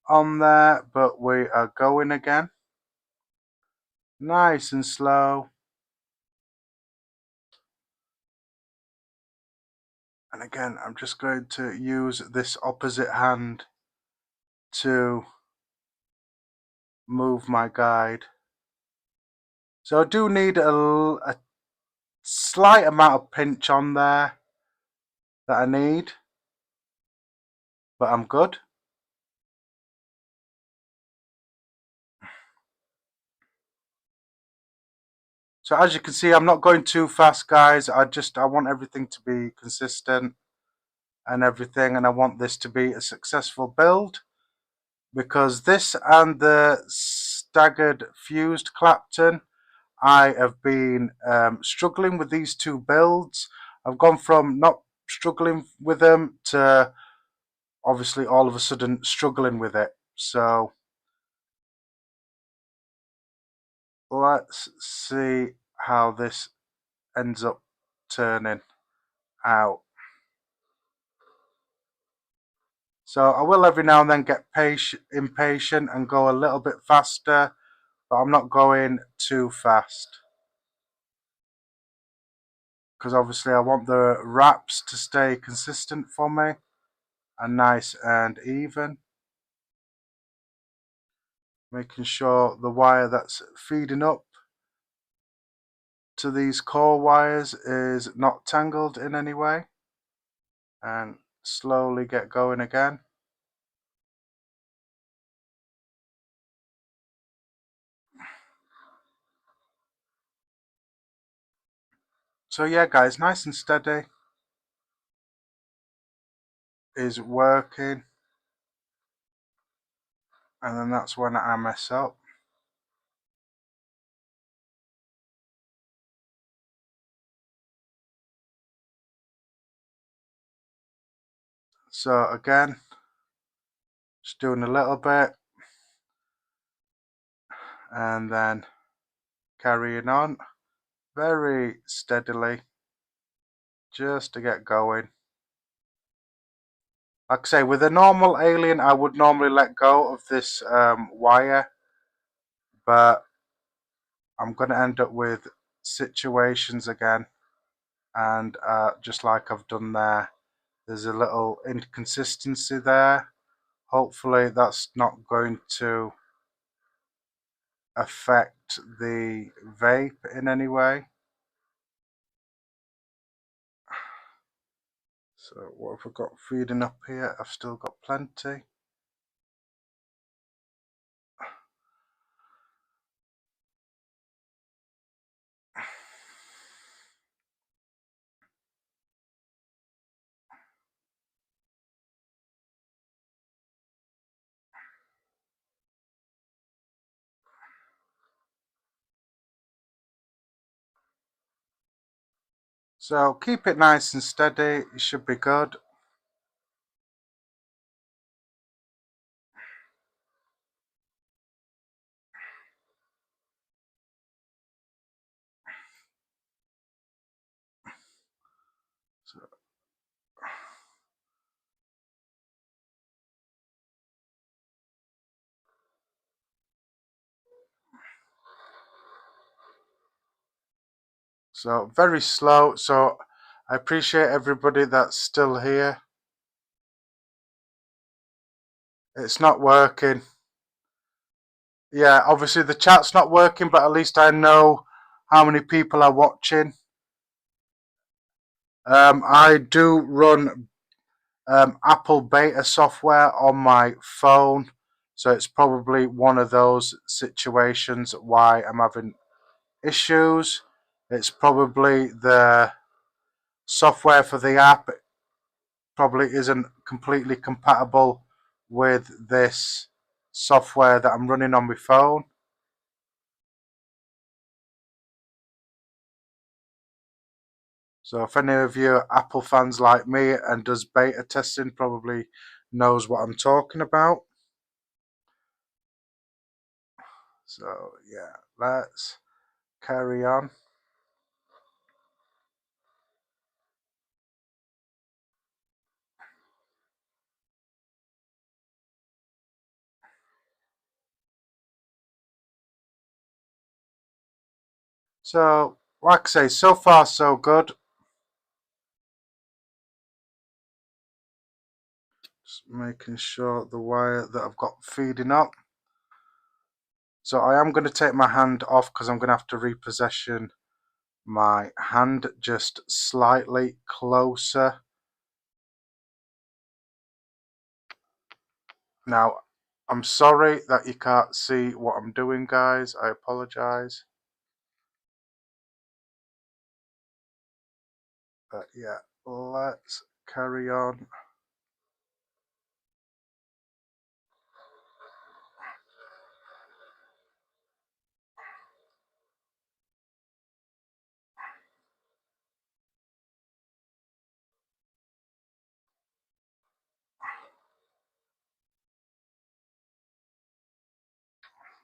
on there, but we are going again. Nice and slow. And again, I'm just going to use this opposite hand to move my guide. So I do need a slight amount of pinch on there that I need, but I'm good. So as you can see, I'm not going too fast, guys. I want everything to be consistent and everything, and I want this to be a successful build, because this and the staggered fused Clapton, I have been struggling with these two builds. I've gone from not struggling with them to obviously all of a sudden struggling with it. So let's see how this ends up turning out. So I will every now and then get impatient and go a little bit faster, but I'm not going too fast, because obviously I want the wraps to stay consistent for me and nice and even. Making sure the wire that's feeding up to these core wires is not tangled in any way, and slowly get going again. So yeah guys, nice and steady is working, and then that's when I mess up. So again, just doing a little bit and then carrying on very steadily just to get going. Like I say, with a normal alien I would normally let go of this wire, but I'm going to end up with situations again, and just like I've done there, there's a little inconsistency there. Hopefully that's not going to affect the vape in any way. So what have I got feeding up here? I've still got plenty. So keep it nice and steady, it should be good. So very slow. So I appreciate everybody that's still here. It's not working. Yeah, obviously the chat's not working, but at least I know how many people are watching. I do run Apple beta software on my phone, so it's probably one of those situations why I'm having issues. It's probably the software for the app probably isn't completely compatible with this software that I'm running on my phone. So if any of you are Apple fans like me and does beta testing, probably knows what I'm talking about. So yeah, let's carry on. So, like I say, so far so good. Just making sure the wire that I've got feeding up. So I am going to take my hand off because I'm going to have to reposition my hand just slightly closer. Now, I'm sorry that you can't see what I'm doing, guys. I apologize. But yeah, let's carry on.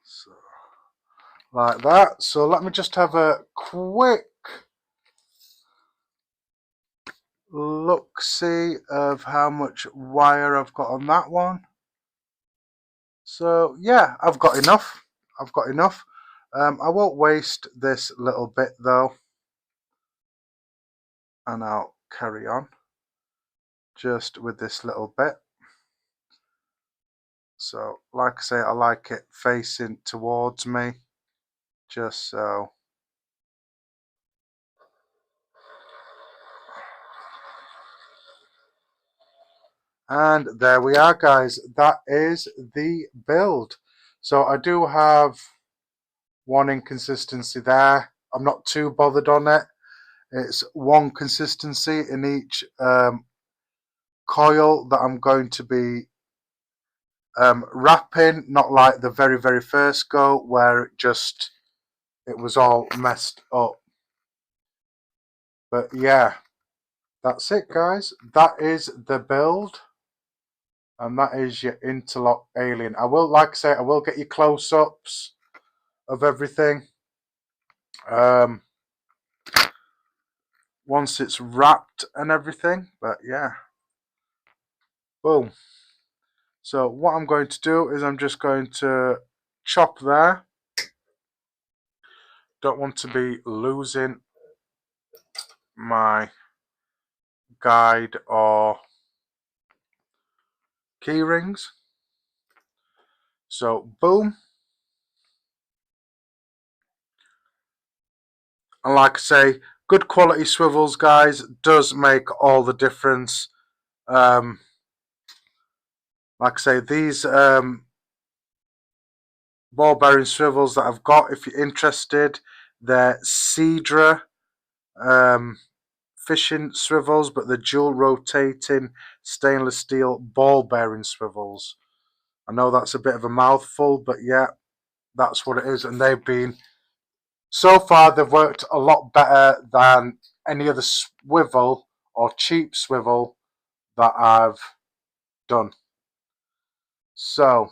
So, like that. So let me just have a quick look-see of how much wire I've got on that one. So yeah, I've got enough. I've got enough. I won't waste this little bit though, and I'll carry on just with this little bit. So like I say, I like it facing towards me, just so. And there we are, guys. That is the build. So I do have one inconsistency there. I'm not too bothered on it. It's one consistency in each coil that I'm going to be wrapping, not like the very first go where it was all messed up. But yeah, that's it, guys. That is the build. And that is your interlock alien. I will, like I say, I will get you close-ups of everything once it's wrapped and everything. But yeah, boom. So what I'm going to do is I'm just going to chop there. Don't want to be losing my guide or key rings. So boom. And like I say, good quality swivels, guys, does make all the difference. Like I say, these ball bearing swivels that I've got, if you're interested, they're Cedra fishing swivels, but they're dual rotating stainless steel ball bearing swivels. I know that's a bit of a mouthful, but yeah, that's what it is. And they've been, so far, they've worked a lot better than any other swivel or cheap swivel that I've done. So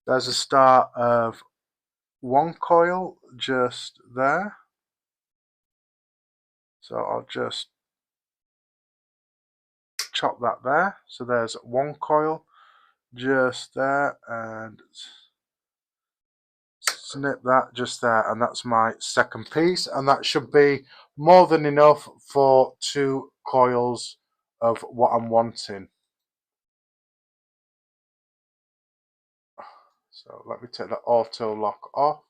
there's a start of one coil just there. So I'll just chop that there. So there's one coil just there, and snip that just there, and that's my second piece, and that should be more than enough for 2 coils of what I'm wanting. So let me take the auto lock off.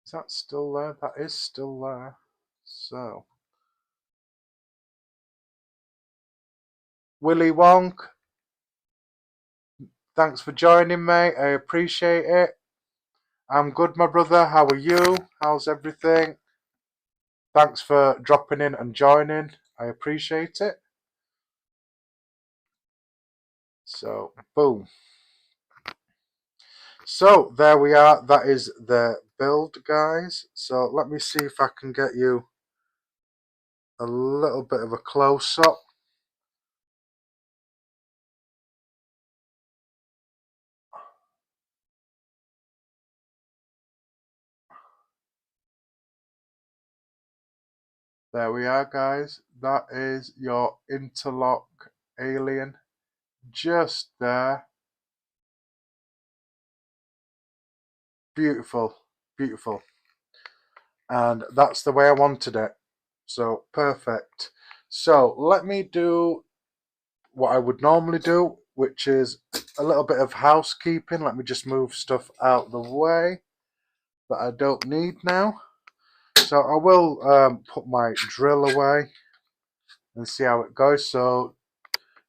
Is that still there? That is still there. So Willy Wonk, thanks for joining me. I appreciate it. I'm good, my brother. How are you? How's everything? Thanks for dropping in and joining. I appreciate it. So, boom. So, there we are. That is the build, guys. So, let me see if I can get you a little bit of a close-up. There we are, guys. That is your interlock alien just there. Beautiful, beautiful. and that's the way I wanted it. So perfect. So let me do what I would normally do, which is a little bit of housekeeping. Let me just move stuff out the way that I don't need now. So I will put my drill away and see how it goes. So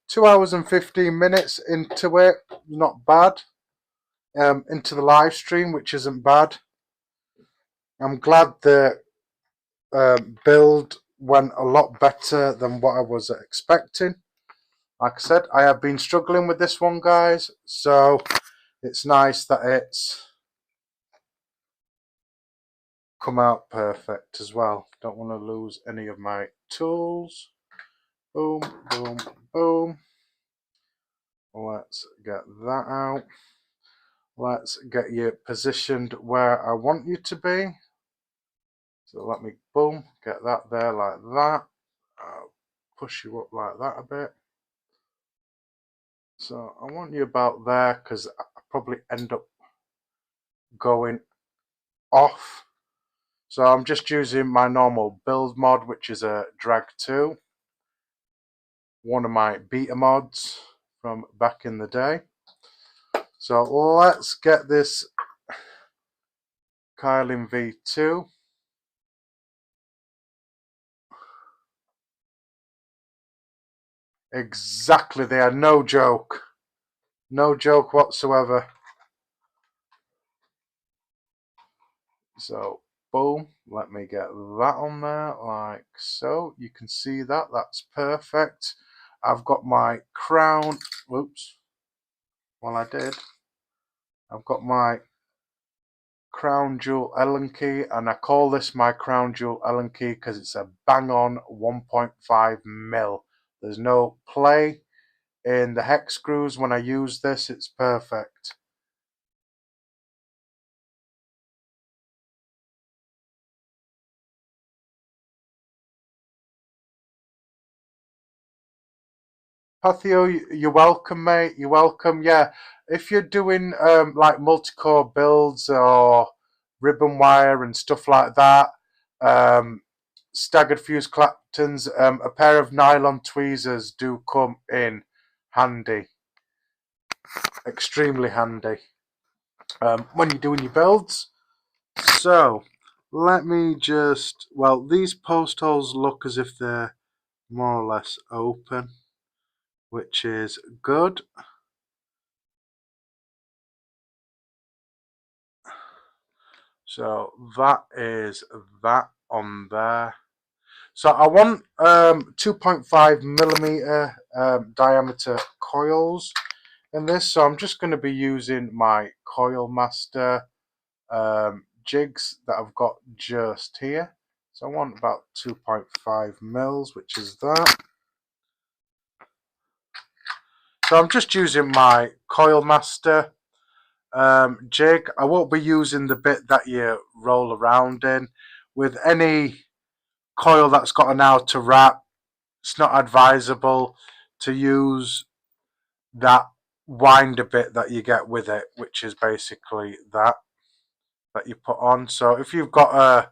2 hours and 15 minutes into it, not bad. Into the live stream, which isn't bad. I'm glad the build went a lot better than what I was expecting. Like I said, I have been struggling with this one, guys, so it's nice that it's come out perfect as well. Don't want to lose any of my tools. Boom, boom, boom. Let's get that out. Let's get you positioned where I want you to be. So let me, boom, get that there like that. I'll push you up like that a bit. So I want you about there because I probably end up going off. So I'm just using my normal build mod, which is a drag 2. One of my beta mods from back in the day. So let's get this Coil in V2. Exactly, they are no joke. No joke whatsoever. So, boom, let me get that on there like so. You can see that, that's perfect. I've got my crown, whoops, well I did. I've got my crown jewel Allen key, and I call this my crown jewel Allen key because it's a bang on 1.5 mil. There's no play in the hex screws when I use this, it's perfect. Pathio, you're welcome, mate. You're welcome. Yeah, if you're doing like multi-core builds or ribbon wire and stuff like that, staggered fuse claptons, a pair of nylon tweezers do come in handy. Extremely handy when you're doing your builds. So let me just, well, these post holes look as if they're more or less open, which is good. So that is that on there. So I want 2.5 millimeter diameter coils in this. So I'm just going to be using my Coil Master jigs that I've got just here. So I want about 2.5 mils, which is that. So I'm just using my Coil Master jig. I won't be using the bit that you roll around in. With any coil that's got an outer wrap, it's not advisable to use that winder bit that you get with it, which is basically that you put on. So if you've got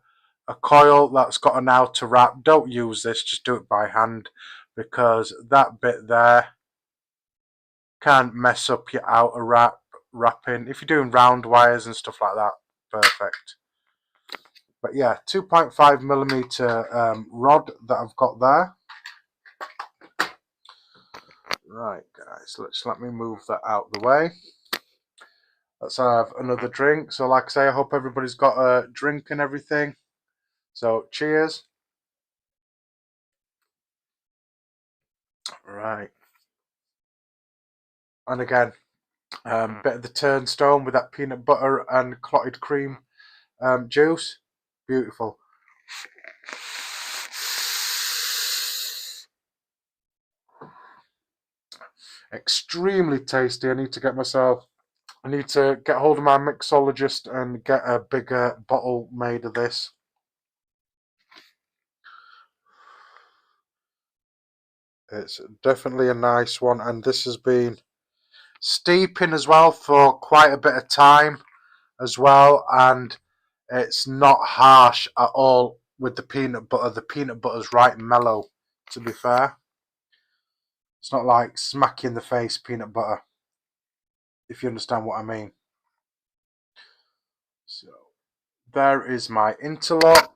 a coil that's got an outer wrap, don't use this, just do it by hand, because that bit there can mess up your outer wrapping. If you're doing round wires and stuff like that, perfect. But yeah, 2.5 millimeter rod that I've got there. Right, guys, let me move that out the way. Let's have another drink. So like I say, I hope everybody's got a drink and everything. So cheers. Right. And again, bit of the turnstone with that peanut butter and clotted cream juice. Beautiful. Extremely tasty. I need to get hold of my mixologist and get a bigger bottle made of this. It's definitely a nice one, and this has been steeping as well for quite a bit of time as well, and It's not harsh at all with the peanut butter. The peanut butter's right mellow, to be fair. It's not like smack you in the face peanut butter, if you understand what I mean. So there is my interlock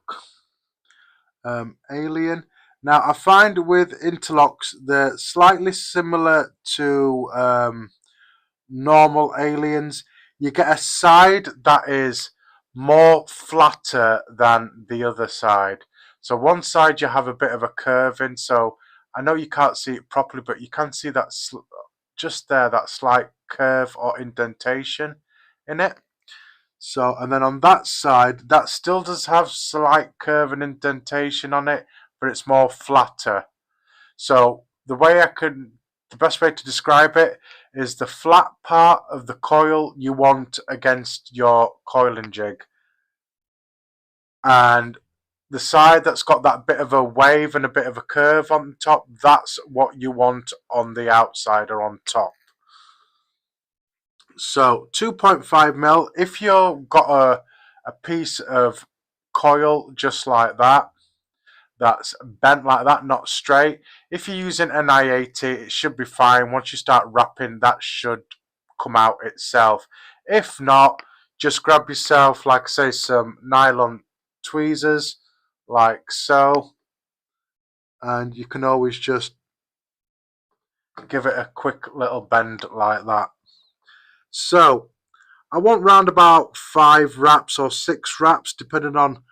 alien. Now I find with interlocks they're slightly similar to normal aliens. You get a side that is more flatter than the other side. So one side you have a bit of a curve in, so I know you can't see it properly, but you can see that just there, that slight curve or indentation in it. So, and then on that side, that still does have slight curve and indentation on it, but it's more flatter. So the best way to describe it is the flat part of the coil you want against your coiling jig, and the side that's got that bit of a wave and a bit of a curve on top, that's what you want on the outside or on top. So 2.5mm, if you've got a piece of coil just like that, that's bent like that, not straight. If you're using an I-80, it should be fine. Once you start wrapping, that should come out itself. If not, just grab yourself, like I say, some nylon tweezers, like so, and you can always just give it a quick little bend like that. So I want round about 5 wraps or 6 wraps, depending on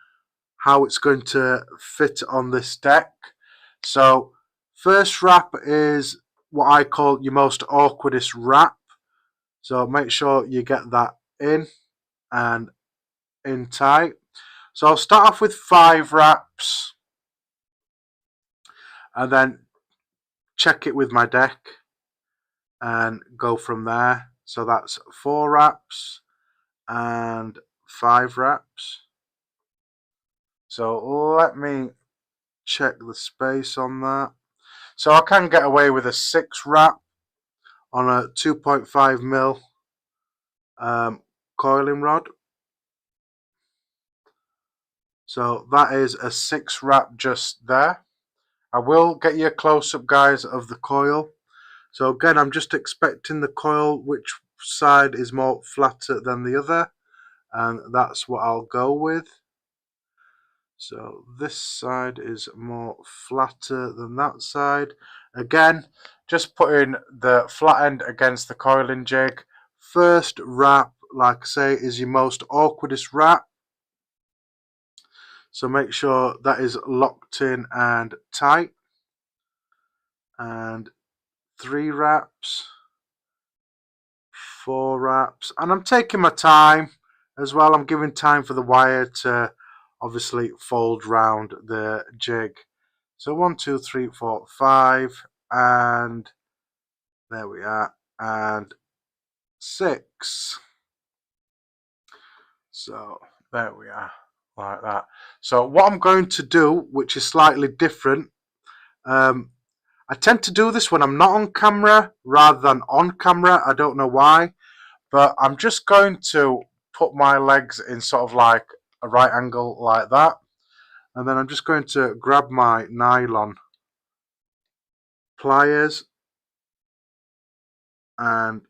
how it's going to fit on this deck. So first wrap is what I call your most awkwardest wrap. So make sure you get that in and in tight. So I'll start off with 5 wraps and then check it with my deck and go from there. So that's 4 wraps and 5 wraps. So let me check the space on that. So I can get away with a 6 wrap on a 2.5mm coiling rod. So that is a 6 wrap just there. I will get you a close-up, guys, of the coil. So again, I'm just expecting the coil, which side is more flatter than the other, and that's what I'll go with. So this side is more flatter than that side. Again, just putting the flat end against the coiling jig. First wrap, like I say, is your most awkwardest wrap. So make sure that is locked in and tight. And 3 wraps, 4 wraps, and I'm taking my time as well. I'm giving time for the wire to obviously fold round the jig. So 1, 2, 3, 4, 5, and there we are, and 6. So there we are, like that. So what I'm going to do, which is slightly different, I tend to do this when I'm not on camera rather than on camera. I don't know why, but I'm just going to put my legs in sort of like a right angle like that, and then I'm just going to grab my nylon pliers and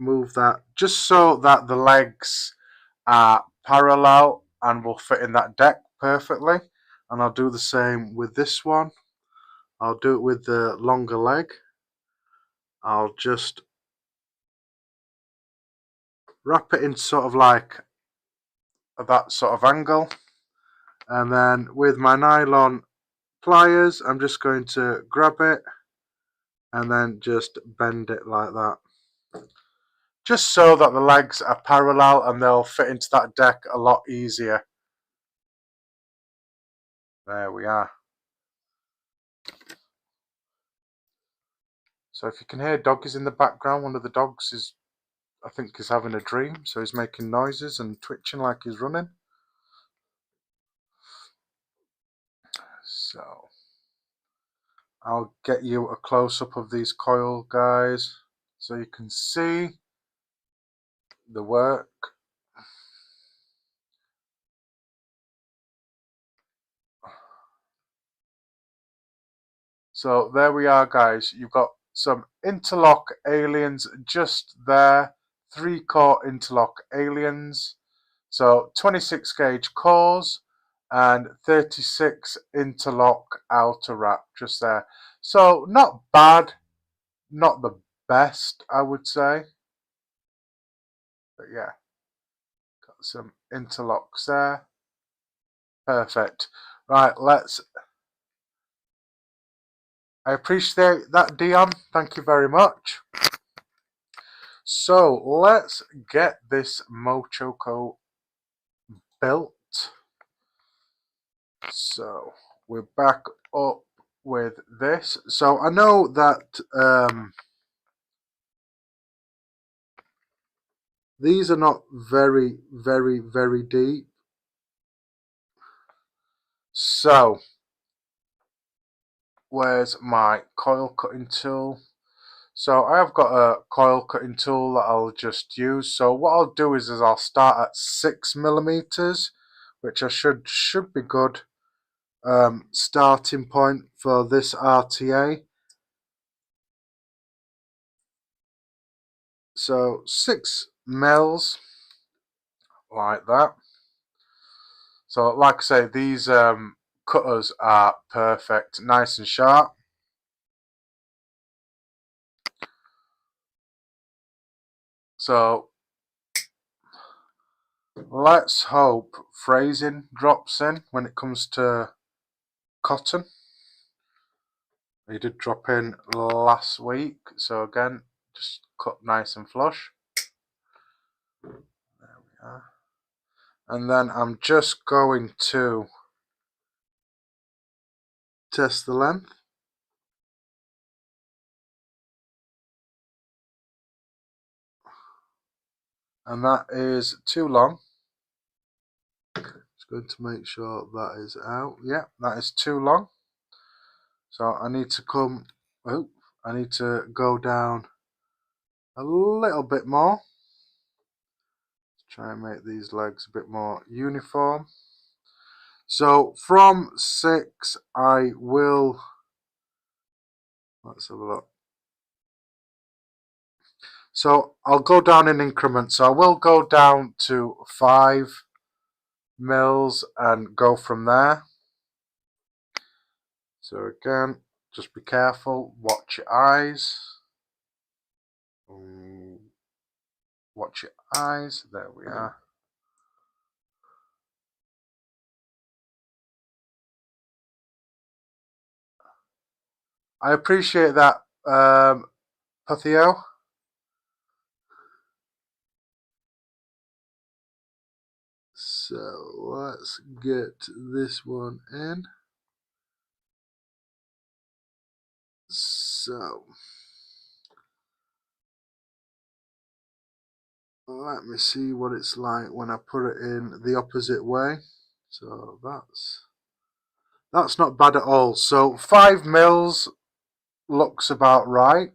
move that just so that the legs are parallel and will fit in that deck perfectly. And I'll do the same with this one. I'll do it with the longer leg. I'll just wrap it in sort of like that sort of angle, and then with my nylon pliers I'm just going to grab it and then just bend it like that, just so that the legs are parallel and they'll fit into that deck a lot easier. There we are. So if you can hear doggies in the background, one of the dogs is, I think, is having a dream, so he's making noises and twitching like he's running. So I'll get you a close-up of these coil guys so you can see the work. So there we are, guys. You've got some interlock aliens just there. 3-core interlock aliens. So 26 gauge cores and 36 interlock outer wrap just there. So not bad, not the best, I would say. But yeah, got some interlocks there. Perfect. Right, I appreciate that, Dion. Thank you very much. So let's get this Mochoco built. So we're back up with this. So I know that these are not very, very, very deep. So where's my coil cutting tool? So I have got a coil cutting tool that I'll just use. So what I'll do is I'll start at 6mm, which I should be good starting point for this RTA. So 6 mils like that. So like I say, these cutters are perfect, nice and sharp. So let's hope phrasing drops in when it comes to cotton. He did drop in last week, so again, just cut nice and flush. There we are. And then I'm just going to test the length. And that is too long. Just going to make sure that is out. Yeah, that is too long. So I need to I need to go down a little bit more. Try and make these legs a bit more uniform. So from 6 I will, let's have a look. So I'll go down in increments. So I will go down to 5 mils and go from there. So again, just be careful, watch your eyes. Watch your eyes, there we are. I appreciate that, Pathio. So let's get this one in. So let me see what it's like when I put it in the opposite way. So that's not bad at all. So 5 mils looks about right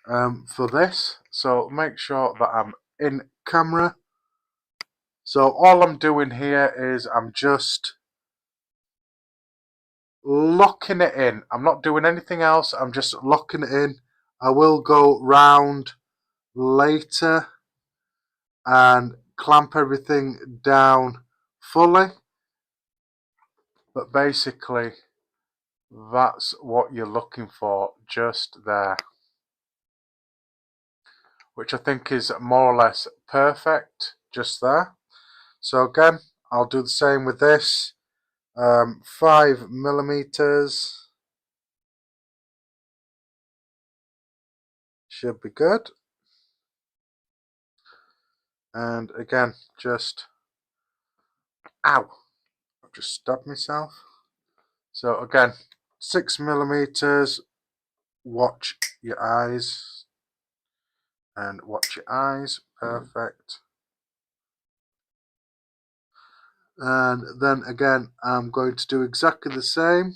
for this. So make sure that I'm in camera. So all I'm doing here is I'm just locking it in. I'm not doing anything else. I'm just locking it in. I will go round later and clamp everything down fully. But basically, that's what you're looking for just there. Which I think is more or less perfect just there. So again, I'll do the same with this. 5mm should be good. And again, just ow, I've just stabbed myself. So again, 6mm. Watch your eyes and watch your eyes. Perfect. And then again, I'm going to do exactly the same.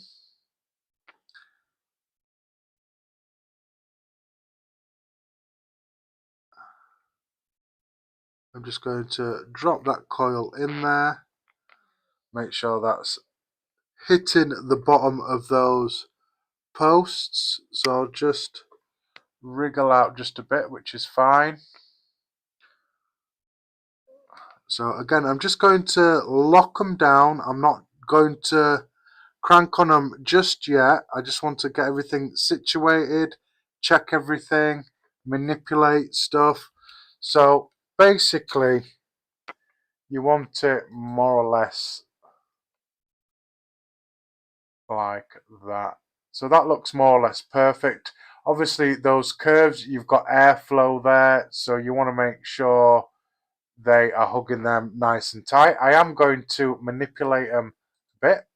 I'm just going to drop that coil in there. Make sure that's hitting the bottom of those posts, so I'll just wriggle out just a bit, which is fine. So again, I'm just going to lock them down. I'm not going to crank on them just yet. I just want to get everything situated, check everything, manipulate stuff. So basically, you want it more or less like that. So that looks more or less perfect. Obviously, those curves, you've got airflow there, so you want to make sure they are hugging them nice and tight. I am going to manipulate them a bit.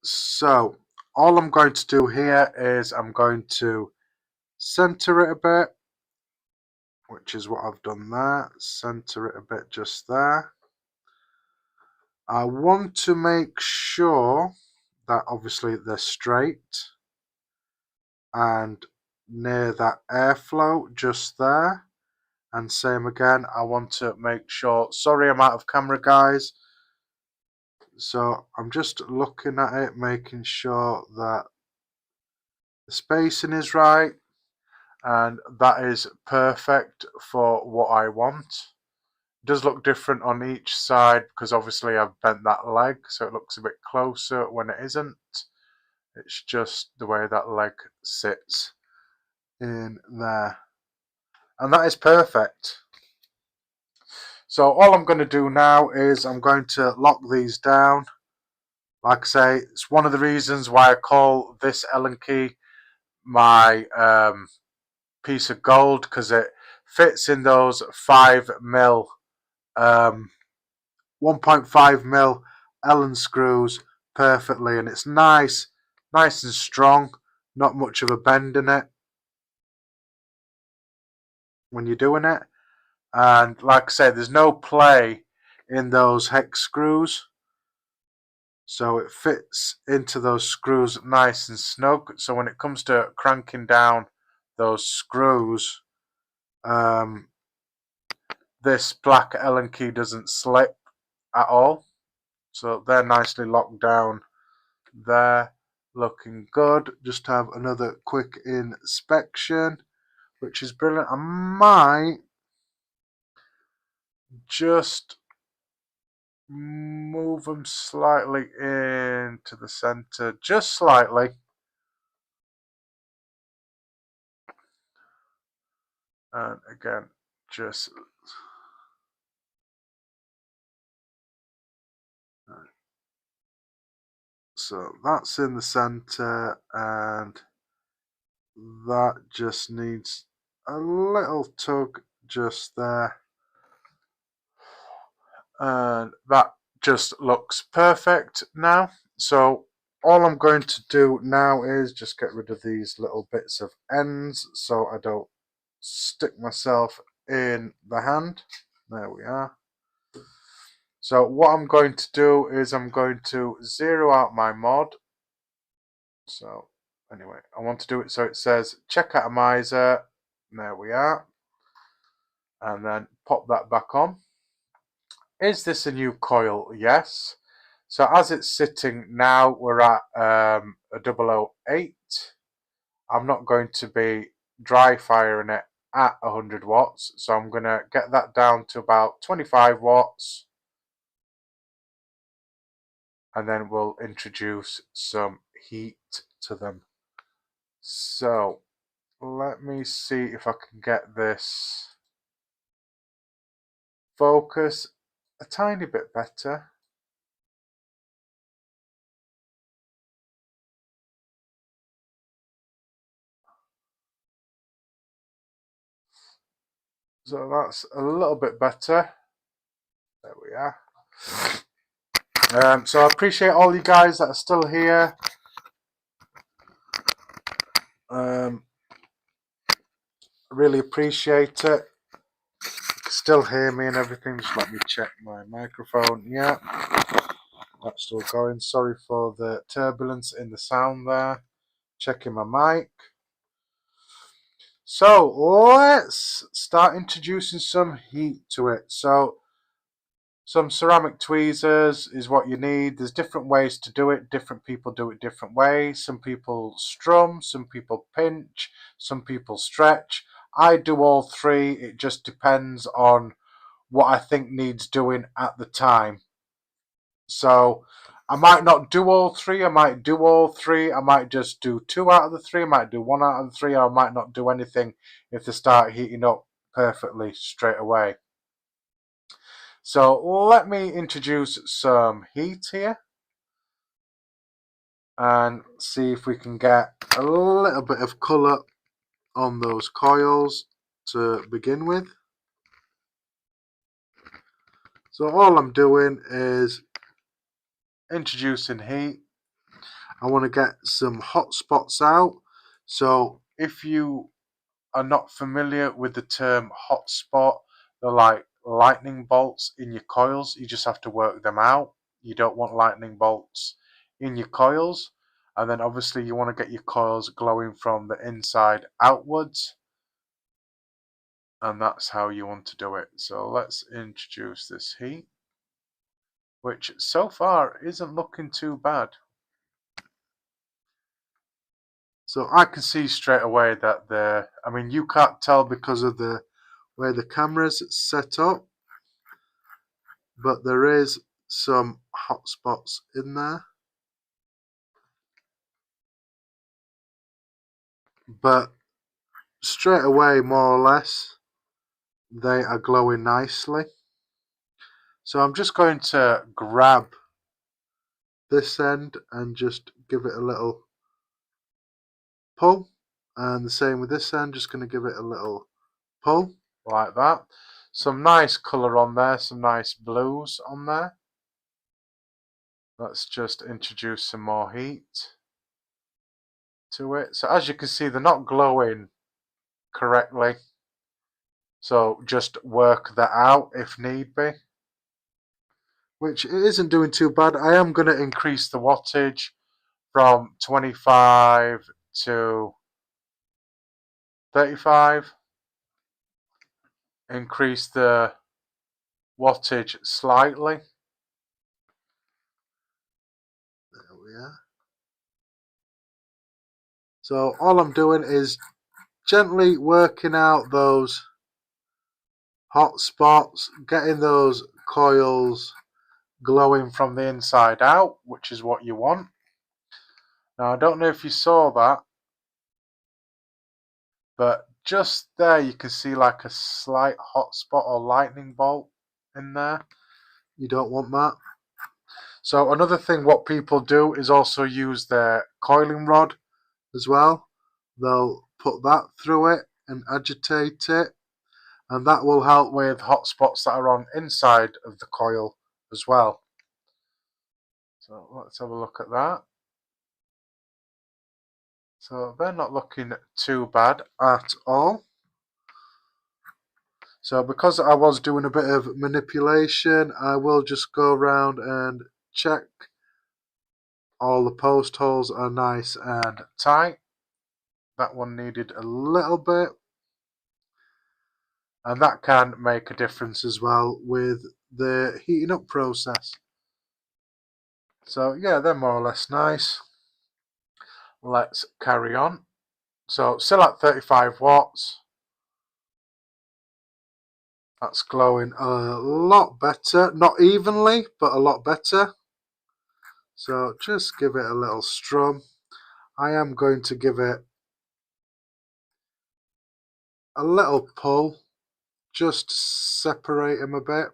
So all I'm going to do here is I'm going to center it a bit, which is what I've done there. Center it a bit just there. I want to make sure that obviously they're straight and near that airflow just there. And same again, I want to make sure, sorry I'm out of camera guys, so I'm just looking at it, making sure that the spacing is right, and that is perfect for what I want. It does look different on each side because obviously I've bent that leg, so it looks a bit closer when it isn't. It's just the way that leg sits in there, and that is perfect. So all I'm going to do now is I'm going to lock these down. Like I say, it's one of the reasons why I call this Allen key my piece of gold, because it fits in those 5mm 1.5mm Allen screws perfectly, and it's nice and strong, not much of a bend in it when you're doing it. And like I say, there's no play in those hex screws, so it fits into those screws nice and snug. So when it comes to cranking down those screws, this black Allen key doesn't slip at all. So they're nicely locked down there, looking good. Just have another quick inspection, which is brilliant. I might just move them slightly into the center, just slightly. And again, just so that's in the center, and that just needs a little tug just there, and that just looks perfect now. So all I'm going to do now is just get rid of these little bits of ends so I don't stick myself in the hand. There we are. So what I'm going to do is I'm going to zero out my mod. So anyway, I want to do it so it says check atomizer. There we are. And then pop that back on. Is this a new coil? Yes. So as it's sitting now, we're at a 008. I'm not going to be dry firing it at 100 watts. So I'm going to get that down to about 25 watts. And then we'll introduce some heat to them. So let me see if I can get this focus a tiny bit better. So that's a little bit better. There we are. So I appreciate all you guys that are still here. Really appreciate it. You can still hear me and everything. Just let me check my microphone. Yeah, that's still going. Sorry for the turbulence in the sound there. Checking my mic. So let's start introducing some heat to it. So Some ceramic tweezers is what you need. There's different ways to do it. Different people do it different ways. Some people strum, some people pinch, some people stretch. I do all three. It just depends on what I think needs doing at the time. So I might not do all three. I might do all three. I might just do 2 out of the 3. I might do 1 out of the 3. Or I might not do anything if they start heating up perfectly straight away. So let me introduce some heat here and see if we can get a little bit of colour on those coils to begin with. So all I'm doing is introducing heat. I want to get some hot spots out. So if you are not familiar with the term hot spot, they're like lightning bolts in your coils. You just have to work them out. You don't want lightning bolts in your coils. And then obviously you want to get your coils glowing from the inside outwards. And that's how you want to do it. So let's introduce this heat, which so far isn't looking too bad. So I can see straight away that I mean, you can't tell because of the way the camera's set up, but there is some hot spots in there. But straight away, more or less, they are glowing nicely. So I'm just going to grab this end and just give it a little pull. And the same with this end, just going to give it a little pull like that. Some nice colour on there, some nice blues on there. Let's just introduce some more heat to it. So as you can see, they're not glowing correctly. So just work that out if need be. Which it isn't doing too bad. I am going to increase the wattage from 25 to 35. Increase the wattage slightly. There we are. So all I'm doing is gently working out those hot spots, getting those coils glowing from the inside out, which is what you want. Now I don't know if you saw that, but just there you can see like a slight hot spot or lightning bolt in there. You don't want that. So another thing what people do is also use their coiling rod as well. They'll put that through it and agitate it, and that will help with hot spots that are on inside of the coil as well. So let's have a look at that. So they're not looking too bad at all. So because I was doing a bit of manipulation, I will just go around and check all the post holes are nice and tight. That one needed a little bit. And that can make a difference as well with the heating up process. So yeah, they're more or less nice. Let's carry on. So still at 35 watts. That's glowing a lot better. Not evenly, but a lot better. So just give it a little strum. I am going to give it a little pull just to separate them a bit.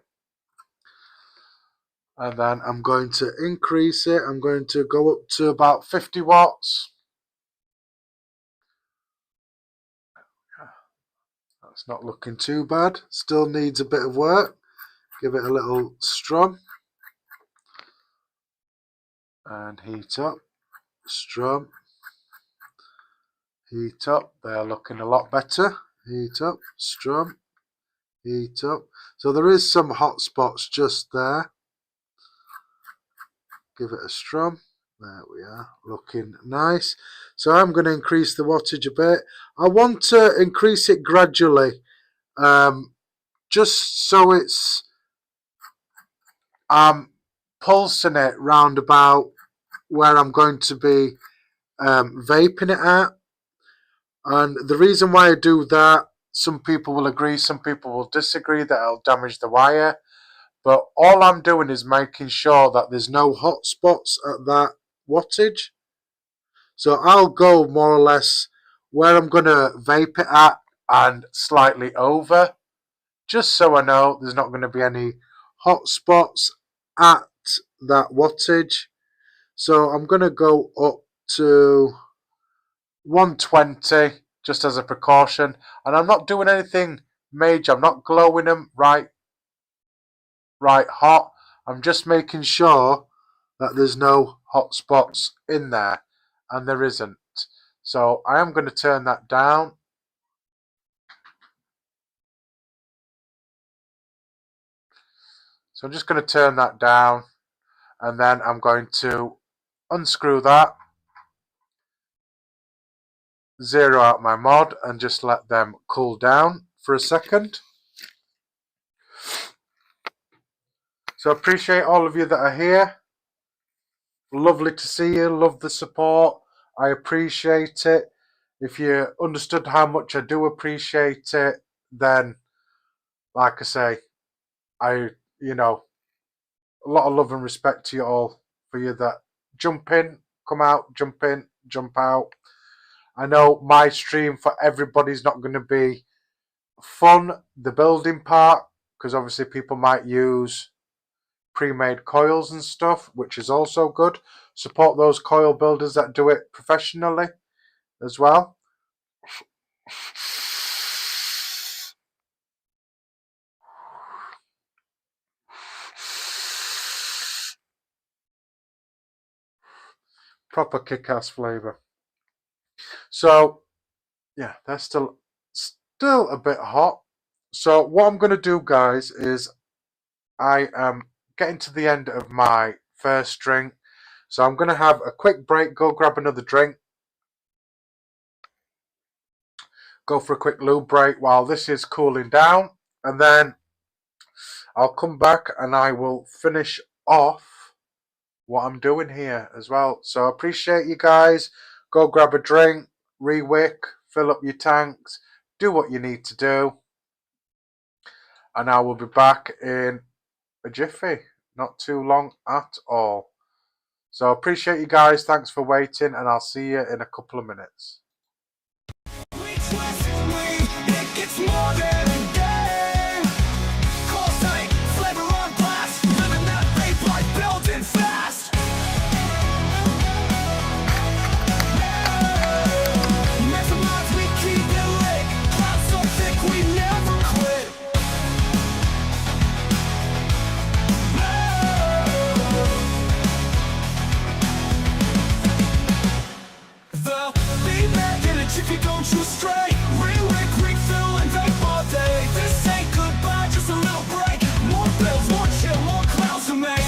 And then I'm going to increase it. I'm going to go up to about 50 watts. That's not looking too bad. Still needs a bit of work. Give it a little strum. And heat up. Strum. Heat up. They're looking a lot better. Heat up. Strum. Heat up. So there is some hot spots just there. Give it a strum. There we are, looking nice. So I'm going to increase the wattage a bit. I want to increase it gradually, just so it's I'm pulsing it round about where I'm going to be vaping it at. And the reason why I do that, some people will agree, some people will disagree that it'll damage the wire. But all I'm doing is making sure that there's no hot spots at that wattage. So I'll go more or less where I'm going to vape it at and slightly over, just so I know there's not going to be any hot spots at that wattage. So I'm going to go up to 120 just as a precaution, and I'm not doing anything major. I'm not glowing them right hot. I'm just making sure that there's no hot spots in there, and there isn't. So I am going to turn that down. So I'm just going to turn that down, and then I'm going to unscrew that, zero out my mod, and just let them cool down for a second. So I appreciate all of you that are here. Lovely to see you. Love the support. I appreciate it. If you understood how much I do appreciate it, then, like I say, a lot of love and respect to you all, for you that jump in, come out, jump in, jump out. I know my stream for everybody's not going to be fun, the building part, because obviously people might use pre-made coils and stuff, which is also good. Support those coil builders that do it professionally as well. Proper kick-ass flavour. So yeah, they're still a bit hot. So what I'm going to do, guys, is I am getting to the end of my first drink. So I'm going to have a quick break, go grab another drink, go for a quick lube break while this is cooling down, and then I'll come back and I will finish off what I'm doing here as well. So I appreciate you guys. Go grab a drink, re-wick, fill up your tanks, do what you need to do, and I will be back in a jiffy. Not too long at all. So I appreciate you guys. Thanks for waiting, and I'll see you in a couple of minutes. If you don't choose straight, re-wick, refill, and vape all day. This ain't goodbye, just a little break. More bills, more chill, more clouds to make.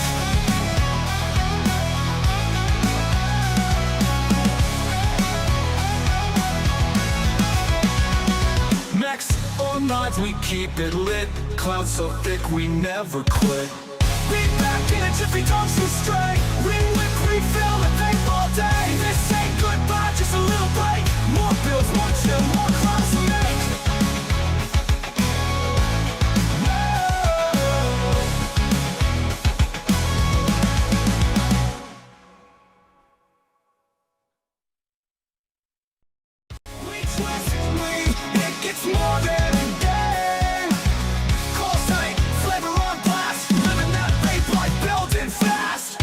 Next, all night we keep it lit. Clouds so thick we never quit. Be back in a jiffy, don't choose straight. Re-wick, refill, and vape all day. This ain't goodbye, just a little break. More bills, more chill, more clouds to make. We twist, it gets more than a day. Call sight, flavor on blast. Living that vape life, building fast.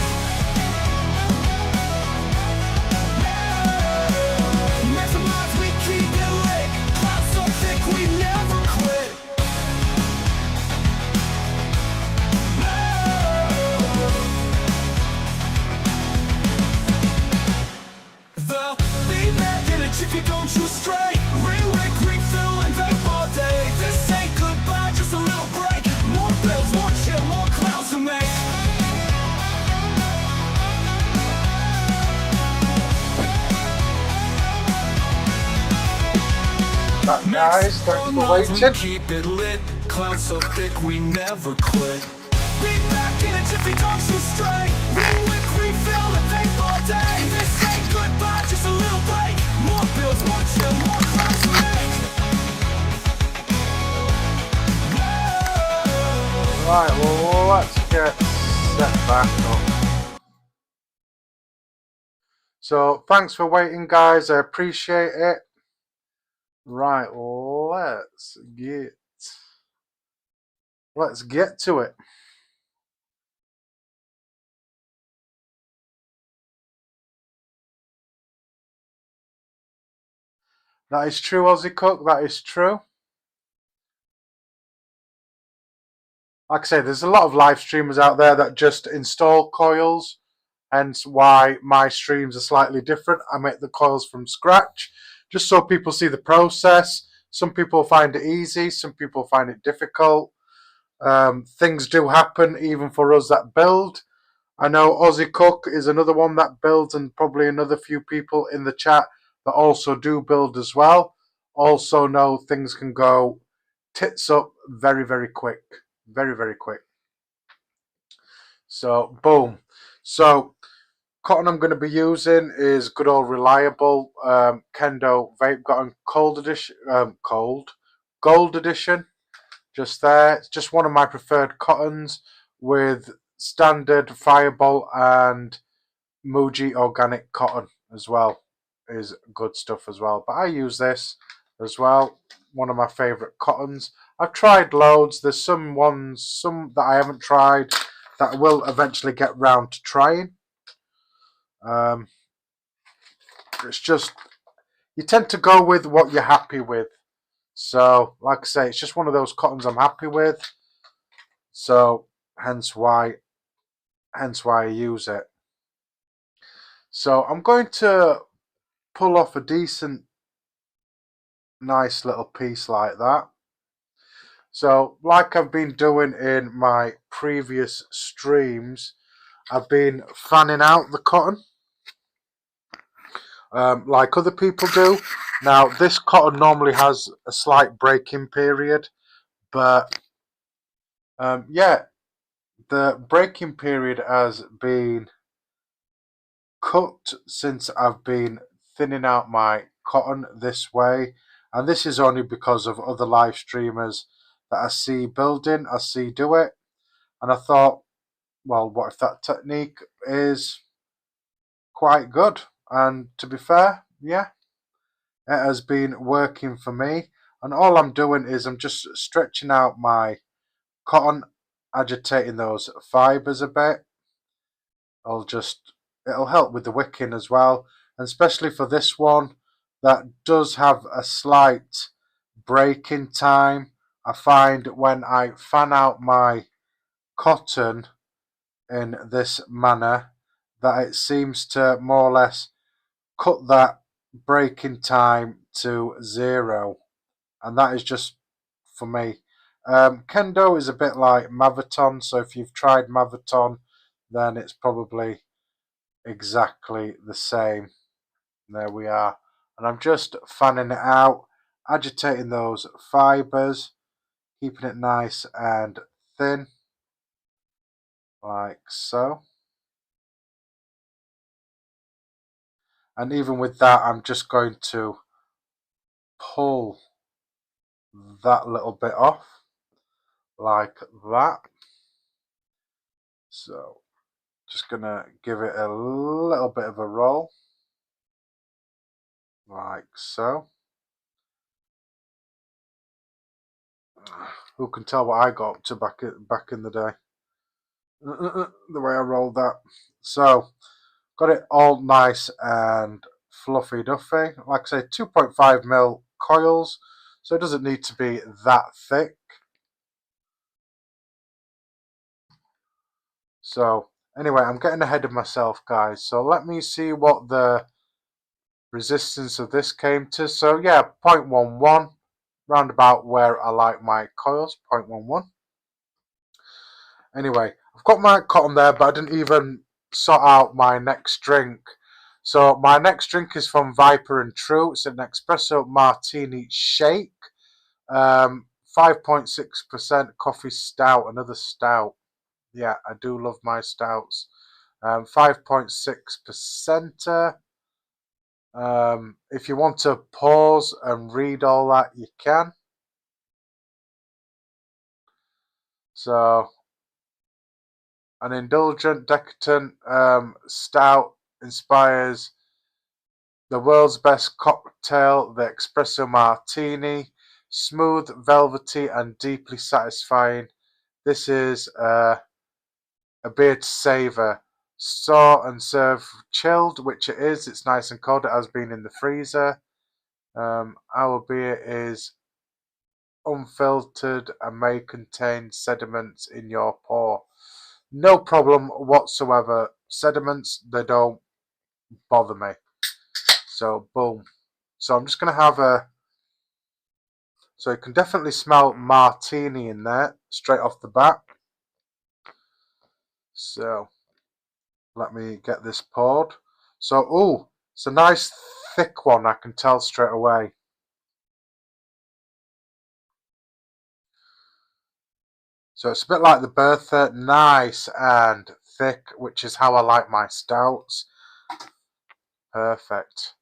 If you don't choose straight, re-wick, refill, and vape all day. This ain't goodbye, just a little break. More bills, more chill, more clouds to make. Guys, thanks for waiting. Keep it lit, clouds so thick we never quit. Be back in a jiffy, don't shoot straight. Rewick, refill, and vape all day. This ain't goodbye, just a little break. More bills, more chill, more clouds to make. Right, well, let's get set back up. So, thanks for waiting, guys. I appreciate it. Right, let's get to it. That is true, Aussie Cook. That is true. Like I say, there's a lot of live streamers out there that just install coils, hence why my streams are slightly different. I make the coils from scratch, just so people see the process. Some people find it easy, some people find it difficult. Things do happen even for us that build. I know Aussie Cook is another one that builds, and probably another few people in the chat that also do build as well. Also know things can go tits up very, very quick. Very, very quick. So, boom. So, cotton I'm going to be using is good old reliable Kendo Vape. Got a gold edition. Just there. It's just one of my preferred cottons with standard Fireball and Muji organic cotton as well. Is good stuff as well. But I use this as well. One of my favourite cottons. I've tried loads. There's some that I haven't tried that I will eventually get round to trying. It's just, you tend to go with what you're happy with. So, like I say, it's just one of those cottons I'm happy with. So, hence why I use it. So, I'm going to pull off a decent, nice little piece like that. So, like I've been doing in my previous streams, I've been fanning out the cotton like other people do. Now, this cotton normally has a slight break-in period, but yeah, the break-in period has been cut since I've been thinning out my cotton this way, and this is only because of other live streamers that I see building, I see do it, and I thought, well, what if that technique is quite good? And to be fair, yeah, it has been working for me. And all I'm doing is I'm just stretching out my cotton, agitating those fibers a bit. It'll help with the wicking as well, and especially for this one that does have a slight break-in time. I find when I fan out my cotton in this manner that it seems to more or less cut that break-in time to 0, and that is just for me. Kendo is a bit like Maviton, so if you've tried Maviton, then it's probably exactly the same. There we are, and I'm just fanning it out, agitating those fibers, keeping it nice and thin, like so. And even with that, I'm just going to pull that little bit off, like that. So, just gonna give it a little bit of a roll, like so. Who can tell what I got up to back in the day? The way I rolled that. So, got it all nice and fluffy duffy. Like I say, 2.5mm coils, so it doesn't need to be that thick. So, anyway, I'm getting ahead of myself, guys. So, let me see what the resistance of this came to. So, yeah, 0.11. Round about where I like my coils, 0.11. Anyway, I've got my cotton there, but I didn't even sort out my next drink. So my next drink is from Viper and True. It's an espresso martini shake, 5.6% coffee stout, another stout. Yeah, I do love my stouts. 5.6%. If you want to pause and read all that, you can. So, an indulgent, decadent stout inspires the world's best cocktail, the espresso martini. Smooth, velvety, and deeply satisfying. This is a beer to savour. Store and serve chilled, which it is. It's nice and cold. It has been in the freezer. Our beer is unfiltered and may contain sediments in your pour. No problem whatsoever. Sediments, they don't bother me. So, boom. So I'm just going to have a... So you can definitely smell martini in there, straight off the bat. So, let me get this poured. So, ooh, it's a nice thick one, I can tell straight away. So it's a bit like the Bertha, nice and thick, which is how I like my stouts. Perfect.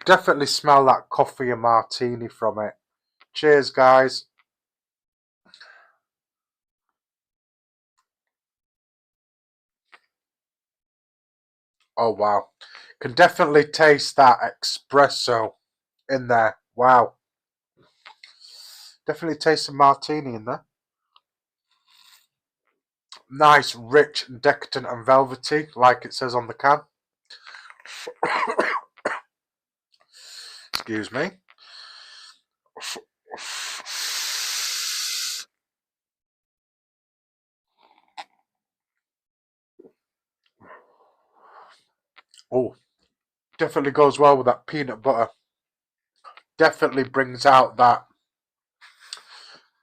Definitely smell that coffee and martini from it. Cheers, guys. Oh, wow. Can definitely taste that espresso in there. Wow. Definitely taste some martini in there. Nice, rich, decadent and velvety, like it says on the can. Excuse me. Oh, definitely goes well with that peanut butter. Definitely brings out that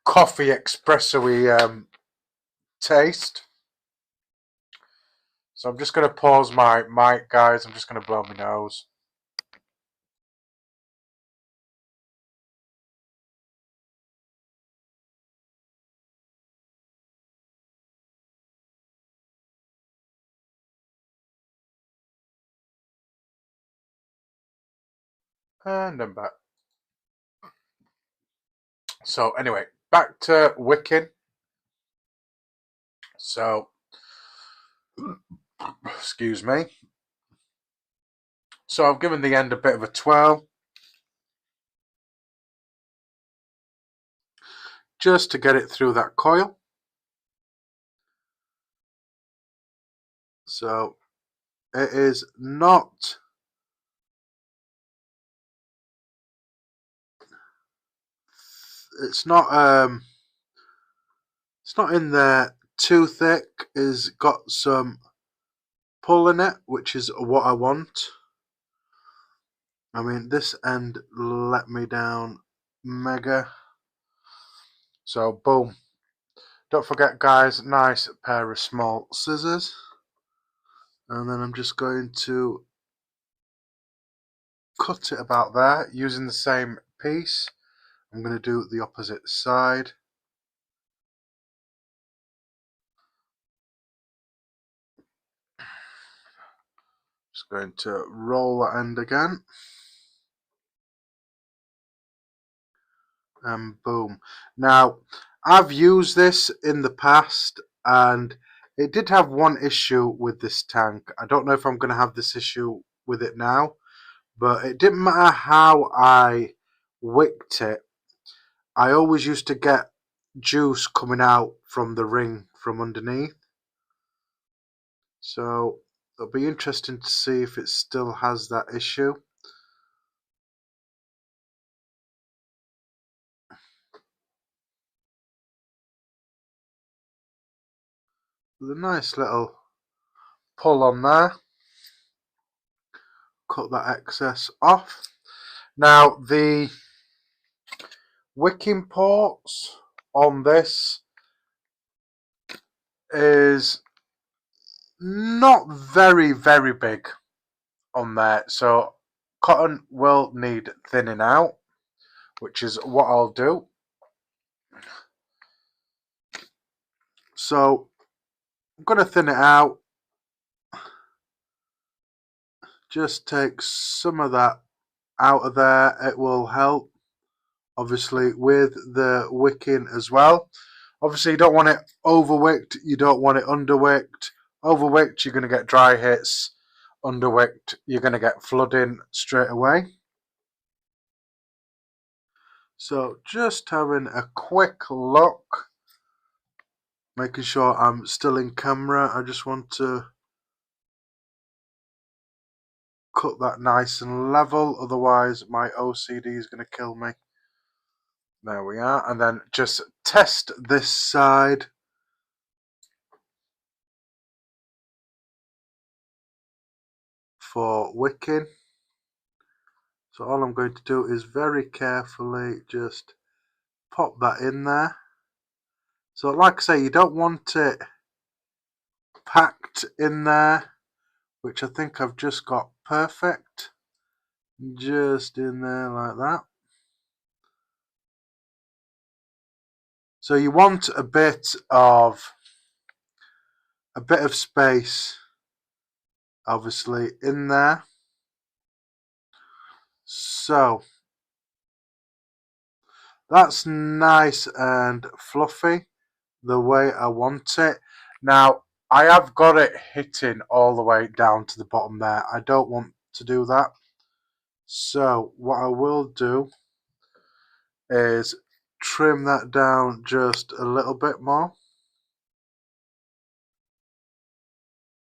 coffee espresso-y taste. So I'm just going to pause my mic, guys. I'm just going to blow my nose. And I'm back. So anyway, back to wicking. So, excuse me. So I've given the end a bit of a twirl, just to get it through that coil. So it is not... It's not in there too thick. It's got some pull in it, which is what I want. I mean, this end let me down mega. So boom. Don't forget, guys, nice pair of small scissors. And then I'm just going to cut it about there using the same piece. I'm going to do the opposite side. Just going to roll that end again. And boom. Now, I've used this in the past and it did have one issue with this tank. I don't know if I'm going to have this issue with it now, but it didn't matter how I wicked it. I always used to get juice coming out from the ring from underneath. So it'll be interesting to see if it still has that issue. With a nice little pull on there. Cut that excess off. Now the wicking ports on this is not very big on there, so cotton will need thinning out, which is what I'll do. So I'm going to thin it out. Just take some of that out of there. It will help, obviously, with the wicking as well. Obviously, you don't want it overwicked. You don't want it underwicked. Overwicked, you're going to get dry hits. Underwicked, you're going to get flooding straight away. So just having a quick look, making sure I'm still in camera. I just want to cut that nice and level, otherwise my OCD is going to kill me. There we are. And then just test this side. For wicking. So all I'm going to do is very carefully just pop that in there. So like I say, you don't want it packed in there, which I think I've just got perfect. Just in there like that. So you want a bit of space, obviously, in there. So that's nice and fluffy the way I want it. Now I have got it hitting all the way down to the bottom there. I don't want to do that. So what I will do is trim that down just a little bit more.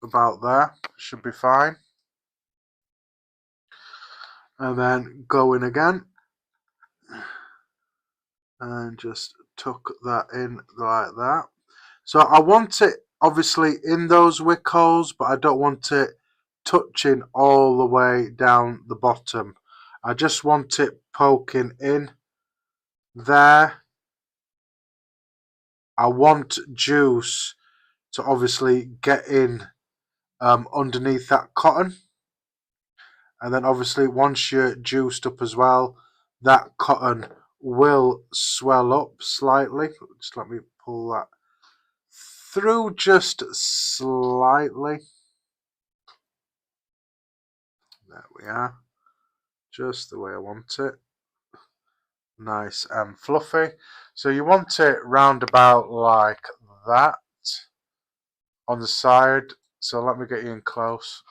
About there. Should be fine. And then go in again. And just tuck that in like that. So I want it obviously in those wick holes, but I don't want it touching all the way down the bottom. I just want it poking in there. I want juice to obviously get in underneath that cotton. And then obviously once you're juiced up as well, that cotton will swell up slightly. Just let me pull that through just slightly. There we are. Just the way I want it. Nice and fluffy. So you want it round about like that on the side. So let me get you in close.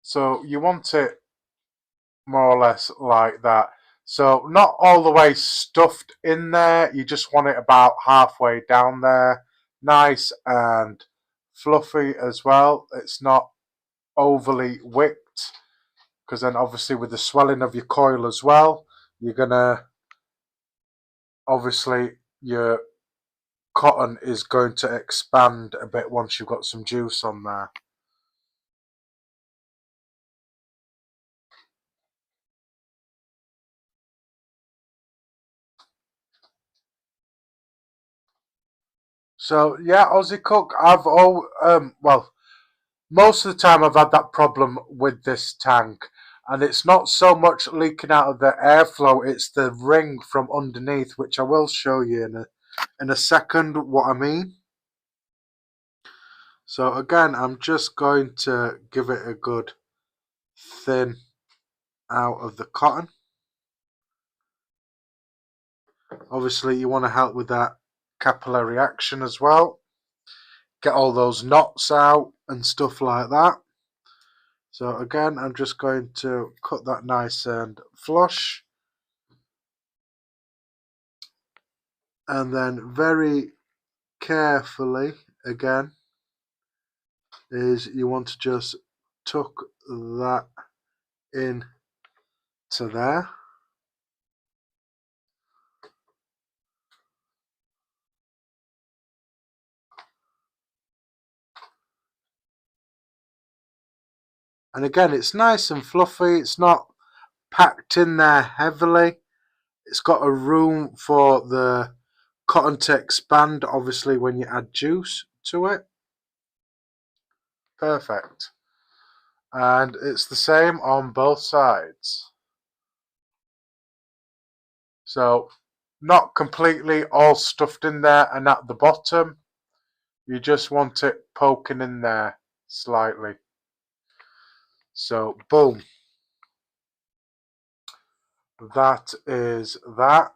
So you want it more or less like that. So not all the way stuffed in there. You just want it about halfway down there. Nice and fluffy as well. It's not overly wicked, because then obviously with the swelling of your coil as well, you're gonna obviously your cotton is going to expand a bit once you've got some juice on there. So yeah, Aussie Cook, well, most of the time I've had that problem with this tank, and it's not so much leaking out of the airflow, it's the ring from underneath, which I will show you in a second what I mean. So again, I'm just going to give it a good thin out of the cotton. Obviously you want to help with that capillary action as well. Get all those knots out and stuff like that. So again, I'm just going to cut that nice and flush. And then very carefully, again, is you want to just tuck that in to there. And again, it's nice and fluffy. It's not packed in there heavily. It's got a room for the cotton to expand, obviously, when you add juice to it. Perfect. And it's the same on both sides. So not completely all stuffed in there, and at the bottom you just want it poking in there slightly. So boom, that is that.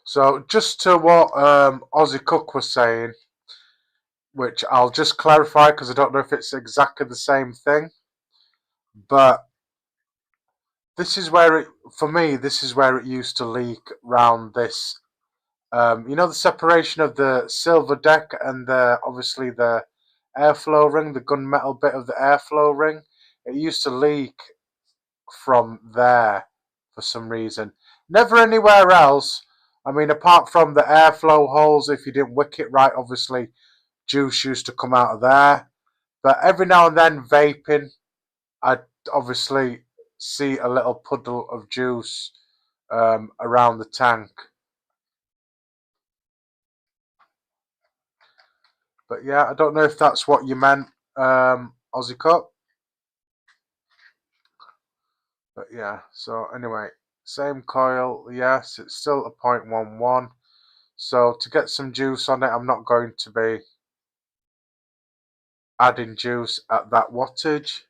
So just to what Aussie Cook was saying, which I'll just clarify because I don't know if it's exactly the same thing, but this is where it, for me, this is where it used to leak round this. You know, the separation of the silver deck and obviously the airflow ring, the gunmetal bit of the airflow ring. It used to leak from there for some reason. Never anywhere else. I mean, apart from the airflow holes, if you didn't wick it right, obviously juice used to come out of there. But every now and then, vaping, I'd obviously see a little puddle of juice around the tank. But yeah, I don't know if that's what you meant, Aussie Cup. But yeah, so anyway, same coil, yes, it's still a 0.11. So to get some juice on it, I'm not going to be adding juice at that wattage.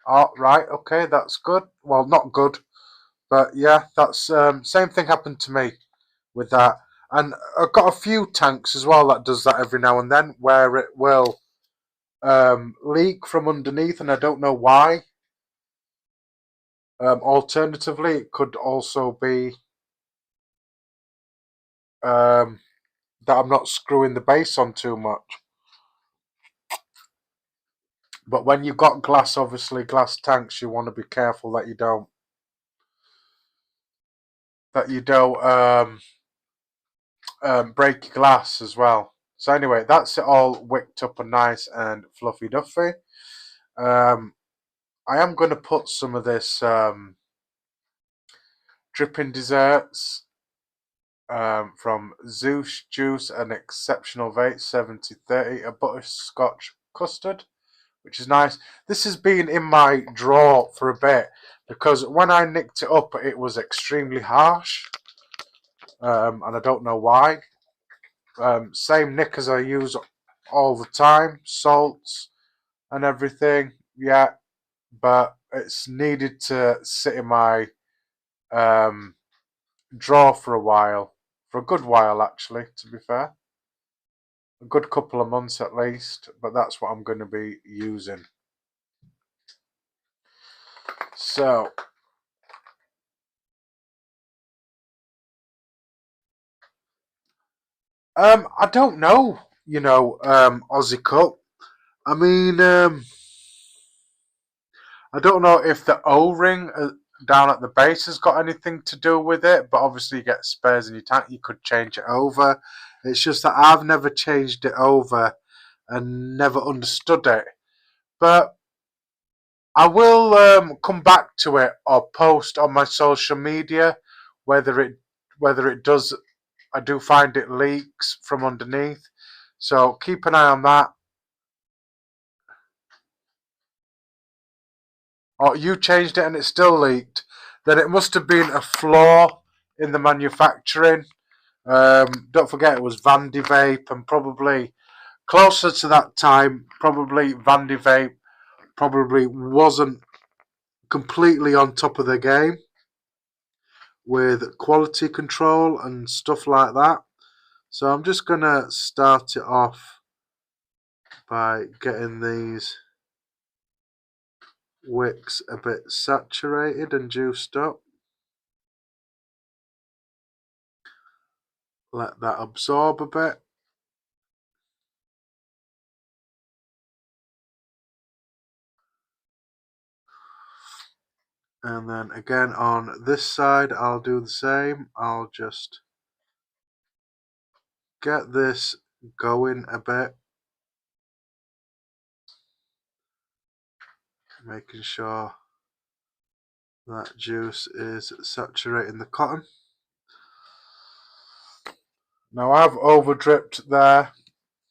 Oh, right, okay, that's good. Well, not good, but yeah, that's same thing happened to me with that. And I've got a few tanks as well that does that every now and then, where it will leak from underneath, and I don't know why. Alternatively, it could also be that I'm not screwing the base on too much. But when you've got glass, obviously glass tanks, you want to be careful that you don't break your glass as well. So anyway, that's it all wicked up and nice and fluffy duffy. I am going to put some of this dripping desserts from Zeus Juice and Exceptional Vape 7030, a butterscotch custard, which is nice. This has been in my drawer for a bit because when I nicked it up, it was extremely harsh, and I don't know why. Same nick as I use all the time, salts and everything, yeah, but it's needed to sit in my drawer for a while, for a good while actually, to be fair. A good couple of months at least, but that's what I'm going to be using. So, I don't know, you know, Aussie Cup. I mean, I don't know if the O-ring down at the base has got anything to do with it, but obviously you get spares in your tank, you could change it over. It's just that I've never changed it over and never understood it. But I will come back to it or post on my social media whether it does. I do find it leaks from underneath, so keep an eye on that. Or you changed it and it still leaked, then it must have been a flaw in the manufacturing. Don't forget it was Vandy Vape, and probably closer to that time, probably Vandy Vape probably wasn't completely on top of their game with quality control and stuff like that. So I'm just going to start it off by getting these wicks a bit saturated and juiced up. Let that absorb a bit. And then again on this side I'll do the same. I'll just get this going a bit, making sure that juice is saturating the cotton. Now I've over dripped there.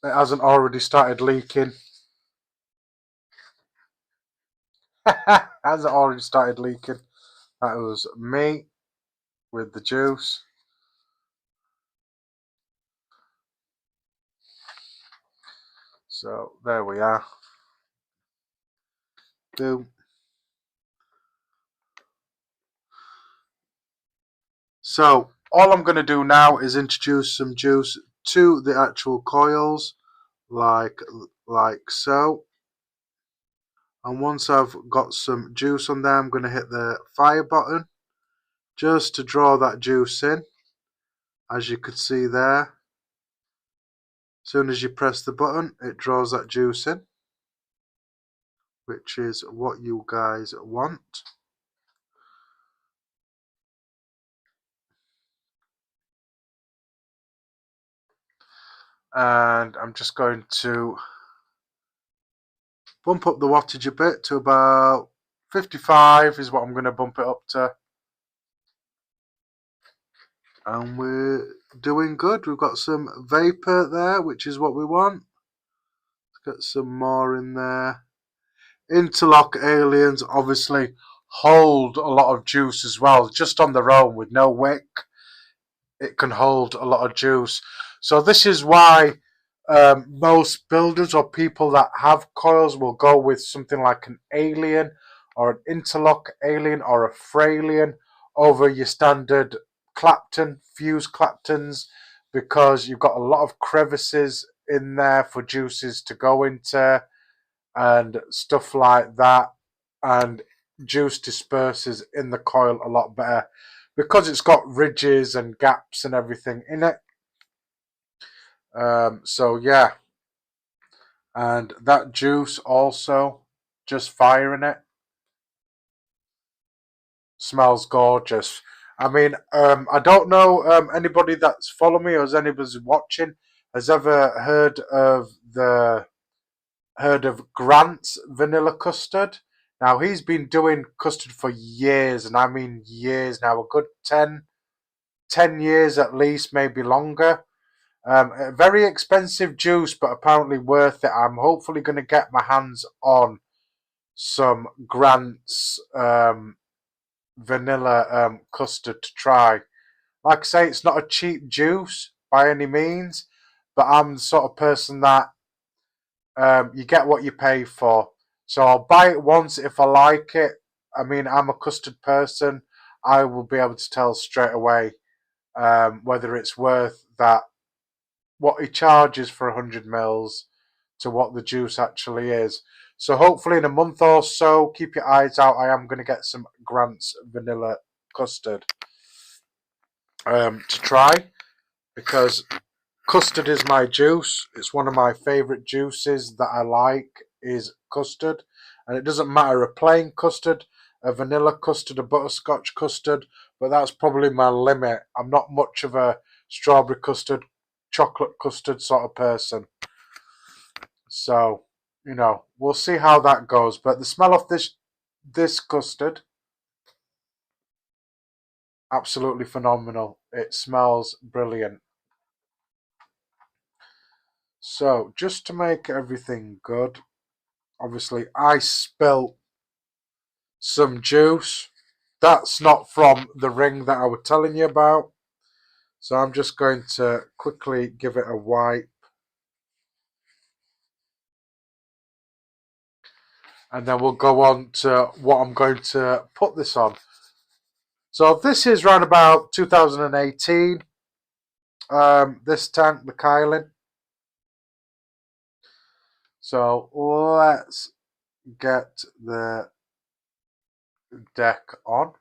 It hasn't already started leaking. Hasn't already started leaking. That was me with the juice. So there we are. Boom. So all I'm going to do now is introduce some juice to the actual coils, like so. And once I've got some juice on there, I'm going to hit the fire button just to draw that juice in. As you can see there, as soon as you press the button, it draws that juice in, which is what you guys want. And I'm just going to bump up the wattage a bit to about 55 is what I'm going to bump it up to. And we're doing good. We've got some vapor there, which is what we want. Let's get some more in there. Interlock aliens obviously hold a lot of juice as well, just on their own with no wick. It can hold a lot of juice. So this is why most builders or people that have coils will go with something like an alien or an interlock alien or a Fralian over your standard Clapton, fuse Claptons, because you've got a lot of crevices in there for juices to go into and stuff like that, and juice disperses in the coil a lot better because it's got ridges and gaps and everything in it. So yeah, and that juice also, just firing it, smells gorgeous. I mean, I don't know anybody that's following me or is anybody watching has ever heard of Grant's vanilla custard. Now he's been doing custard for years, and I mean years now, a good 10 years at least, maybe longer. A very expensive juice, but apparently worth it. I'm hopefully going to get my hands on some Grant's vanilla custard to try. Like I say, it's not a cheap juice by any means, but I'm the sort of person that you get what you pay for. So I'll buy it once if I like it. I mean, I'm a custard person. I will be able to tell straight away whether it's worth that, what he charges for 100 mils to what the juice actually is. So hopefully in a month or so, keep your eyes out. I am going to get some Grant's vanilla custard to try, because custard is my juice. It's one of my favourite juices that I like is custard. And it doesn't matter a plain custard, a vanilla custard, a butterscotch custard, but that's probably my limit. I'm not much of a strawberry custard, chocolate custard sort of person. So, you know, we'll see how that goes. But the smell of this custard, absolutely phenomenal. It smells brilliant. So, just to make everything good, obviously I spilt some juice. That's not from the ring that I was telling you about. So I'm just going to quickly give it a wipe. And then we'll go on to what I'm going to put this on. So this is around about 2018. This tank, the Coil. So let's get the deck on.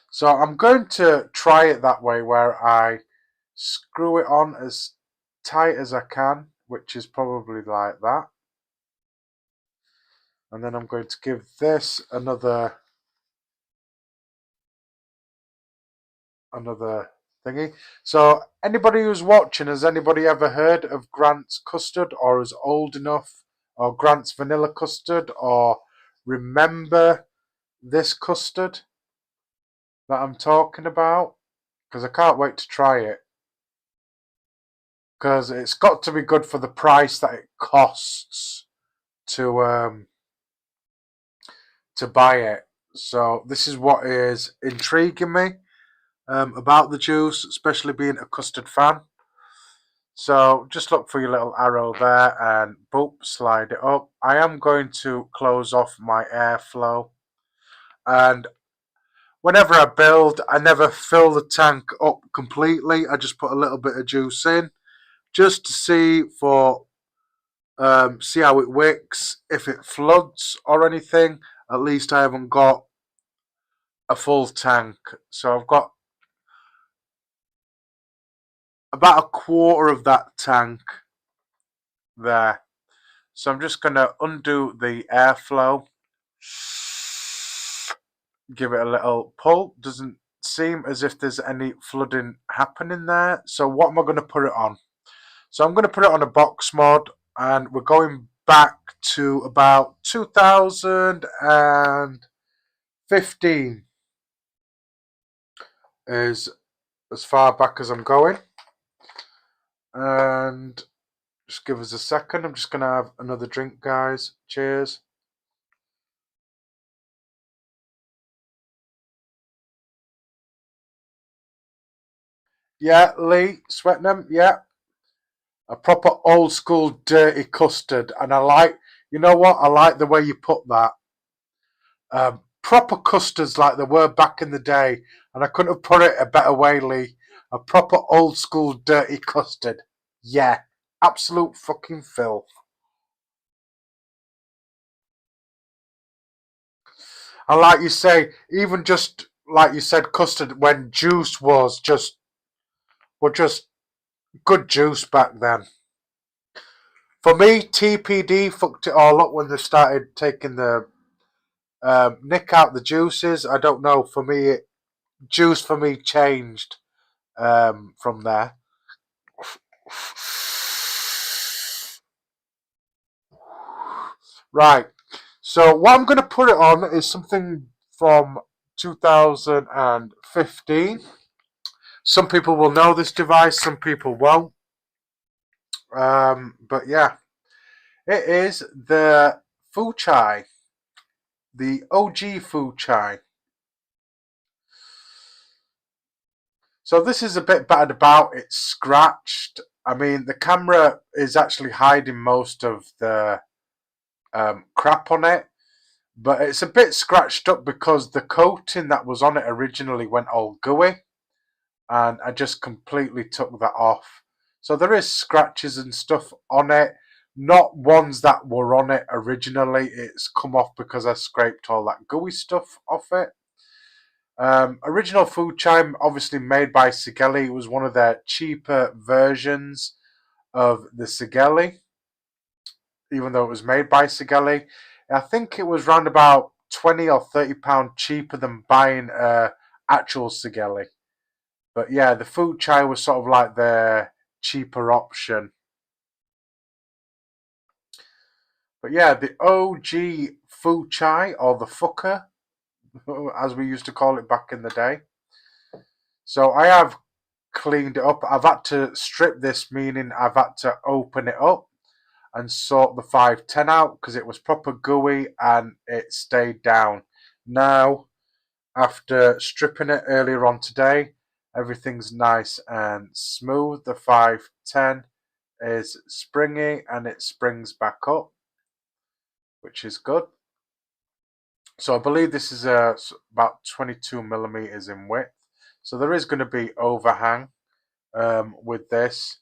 So I'm going to try it that way, where I screw it on as tight as I can, which is probably like that. And then I'm going to give this another thingy. So anybody who's watching, has anybody ever heard of Grant's custard, or is old enough, or Grant's vanilla custard, or remember this custard that I'm talking about? Because I can't wait to try it, because it's got to be good for the price that it costs to buy it. So this is what is intriguing me about the juice, especially being a custard fan. So just look for your little arrow there and boop, slide it up. I am going to close off my airflow, and whenever I build, I never fill the tank up completely. I just put a little bit of juice in just to see see how it wicks. If it floods or anything, at least I haven't got a full tank. So I've got about a quarter of that tank there. So I'm just going to undo the airflow, give it a little pull. Doesn't seem as if there's any flooding happening there. So what am I going to put it on? So I'm going to put it on a box mod, and we're going back to about 2015 is as far back as I'm going. And just give us a second. I'm just going to have another drink, guys. Cheers. Yeah, Lee, Swetnam, yeah. A proper old school dirty custard. And I like, you know what? I like the way you put that. Proper custards like there were back in the day. And I couldn't have put it a better way, Lee. A proper old school dirty custard. Yeah, absolute fucking filth. And like you say, even just like you said, custard when juice was just good juice back then. For me, TPD fucked it all up when they started taking the nick out the juices. I don't know. For me, juice for me changed from there. Right. So what I'm going to put it on is something from 2015. Some people will know this device, some people won't. But yeah, it is the Fu Chai, the OG Fu Chai. So this is a bit battered about, it's scratched. I mean, the camera is actually hiding most of the crap on it, but it's a bit scratched up because the coating that was on it originally went all gooey, and I just completely took that off. So there is scratches and stuff on it, not ones that were on it originally. It's come off because I scraped all that gooey stuff off it. Original Fu Chai, obviously made by Sigeli. It was one of their cheaper versions of the Sigeli, even though it was made by Sigeli. I think it was around about £20 or £30 cheaper than buying actual Sigeli. But yeah, the Fu Chai was sort of like the cheaper option. But yeah, the OG Fu Chai, or the fucker, as we used to call it back in the day. So I have cleaned it up. I've had to strip this, meaning I've had to open it up and sort the 510 out because it was proper gooey and it stayed down. Now, after stripping it earlier on today, everything's nice and smooth. The 510 is springy and it springs back up, which is good. So I believe this is about 22 millimeters in width. So there is going to be overhang with this.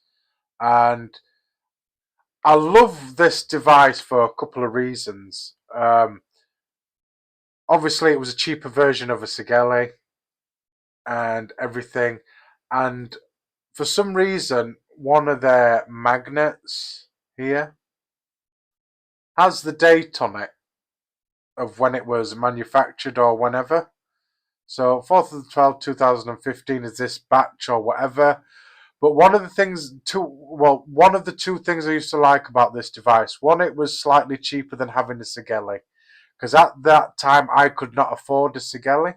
And I love this device for a couple of reasons. Obviously, it was a cheaper version of a Sigeli and everything. And for some reason, one of their magnets here has the date on it of when it was manufactured or whenever. So 4th of the 12th, 2015 is this batch or whatever. But one of the two things I used to like about this device, one, it was slightly cheaper than having a Sigeli. Because at that time, I could not afford a Sigeli.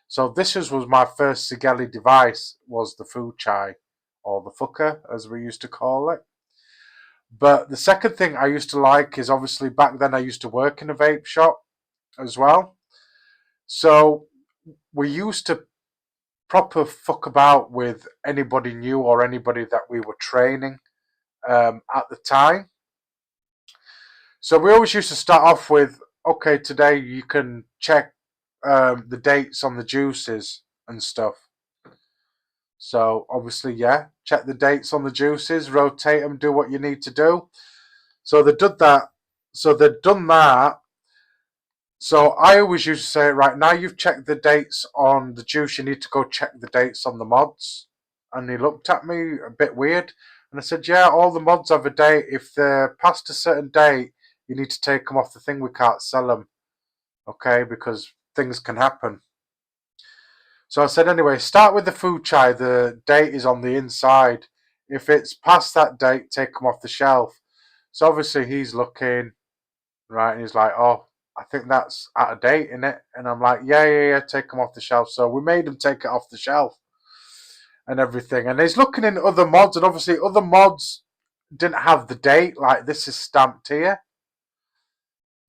So this was my first Sigeli device, was the Fu Chai, or the fucker, as we used to call it. But the second thing I used to like is, obviously back then I used to work in a vape shop as well. So we used to proper fuck about with anybody new or anybody that we were training at the time. So we always used to start off with, okay, today you can check the dates on the juices and stuff. So obviously, yeah, check the dates on the juices, rotate them, do what you need to do. So they did that. So they'd done that. So I always used to say, right, now you've checked the dates on the juice, you need to go check the dates on the mods. And he looked at me a bit weird. And I said, yeah, all the mods have a date. If they're past a certain date, you need to take them off the thing. We can't sell them. Okay, because things can happen. So I said, anyway, start with the food chai. The date is on the inside. If it's past that date, take them off the shelf. So obviously he's looking, right, and he's like, oh, I think that's out of date, innit? And I'm like, yeah, take them off the shelf. So we made him take it off the shelf and everything. And he's looking in other mods, and obviously other mods didn't have the date. Like, this is stamped here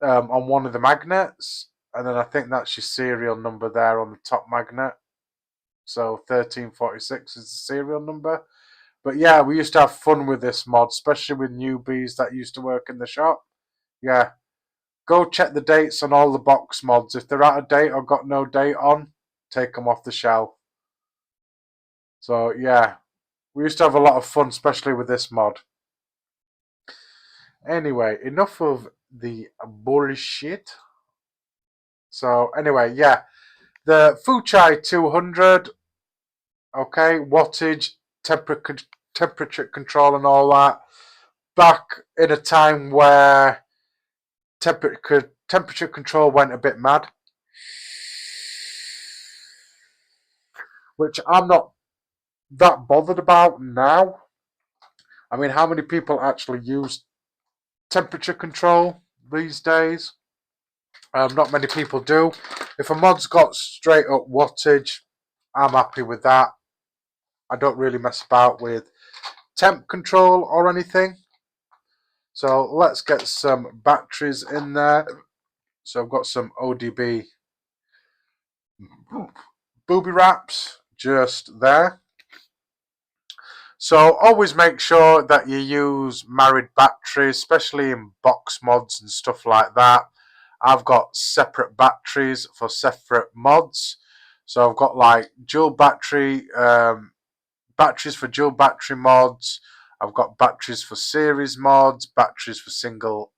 on one of the magnets. And then I think that's your serial number there on the top magnet. So 1346 is the serial number. But yeah, we used to have fun with this mod, especially with newbies that used to work in the shop. Yeah. Go check the dates on all the box mods. If they're out of date or got no date on, take them off the shelf. So yeah, we used to have a lot of fun, especially with this mod. Anyway, enough of the bullshit. So anyway, yeah, the Fuchai 200, okay, wattage, temperature control and all that. Back in a time where temperature control went a bit mad, which I'm not that bothered about now. I mean, how many people actually use temperature control these days? Not many people do. If a mod's got straight up wattage, I'm happy with that. I don't really mess about with temp control or anything. So let's get some batteries in there. So I've got some ODB booby wraps just there. So always make sure that you use married batteries, especially in box mods and stuff like that. I've got separate batteries for separate mods. So I've got like dual battery, batteries for dual battery mods. I've got batteries for series mods, batteries for single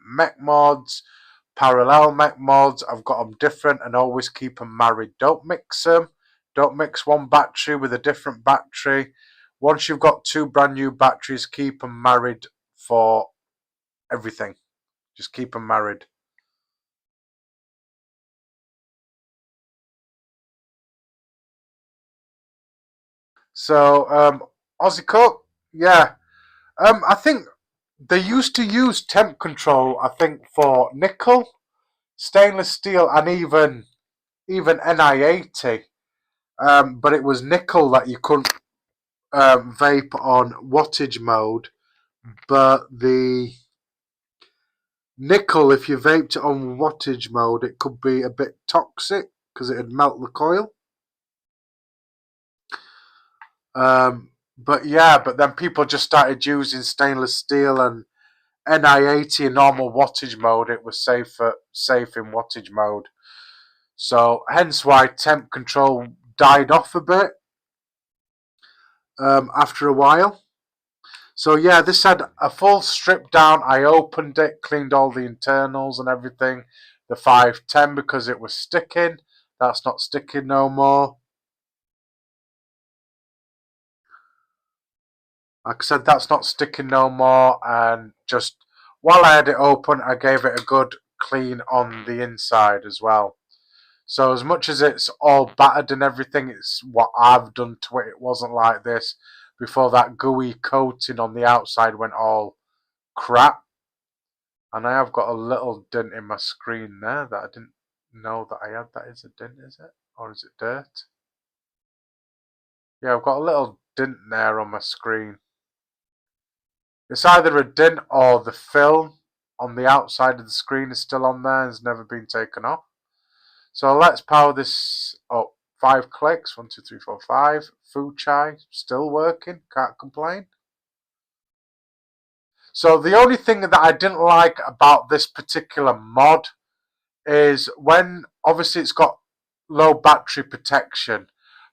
mech mods, parallel mech mods. I've got them different and always keep them married. Don't mix them. Don't mix one battery with a different battery. Once you've got two brand new batteries, keep them married for everything. Just keep them married. So, Aussie Cook, yeah. I think they used to use temp control, I think, for nickel, stainless steel, and even Ni80. But it was nickel that you couldn't vape on wattage mode. But the nickel, if you vaped it on wattage mode, it could be a bit toxic because it'd melt the coil. But yeah, but then people just started using stainless steel and Ni80 in normal wattage mode. It was safe in wattage mode. So hence why temp control died off a bit after a while. So yeah, this had a full strip down. I opened it, cleaned all the internals and everything. The 510 because it was sticking. That's not sticking no more. Like I said, that's not sticking no more. And just while I had it open, I gave it a good clean on the inside as well. So as much as it's all battered and everything, it's what I've done to it. It wasn't like this before that gooey coating on the outside went all crap. And I have got a little dent in my screen there that I didn't know that I had. That is a dent, is it? Or is it dirt? Yeah, I've got a little dent there on my screen. It's either a dent or the film on the outside of the screen is still on there and has never been taken off. So let's power this up. 5 clicks, 1, 2, 3, 4, 5. Food chai, still working, can't complain. So the only thing that I didn't like about this particular mod is when, obviously it's got low battery protection,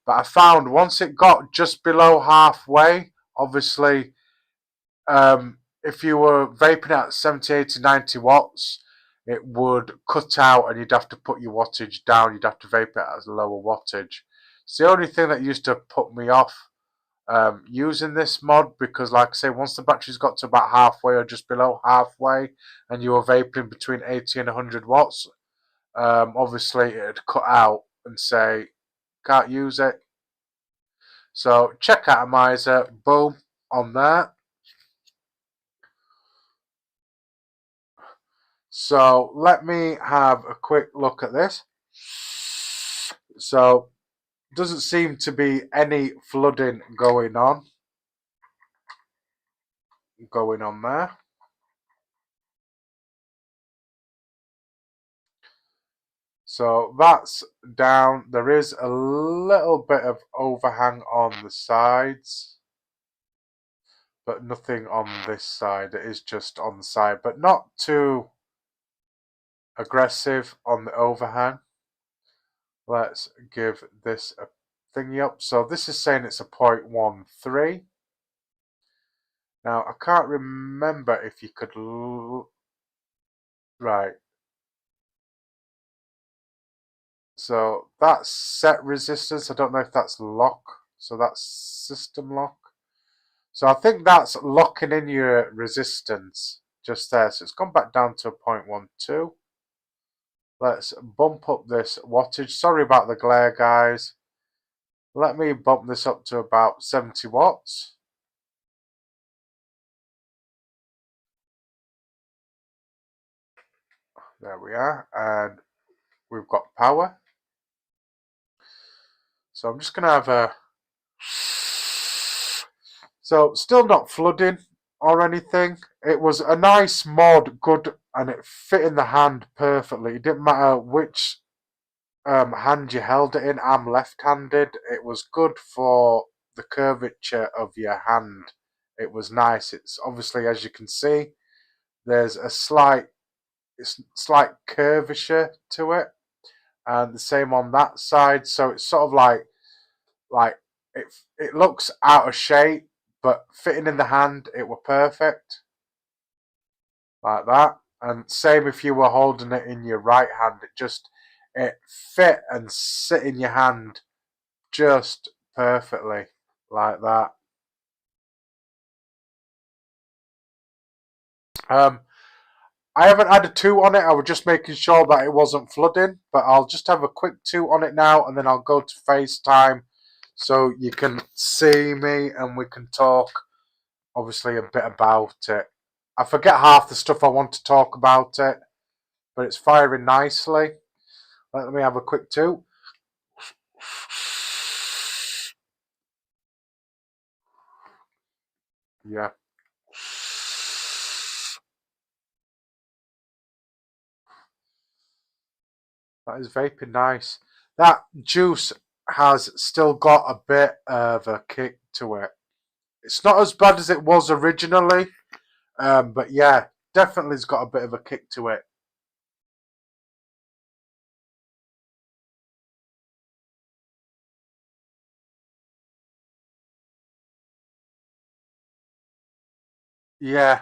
but I found once it got just below halfway, obviously if you were vaping at 70, 80, 90 watts, it would cut out and you'd have to put your wattage down. You'd have to vape it at a lower wattage. It's the only thing that used to put me off using this mod, because like I say, once the battery's got to about halfway or just below halfway and you were vaping between 80 and 100 watts, obviously it'd cut out and say can't use it. So check atomizer, boom, on there. So let me have a quick look at this. So doesn't seem to be any flooding going on there. So that's down. There is a little bit of overhang on the sides, but nothing on this side. It is just on the side, but not too aggressive on the overhang. Let's give this a thingy up. So this is saying it's a 0.13. Now I can't remember if you could right. So that's set resistance. I don't know if that's lock. So that's system lock. So I think that's locking in your resistance just there. So it's gone back down to 0.12. Let's bump up this wattage. Sorry about the glare, guys. Let me bump this up to about 70 watts. There we are. And we've got power. So I'm just going to have a... So still not flooding or anything. It was a nice mod, good, and it fit in the hand perfectly. It didn't matter which hand you held it in. I'm left-handed. It was good for the curvature of your hand. It was nice. It's obviously, as you can see, there's a slight curvature to it, and the same on that side. So it's sort of like it looks out of shape, but fitting in the hand, it were perfect. Like that. And same if you were holding it in your right hand, it fit and sit in your hand just perfectly. Like that. I haven't had a 2 on it. I was just making sure that it wasn't flooding, but I'll just have a quick 2 on it now, and then I'll go to FaceTime so you can see me and we can talk, obviously, a bit about it. I forget half the stuff I want to talk about it, but it's firing nicely. Let me have a quick 2. Yeah. That is vaping nice. That juice has still got a bit of a kick to it. It's not as bad as it was originally, but yeah, definitely has got a bit of a kick to it. Yeah.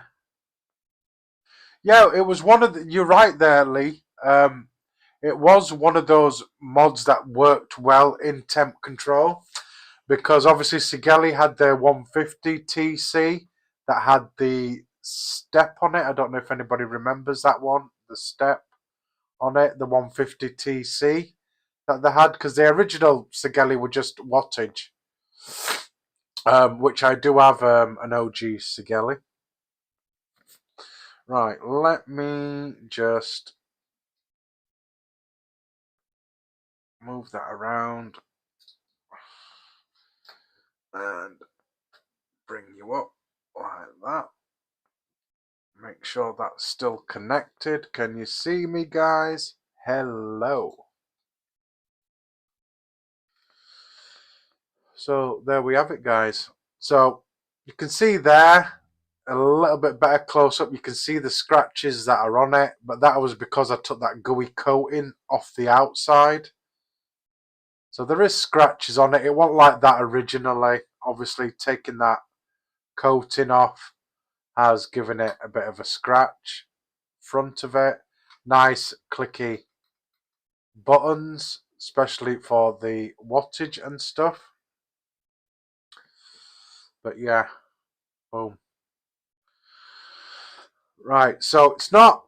Yeah, it was one of the... You're right there, Lee. It was one of those mods that worked well in temp control, because obviously Sigeli had their 150 TC that had the step on it. I don't know if anybody remembers that one, the step on it, the 150 TC that they had, because the original Sigeli were just wattage, which I do have an OG Sigeli. Right, let me just move that around and bring you up like that. Make sure that's still connected. Can you see me, guys? Hello. So there we have it, guys. So you can see there a little bit better close up. You can see the scratches that are on it, but that was because I took that gooey coating off the outside. So there is scratches on it. It wasn't like that originally. Obviously, taking that coating off has given it a bit of a scratch. Front of it, nice clicky buttons, especially for the wattage and stuff. But yeah, boom. Right, so it's not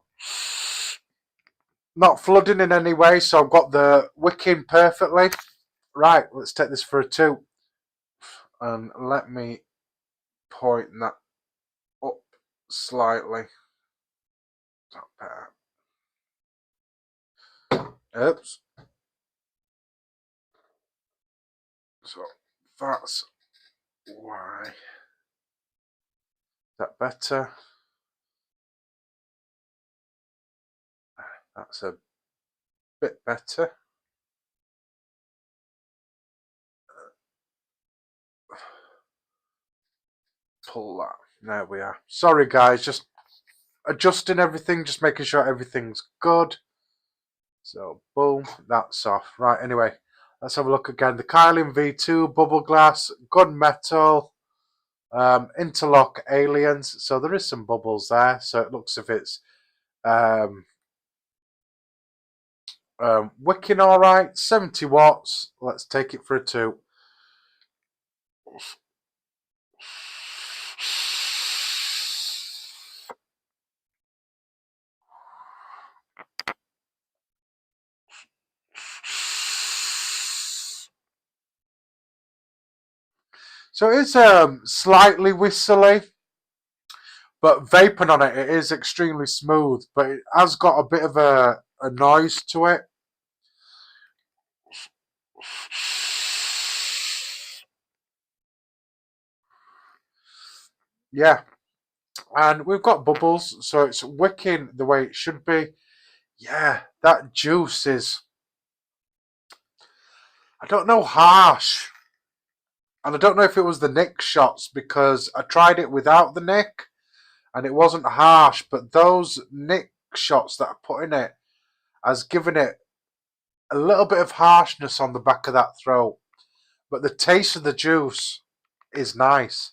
flooding in any way, so I've got the wicking perfectly. Right, let's take this for a 2. And let me point that up slightly. Is that better? Oops. So that's why. Is that better? That's a bit better. Pull that. There we are. Sorry guys, just adjusting everything, just making sure everything's good. So boom, that's off. Right, anyway, let's have a look again. The Coil V2, bubble glass, gun metal, interlock aliens. So there is some bubbles there. So it looks if it's wicking all right. 70 watts. Let's take it for a 2. So it's slightly whistly, but vaping on it, it is extremely smooth, but it has got a bit of a noise to it. Yeah, and we've got bubbles, so it's wicking the way it should be. Yeah, that juice is, I don't know, harsh. And I don't know if it was the nick shots, because I tried it without the nick and it wasn't harsh, but those nick shots that I put in it has given it a little bit of harshness on the back of that throat. But the taste of the juice is nice.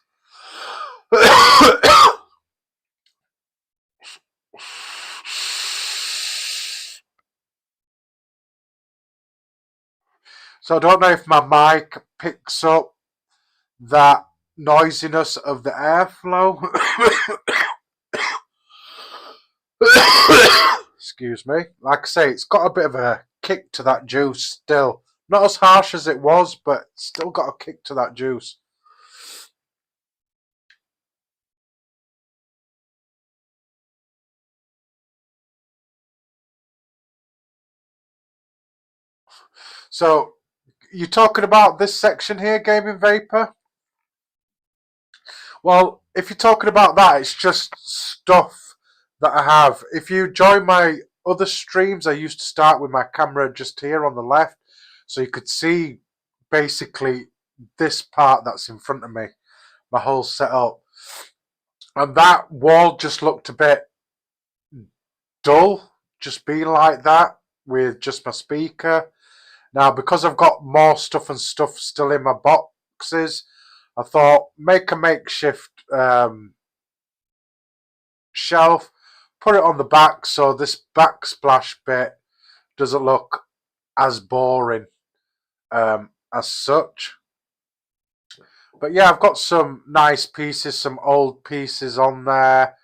So I don't know if my mic picks up that noisiness of the airflow. Excuse me. Like I say, it's got a bit of a kick to that juice still. Not as harsh as it was, but still got a kick to that juice. So, you're talking about this section here, Gaming Vapor? Well, if you're talking about that, it's just stuff that I have. If you join my other streams, I used to start with my camera just here on the left, so you could see basically this part that's in front of me, my whole setup. And that wall just looked a bit dull, just being like that with just my speaker. Now, because I've got more stuff and stuff still in my boxes, I thought make a makeshift shelf, put it on the back so this backsplash bit doesn't look as boring as such. But yeah, I've got some nice pieces, some old pieces on there.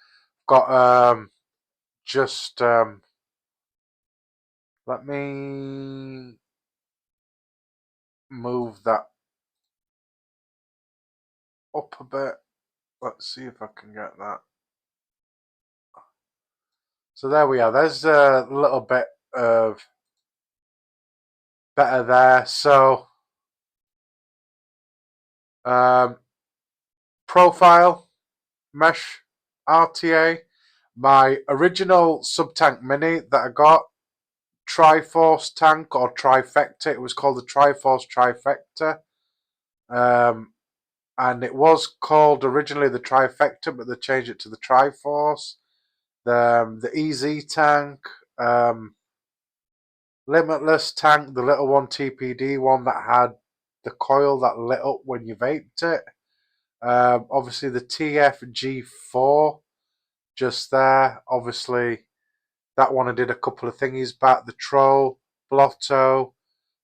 Got just let me move that up a bit. Let's see if I can get that. So there we are. There's a little bit of better there. So profile mesh RTA, my original sub-tank mini that I got, Triforce tank or Trifecta. It was called the Triforce Trifecta. And it was called originally the Trifecta, but they changed it to the Triforce. The EZ tank, Limitless tank, the little one TPD one that had the coil that lit up when you vaped it. Obviously the TFG4 just there. Obviously that one I did a couple of thingies back. The Troll, Blotto,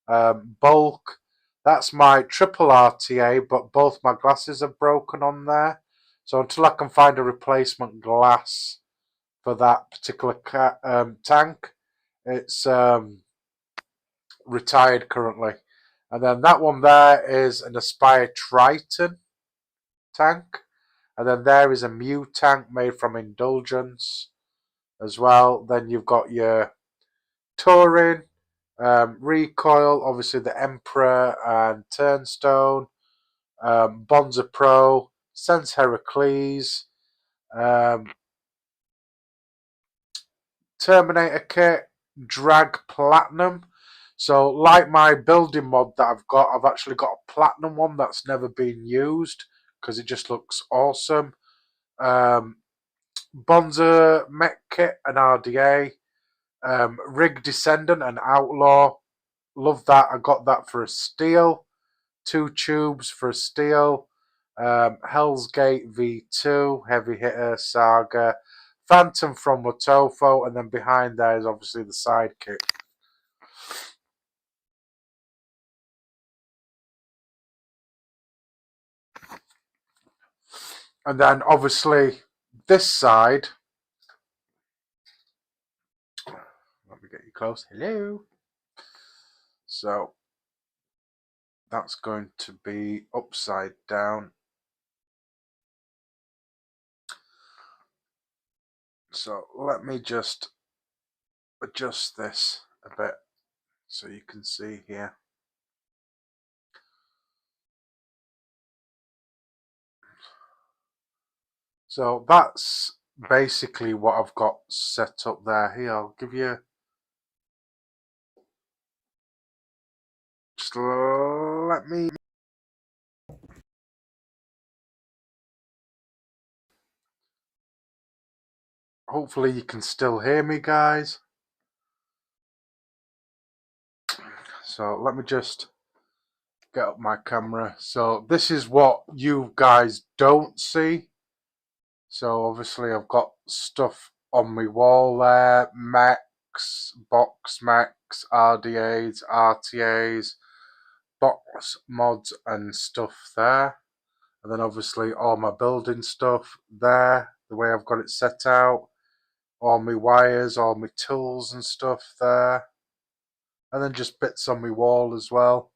Bulk. That's my triple RTA, but both my glasses are broken on there. So until I can find a replacement glass for that particular tank, it's retired currently. And then that one there is an Aspire Triton tank. And then there is a Mew tank made from Indulgence as well. Then you've got your Touring, Recoil, obviously the Emperor and Turnstone, Bonza Pro, Sense Heracles, Terminator Kit, Drag Platinum. So like my building mod that I've got, I've actually got a Platinum one that's never been used because it just looks awesome. Bonza Mech Kit and RDA, Rig Descendant and Outlaw. Love that. I got that for a steal. 2 tubes for a steal. Hell's Gate V2, Heavy Hitter, Saga, Phantom from Watofo, and then behind there is obviously the Sidekick. And then obviously this side, let me get you close. Hello. So that's going to be upside down. So let me just adjust this a bit so you can see here. So that's basically what I've got set up there. Here, I'll give you, just let me, hopefully you can still hear me, guys. So let me just get up my camera. So this is what you guys don't see. So obviously I've got stuff on my wall there, mechs, box mechs, RDAs, RTAs, box mods and stuff there. And then obviously all my building stuff there, the way I've got it set out, all my wires, all my tools and stuff there. And then just bits on my wall as well.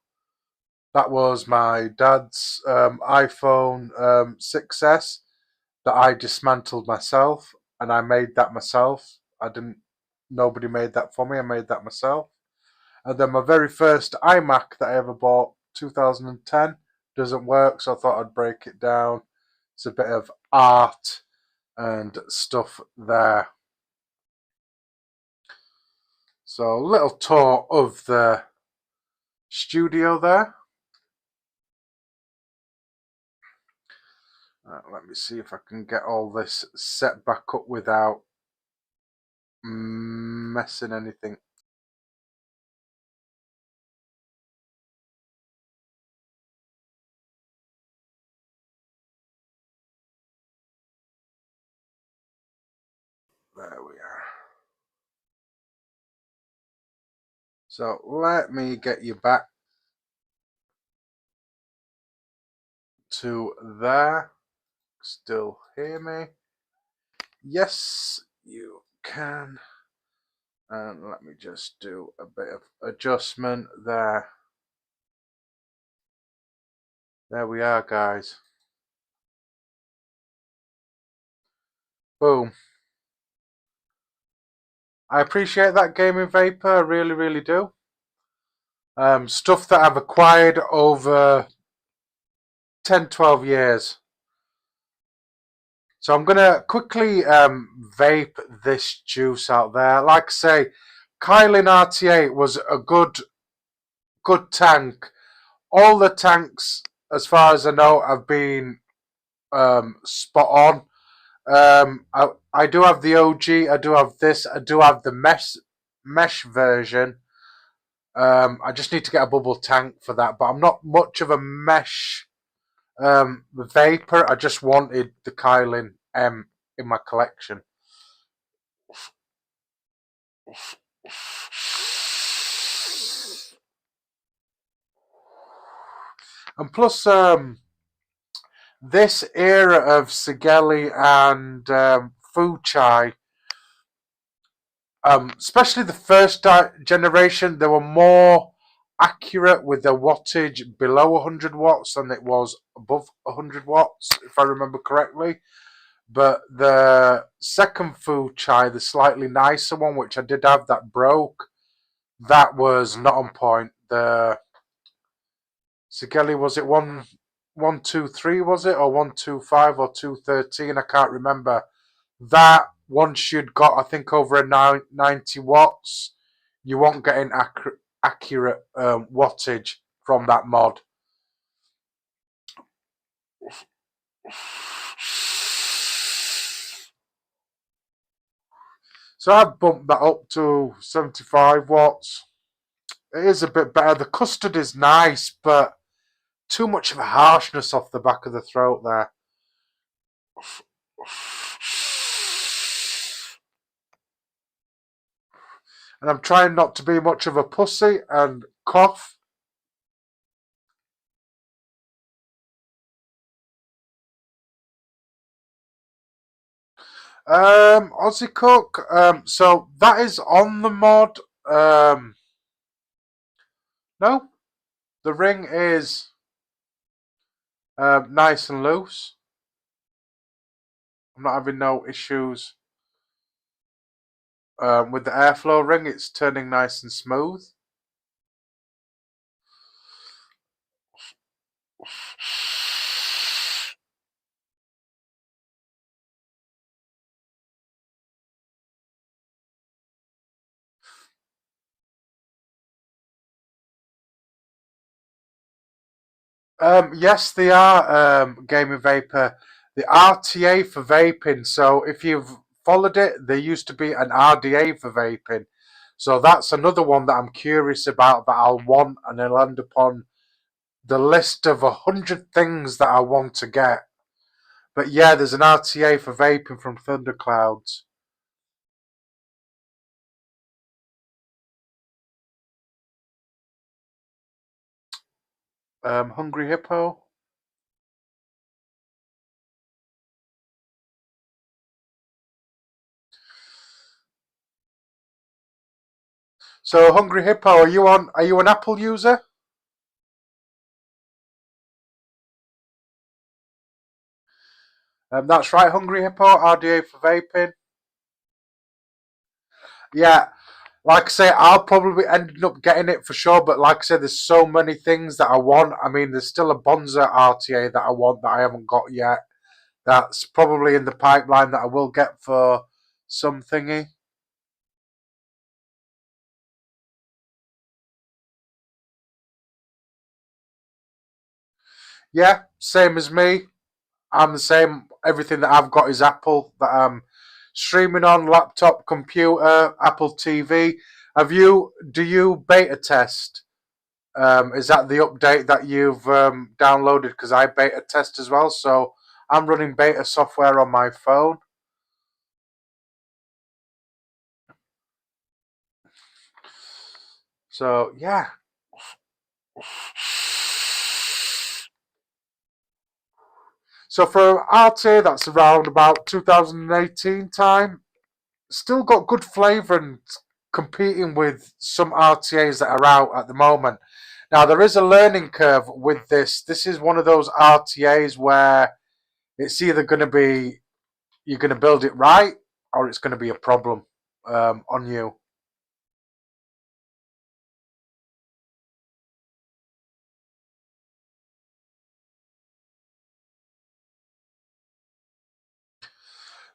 That was my dad's iPhone 6S that I dismantled myself, and I made that myself. Nobody made that for me, I made that myself. And then my very first iMac that I ever bought, 2010, doesn't work, so I thought I'd break it down. It's a bit of art and stuff there. So a little tour of the studio there. Let me see if I can get all this set back up without messing anything. There we are. So let me get you back to there. Still hear me? Yes, you can. And let me just do a bit of adjustment there. There we are, guys. Boom. I appreciate that Gaming Vapor, I really, really do. Stuff that I've acquired over 10, 12 years. So I'm going to quickly vape this juice out there. Like I say, Coil in RTA was a good tank. All the tanks as far as I know, have been spot on. I do have the OG. I do have this. I do have the mesh version. I just need to get a bubble tank for that, but I'm not much of a mesh vapor. I just wanted the Coil M in my collection. And plus, this era of Sigeli and Fu Chai, especially the first generation, they were more accurate with their wattage below 100 watts than it was above 100 watts, if I remember correctly. But the second Fu Chai, the slightly nicer one, which I did have that broke, that was not on point. The Sigeli, was it 123, was it, or 125 or 213? I can't remember. That once you'd got, I think, over a 90 watts, you won't get an accurate wattage from that mod. So I've bumped that up to 75 watts. It is a bit better. The custard is nice, but too much of a harshness off the back of the throat there. And I'm trying not to be much of a pussy and cough. Aussie Cook. So that is on the mod. No, the ring is nice and loose. I'm not having no issues with the airflow ring. It's turning nice and smooth. Yes, they are Gaming Vapor. The RTA for vaping. So if you've followed it, there used to be an RDA for vaping. So that's another one that I'm curious about that I'll want, and I'll end up on the list of 100 things that I want to get. But yeah, there's an RTA for vaping from Thunderclouds. Hungry Hippo. So Hungry Hippo, are you an Apple user? That's right, Hungry Hippo, RDA for vaping. Yeah, like I say, I'll probably end up getting it for sure, but like I said, there's so many things that I want. I mean, there's still a Bonza RTA that I want that I haven't got yet. That's probably in the pipeline that I will get for some thingy. Yeah, same as me. I'm the same. Everything that I've got is Apple that I'm streaming on, laptop, computer, Apple TV. Do you beta test? Is that the update that you've downloaded? Because I beta test as well, so I'm running beta software on my phone. So yeah. So for RTA, that's around about 2018 time. Still got good flavour and competing with some RTAs that are out at the moment. Now, there is a learning curve with this. This is one of those RTAs where it's either going to be you're going to build it right or it's going to be a problem on you.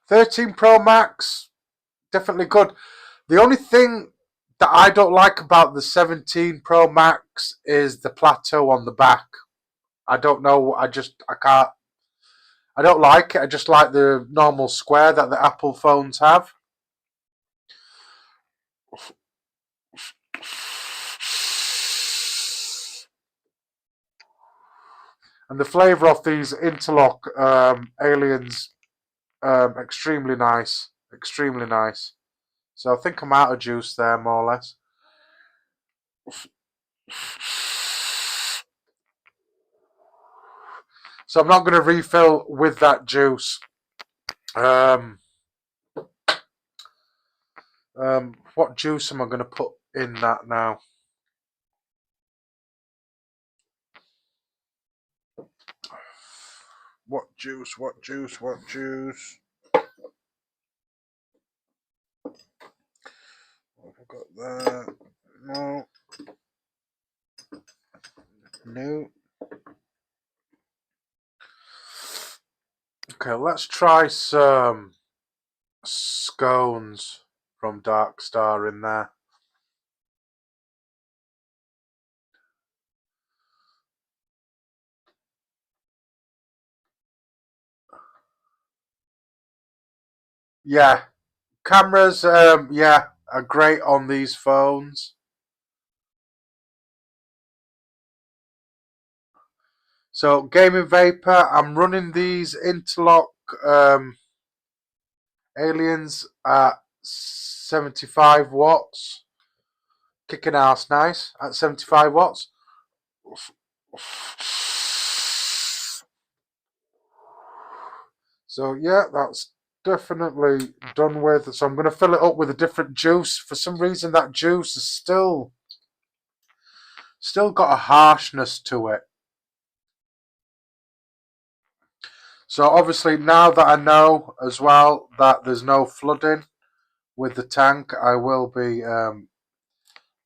'13 Pro Max, definitely good. The only thing that I don't like about the 17 Pro Max is the plateau on the back. I don't know. I can't. I don't like it. I just like the normal square that the Apple phones have. And the flavour of these interlock aliens, extremely nice. Extremely nice. So I think I'm out of juice there, more or less. So I'm not going to refill with that juice. What juice am I going to put in that now? What juice? What juice? What juice? What have I got there? No. No. Okay, let's try some scones from Dark Star in there. Yeah, cameras, yeah, are great on these phones. So, Gaming Vapor, I'm running these interlock aliens at 75 watts. Kicking ass nice at 75 watts. So, yeah, that's definitely done with. So I'm going to fill it up with a different juice. For some reason, that juice is still got a harshness to it. So obviously now that I know as well that there's no flooding with the tank, I will be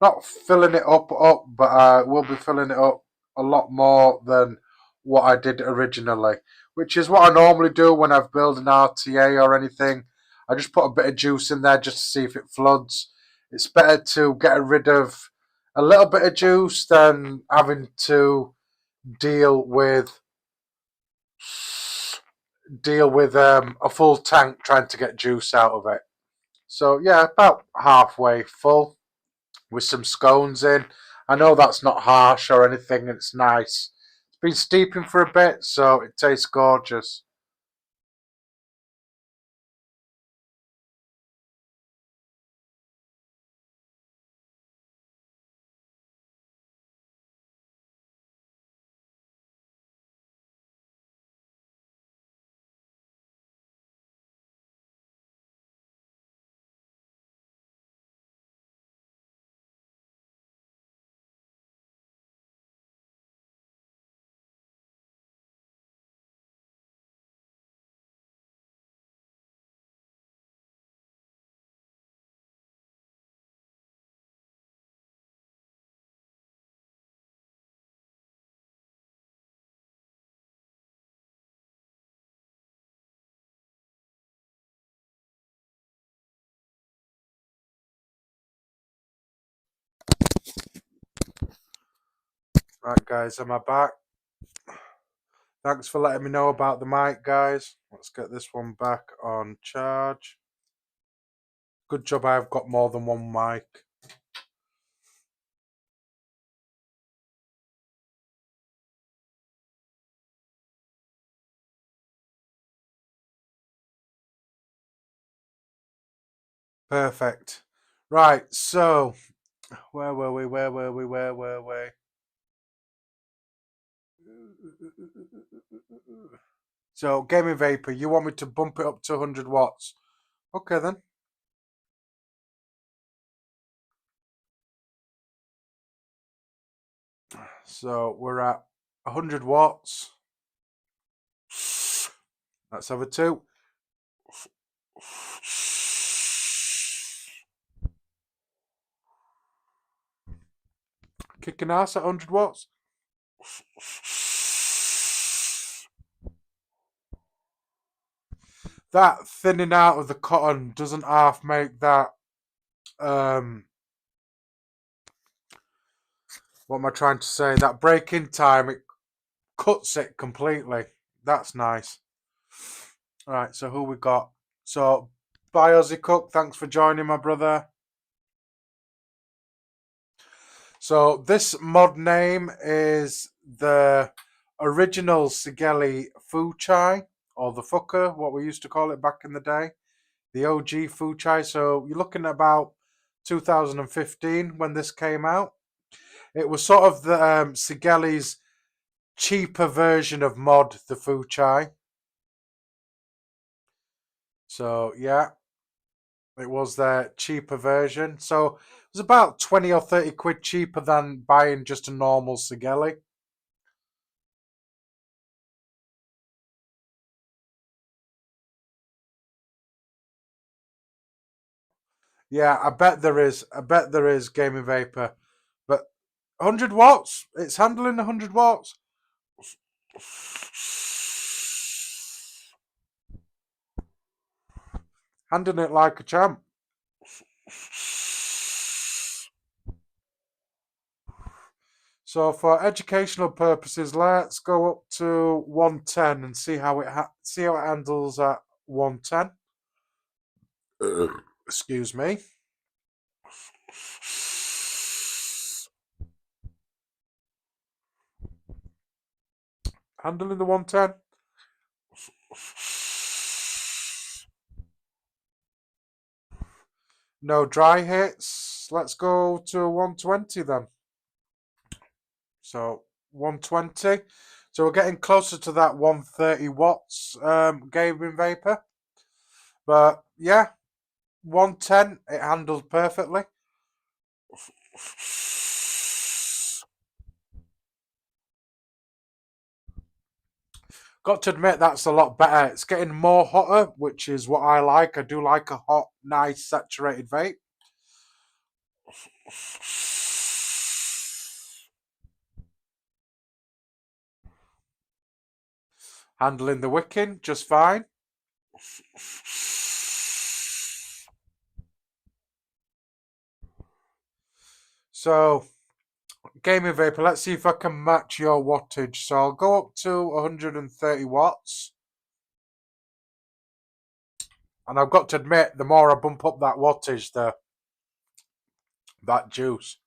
not filling it up, but I will be filling it up a lot more than what I did originally, which is what I normally do when I've built an RTA or anything. I just put a bit of juice in there just to see if it floods. It's better to get rid of a little bit of juice than having to deal with a full tank trying to get juice out of it. So yeah, about halfway full with some scones in. I know that's not harsh or anything, it's nice. It's been steeping for a bit, so it tastes gorgeous. Right guys, am I back? Thanks for letting me know about the mic, guys. Let's get this one back on charge. Good job I've got more than one mic. Perfect. Right, so where were we? So, Gaming Vapor, you want me to bump it up to 100 watts? Okay then. So, we're at 100 watts. Let's have a two. Kicking ass at 100 watts. That thinning out of the cotton doesn't half make that what am I trying to say? That break-in time, cuts it completely. That's nice. All right, so who we got? So, bye Aussie Cook. Thanks for joining, my brother. So this mod name is the original Sigeli Fu Chai, or the Fucker, what we used to call it back in the day. The OG Fu Chai. So you're looking at about 2015 when this came out. It was sort of the Sigeli's cheaper version of mod, the Fu Chai. So yeah, it was their cheaper version. So it was about 20 or 30 quid cheaper than buying just a normal Sigeli. Yeah, I bet there is. I bet there is gaming vapor. But 100 watts? It's handling 100 watts. Handling it like a champ. So for educational purposes, let's go up to 110 and see how it handles at 110. Excuse me. Handling the 110. No dry hits. Let's go to 120 then. So 120. So we're getting closer to that 130 watts gaming vapor. But yeah, 110, it handled perfectly. Got to admit, that's a lot better. It's getting more hotter, which is what I like. I do like a hot, nice, saturated vape. Handling the wicking just fine. So, gaming vapor, let's see if I can match your wattage. So I'll go up to 130 watts. And I've got to admit, the more I bump up that wattage, that juice.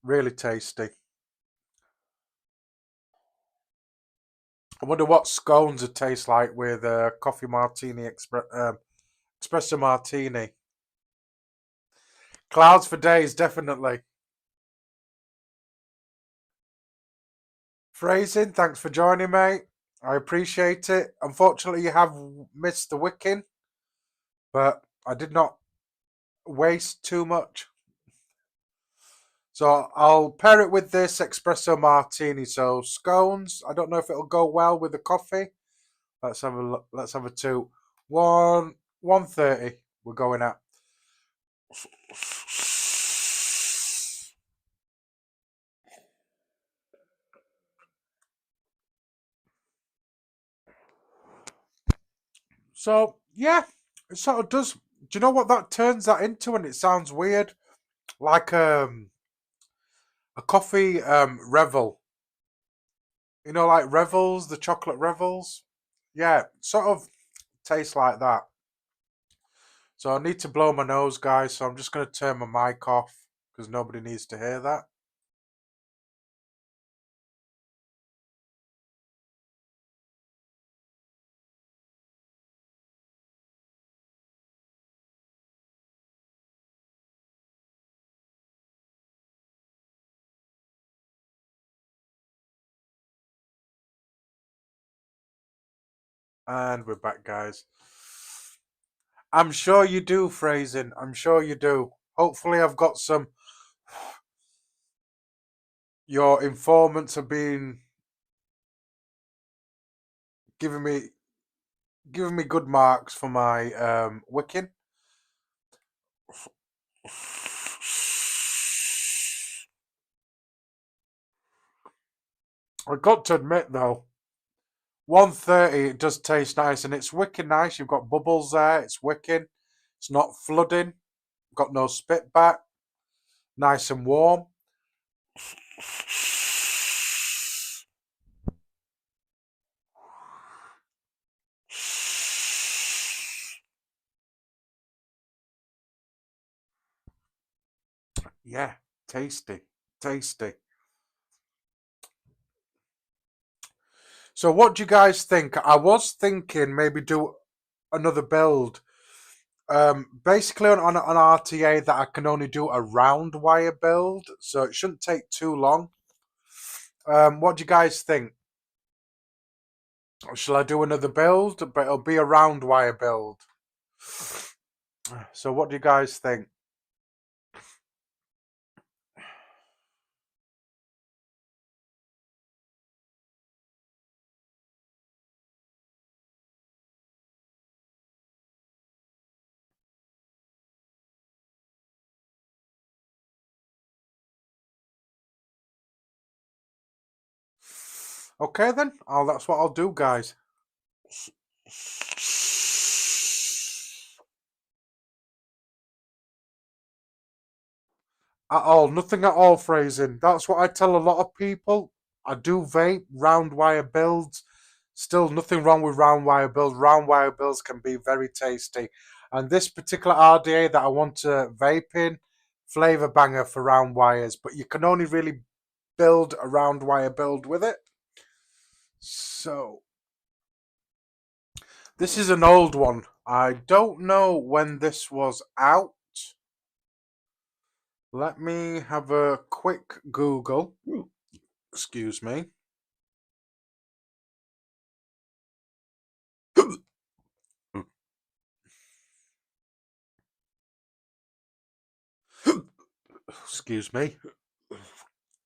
Really tasty. I wonder what scones would taste like with a coffee martini, espresso martini. Clouds for days, definitely. Phrasing, thanks for joining, mate. I appreciate it. Unfortunately, you have missed the wicking, but I did not waste too much. So I'll pair it with this espresso martini. So scones, I don't know if it'll go well with the coffee. Let's have a look. Let's have a 130 we're going at. So yeah, it sort of does. Do you know what that turns that into? And it sounds weird, like a coffee revel. You know, like Revels, the chocolate Revels. Yeah, sort of tastes like that. So I need to blow my nose, guys. So I'm just going to turn my mic off because nobody needs to hear that. And we're back, guys. I'm sure you do, phrasing. I'm sure you do. Hopefully I've got some... Your informants have been giving me good marks for my wicking. I've got to admit though, 130 it does taste nice and it's wicking nice. You've got bubbles there, it's wicking. It's not flooding. Got no spit back. Nice and warm. yeah, tasty, tasty. So what do you guys think? I was thinking maybe do another build. Basically on RTA that I can only do a round wire build, so it shouldn't take too long. What do you guys think? Shall I do another build? But it'll be a round wire build. So what do you guys think? Okay then, that's what I'll do, guys. At all, nothing at all phrasing. That's what I tell a lot of people. I do vape round wire builds. Still nothing wrong with round wire builds. Round wire builds can be very tasty. And this particular RDA that I want to vape in, flavor banger for round wires. But you can only really build a round wire build with it. So this is an old one. I don't know when this was out. Let me have a quick Google. Excuse me. Excuse me.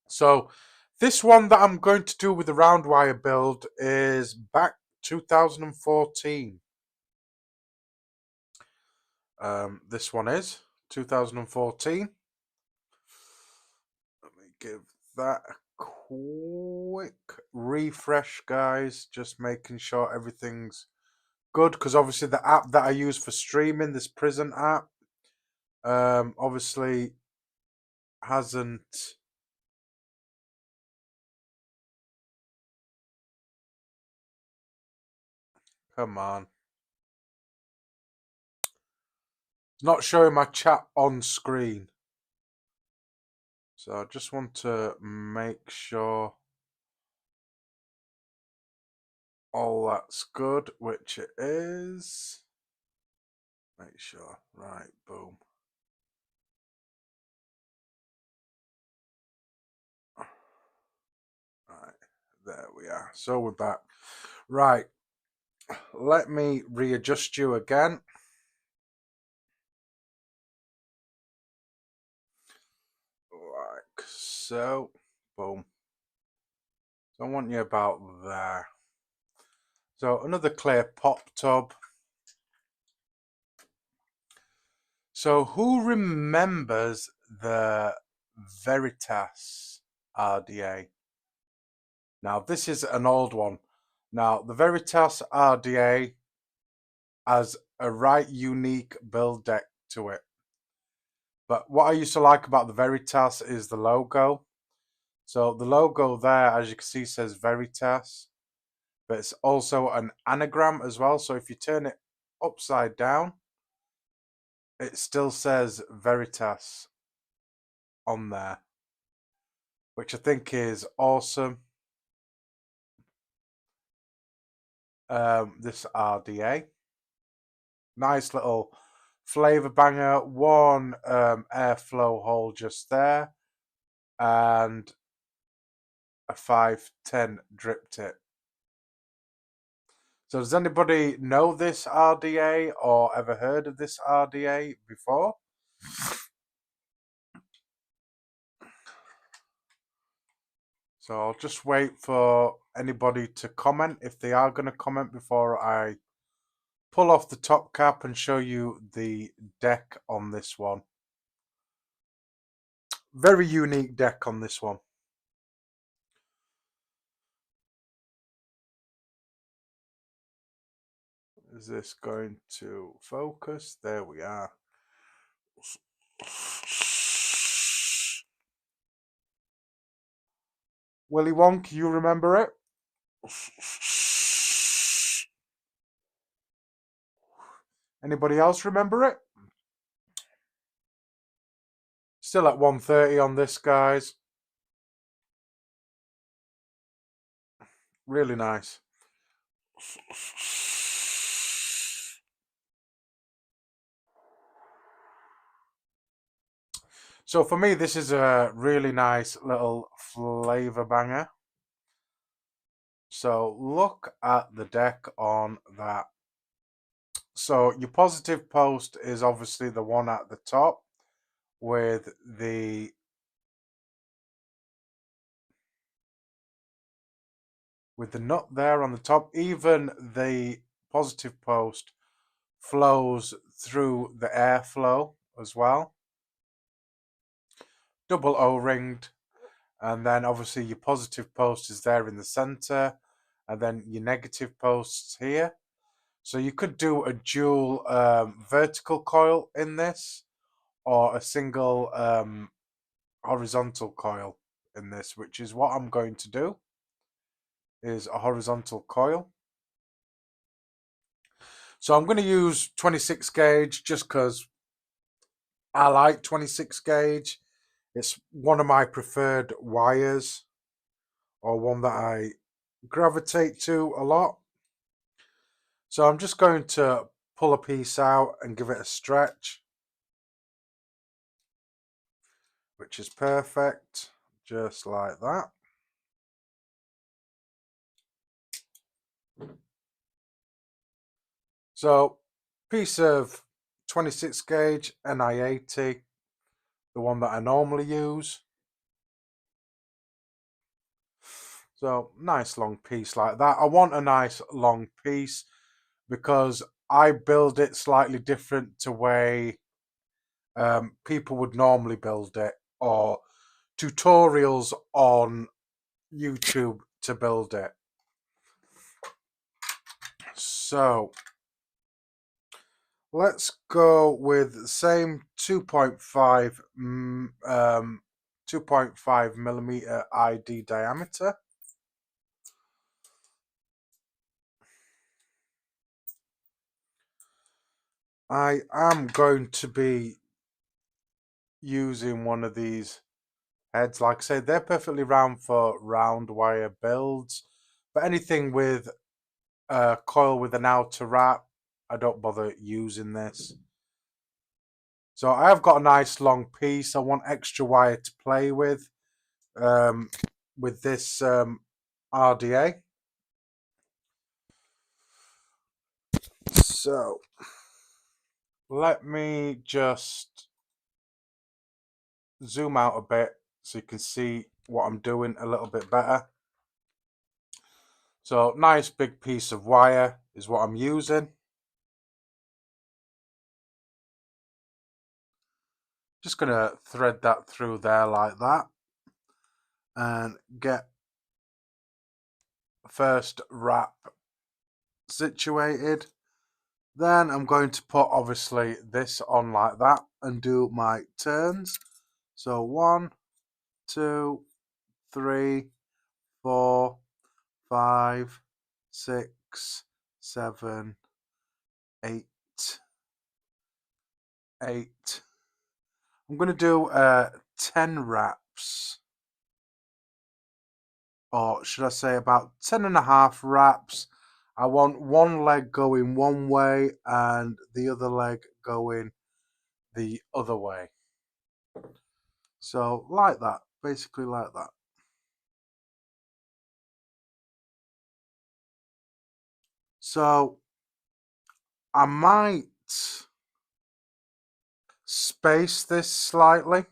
So this one that I'm going to do with the round wire build is back 2014. This one is 2014. Let me give that a quick refresh, guys. Just making sure everything's good, because obviously the app that I use for streaming, this Prison app, obviously hasn't. Come on. It's not showing my chat on screen. So I just want to make sure all that's good, which it is. Make sure. Right, boom. Right, there we are. So we're back. Right, let me readjust you again. Like so. Boom. So I want you about there. So another clear pop tub. So who remembers the Veritas RDA? Now this is an old one. Now the Veritas RDA has a right unique build deck to it. But what I used to like about the Veritas is the logo. So the logo there, as you can see, says Veritas. But it's also an anagram as well. So if you turn it upside down, it still says Veritas on there, which I think is awesome. This RDA, nice little flavor banger. One airflow hole just there, and a 510 drip tip. So does anybody know this RDA or ever heard of this RDA before? So I'll just wait for anybody to comment, if they are going to comment, before I pull off the top cap and show you the deck on this one. Very unique deck on this one. Is this going to focus? There we are. Willy Wonka, you remember it? Anybody else remember it? Still at 130 on this, guys. Really nice. So for me, this is a really nice little flavor banger. So look at the deck on that. So your positive post is obviously the one at the top with the nut there on the top. Even the positive post flows through the airflow as well. Double O-ringed, and then obviously your positive post is there in the center, and then your negative posts here. So you could do a dual vertical coil in this, or a single horizontal coil in this, which is what I'm going to do, is a horizontal coil. So I'm going to use 26 gauge just because I like 26 gauge. It's one of my preferred wires, or one that I gravitate to a lot. So I'm just going to pull a piece out and give it a stretch, which is perfect, just like that. So piece of 26 gauge NI80, the one that I normally use. So nice long piece like that. I want a nice long piece because I build it slightly different to way people would normally build it, or tutorials on YouTube to build it. So let's go with the same 2.5 millimeter ID diameter. I am going to be using one of these heads. Like I say, they're perfectly round for round wire builds, but anything with a coil with an outer wrap, I don't bother using this. So I have got a nice long piece. I want extra wire to play with this RDA. So let me just zoom out a bit so you can see what I'm doing a little bit better. So nice big piece of wire is what I'm using. Just going to thread that through there like that and get the first wrap situated. Then I'm going to put obviously this on like that and do my turns. So 1, 2, 3, 4, 5, 6, 7, 8. I'm going to do 10 wraps, or should I say about 10.5 wraps. I want one leg going one way and the other leg going the other way. So like that, basically like that. So I might space this slightly.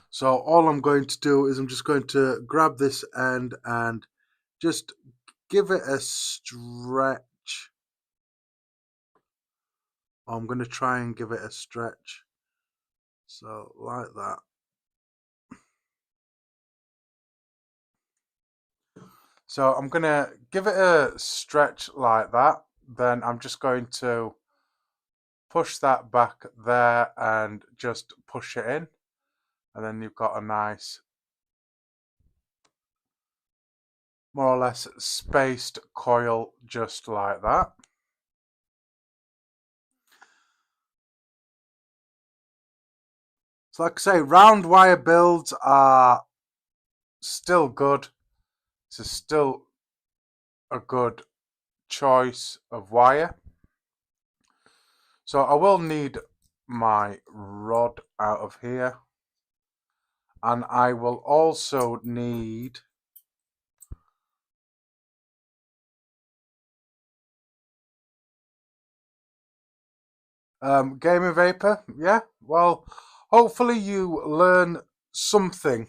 So all I'm going to do is I'm just going to grab this end and just give it a stretch. I'm going to try and give it a stretch. So like that. So I'm going to give it a stretch like that. Then I'm just going to push that back there and just push it in. And then you've got a nice, more or less spaced coil just like that. So like I say, round wire builds are still good. This is still a good choice of wire. So I will need my rod out of here. And I will also need gaming vapor. Yeah, well, hopefully you learn something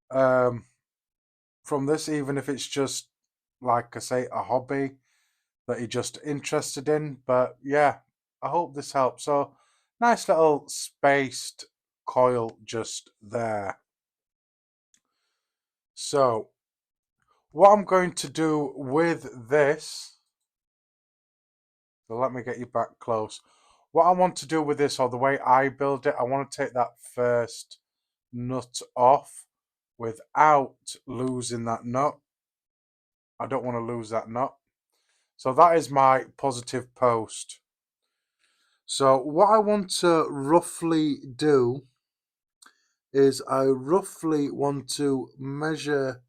from this, even if it's just, like I say, a hobby that you're just interested in. But yeah, I hope this helps. So nice little spaced coil just there. So what I'm going to do with this, so let me get you back close. What I want to do with this, or the way I build it, I want to take that first nut off without losing that nut. I don't want to lose that nut. So that is my positive post. So what I want to roughly do is I roughly want to measure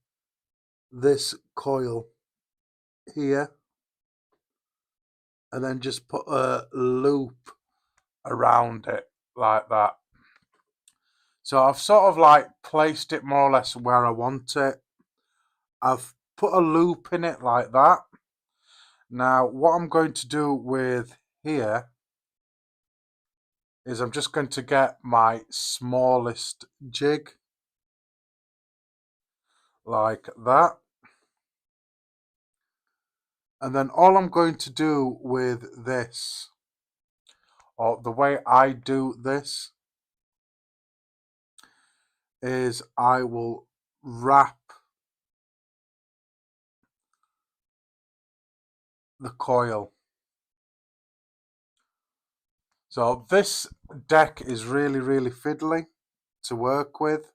this coil here and then just put a loop around it like that. So I've sort of like placed it more or less where I want it. I've put a loop in it like that. Now what I'm going to do with here is I'm just going to get my smallest jig like that. And then all I'm going to do with this, or the way I do this, is I will wrap the coil. So this deck is really, really fiddly to work with.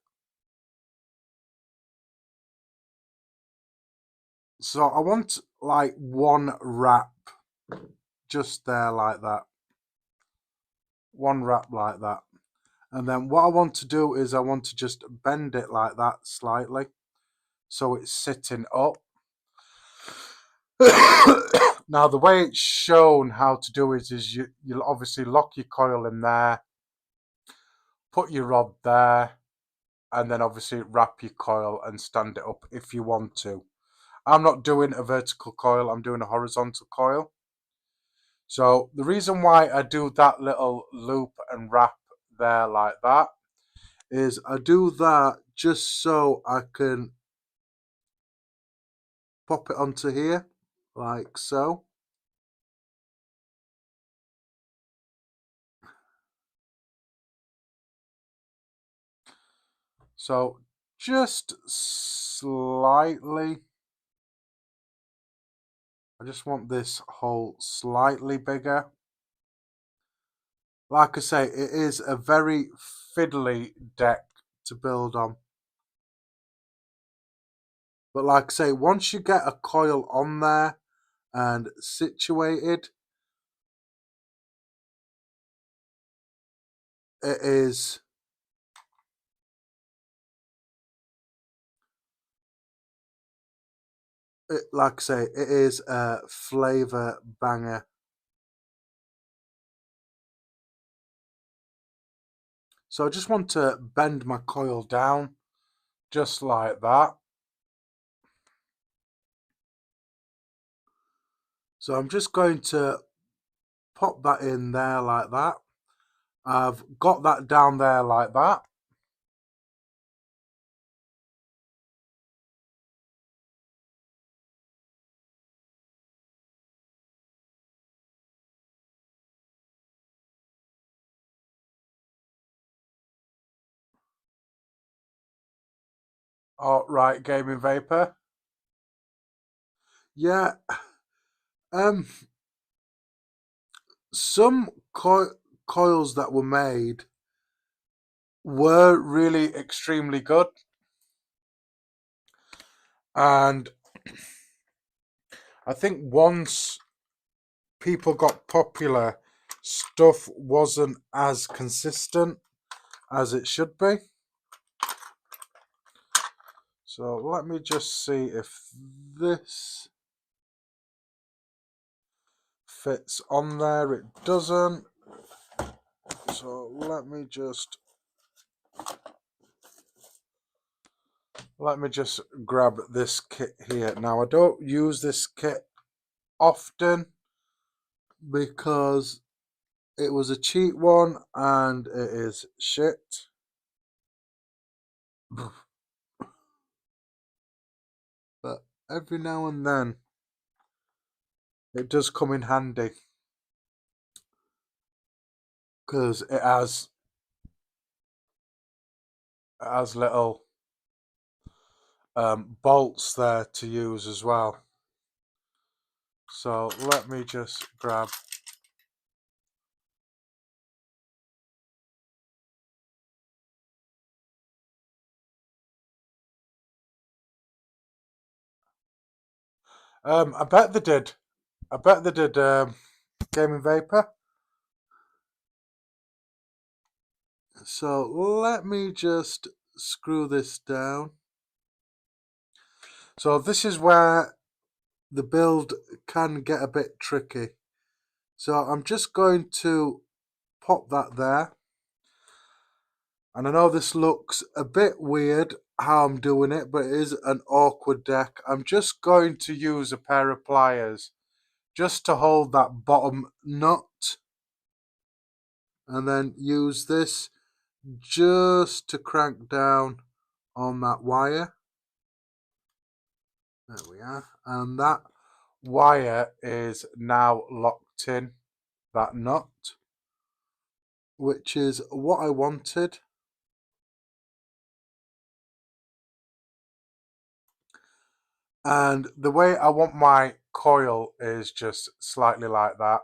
So I want like one wrap just there like that. One wrap like that. And then what I want to do is I want to just bend it like that slightly so it's sitting up. Now the way it's shown how to do it is you'll obviously lock your coil in there, put your rod there, and then obviously wrap your coil and stand it up if you want to. I'm not doing a vertical coil, I'm doing a horizontal coil. So the reason why I do that little loop and wrap there like that is I do that just so I can pop it onto here like so. So just slightly, I just want this hole slightly bigger. Like I say, it is a very fiddly deck to build on. But like I say, once you get a coil on there and situated, it is like I say, it is a flavour banger. So I just want to bend my coil down just like that. So I'm just going to pop that in there like that. I've got that down there like that. All right, Gaming Vapor. Yeah. Some coils that were made were really extremely good. And I think once people got popular, stuff wasn't as consistent. as it should be. So let me just see if this fits on there. It doesn't. So let me just grab this kit here. Now I don't use this kit often because it was a cheap one and it is shit. But every now and then it does come in handy because it has little bolts there to use as well. So let me just grab I bet they did Gaming Vapor. So let me just screw this down. So this is where the build can get a bit tricky. So I'm just going to pop that there. And I know this looks a bit weird how I'm doing it, but it is an awkward deck. I'm just going to use a pair of pliers just to hold that bottom nut. And then use this just to crank down on that wire. There we are. And that wire is now locked in, that nut, which is what I wanted. And the way I want my coil is just slightly like that.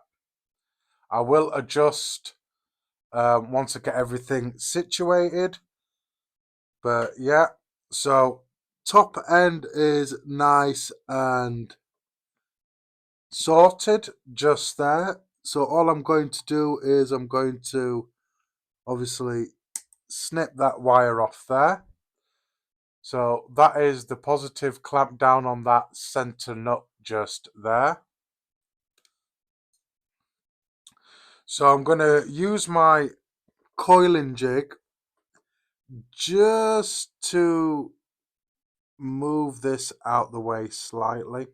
I will adjust once I get everything situated. But yeah, so top end is nice and sorted just there. So all I'm going to do is I'm going to obviously snip that wire off there. So that is the positive clamp down on that center nut just there. So I'm going to use my coiling jig just to move this out the way slightly.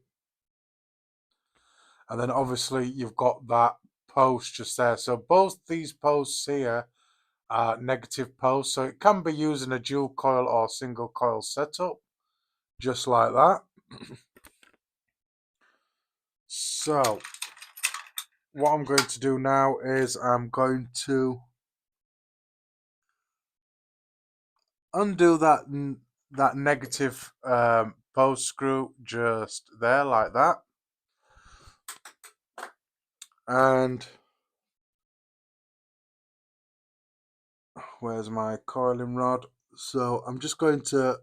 And then obviously you've got that post just there. So both these posts here are negative posts. So it can be used in a dual coil or single coil setup, just like that. So what I'm going to do now is I'm going to undo that negative post screw just there like that. And where's my coiling rod? So I'm just going to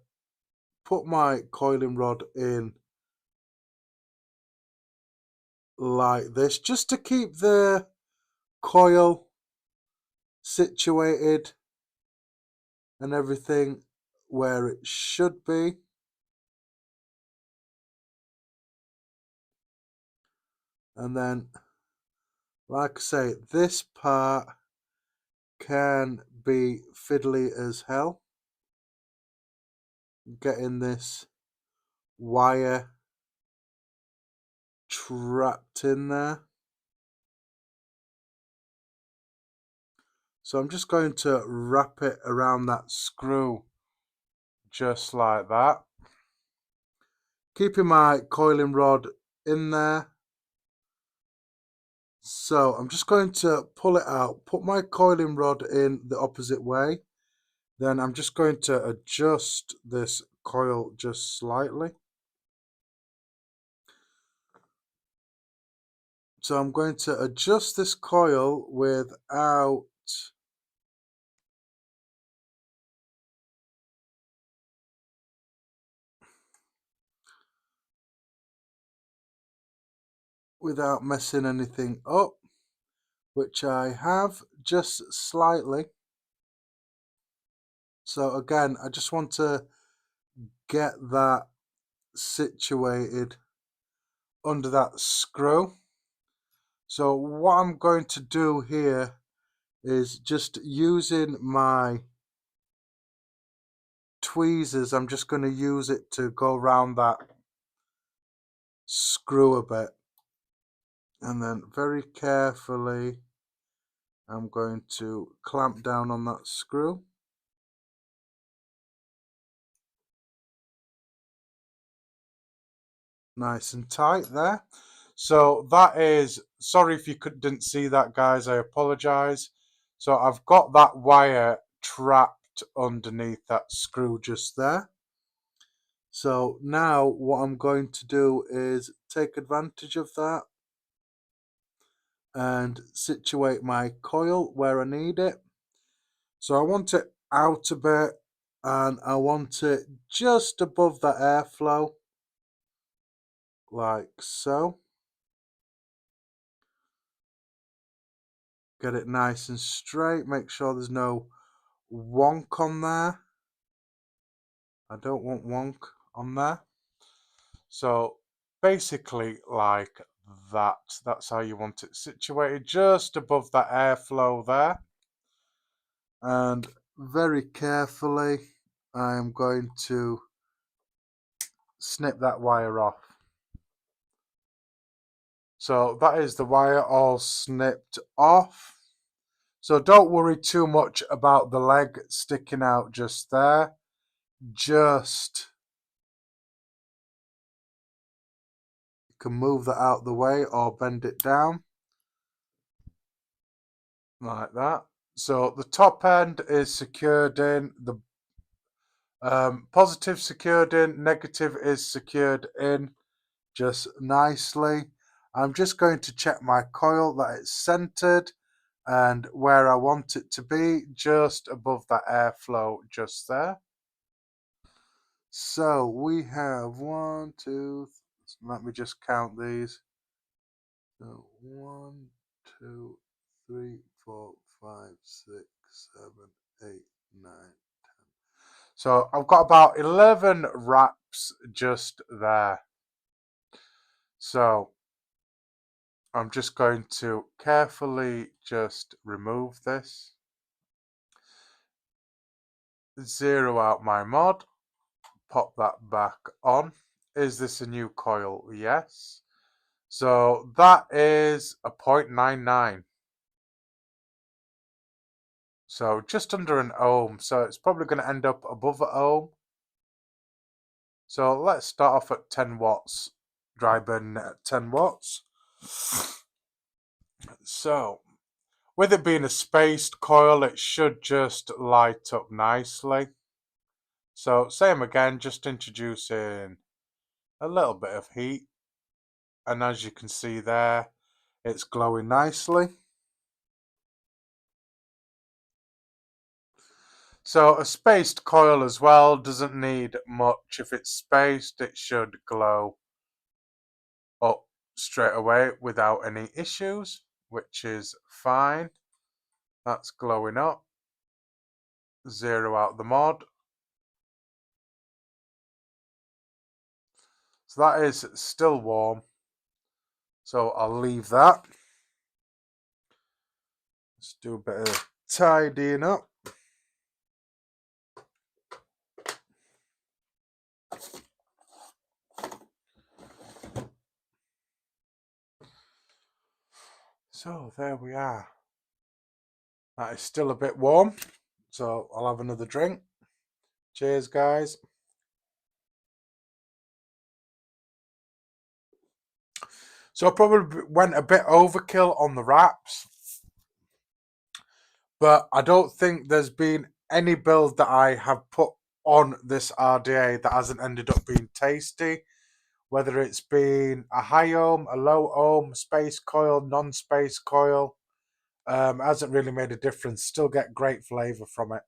put my coiling rod in like this, just to keep the coil situated and everything where it should be. And then, like I say, this part can be fiddly as hell, getting this wire trapped in there. So I'm just going to wrap it around that screw just like that, keeping my coiling rod in there. So I'm just going to pull it out, put my coiling rod in the opposite way. Then I'm just going to adjust this coil just slightly. So I'm going to adjust this coil without messing anything up, which I have just slightly. So again, I just want to get that situated under that screw. So what I'm going to do here is just using my tweezers, I'm just going to use it to go around that screw a bit, and then very carefully I'm going to clamp down on that screw. Nice and tight there. So that is, sorry if you didn't see that, guys, I apologize. So I've got that wire trapped underneath that screw just there. So now what I'm going to do is take advantage of that and situate my coil where I need it. So I want it out a bit and I want it just above that airflow, like so. Get it nice and straight, make sure there's no wonk on there. I don't want wonk on there. So basically like that. That's how you want it situated, just above that airflow there. And very carefully I'm going to snip that wire off. So that is the wire all snipped off. So don't worry too much about the leg sticking out just there. Just, you can move that out of the way or bend it down like that. So the top end is secured in, the positive secured in, negative is secured in just nicely. I'm just going to check my coil that it's centered and where I want it to be, just above that airflow just there. So we have 1, 2, let me just count these. So 1, 2, 3, 4, 5, 6, 7, 8, 9, 10. So I've got about 11 wraps just there. So I'm just going to carefully just remove this. Zero out my mod. Pop that back on. Is this a new coil? Yes. So that is a 0.99. So just under an ohm. So it's probably going to end up above an ohm. So let's start off at 10 watts. Dry burning at 10 watts. So with it being a spaced coil, it should just light up nicely. So same again, just introducing a little bit of heat. And as you can see there, it's glowing nicely. So a spaced coil as well doesn't need much. If it's spaced, it should glow up straight away without any issues, which is fine. That's glowing up. Zero out the mod. So that is still warm. So I'll leave that. Let's do a bit of tidying up. So there we are. That is still a bit warm. So I'll have another drink. Cheers, guys. So I probably went a bit overkill on the wraps. But I don't think there's been any build that I have put on this RDA that hasn't ended up being tasty. Whether it's been a high ohm, a low ohm, space coil, non-space coil. Hasn't really made a difference. Still get great flavour from it.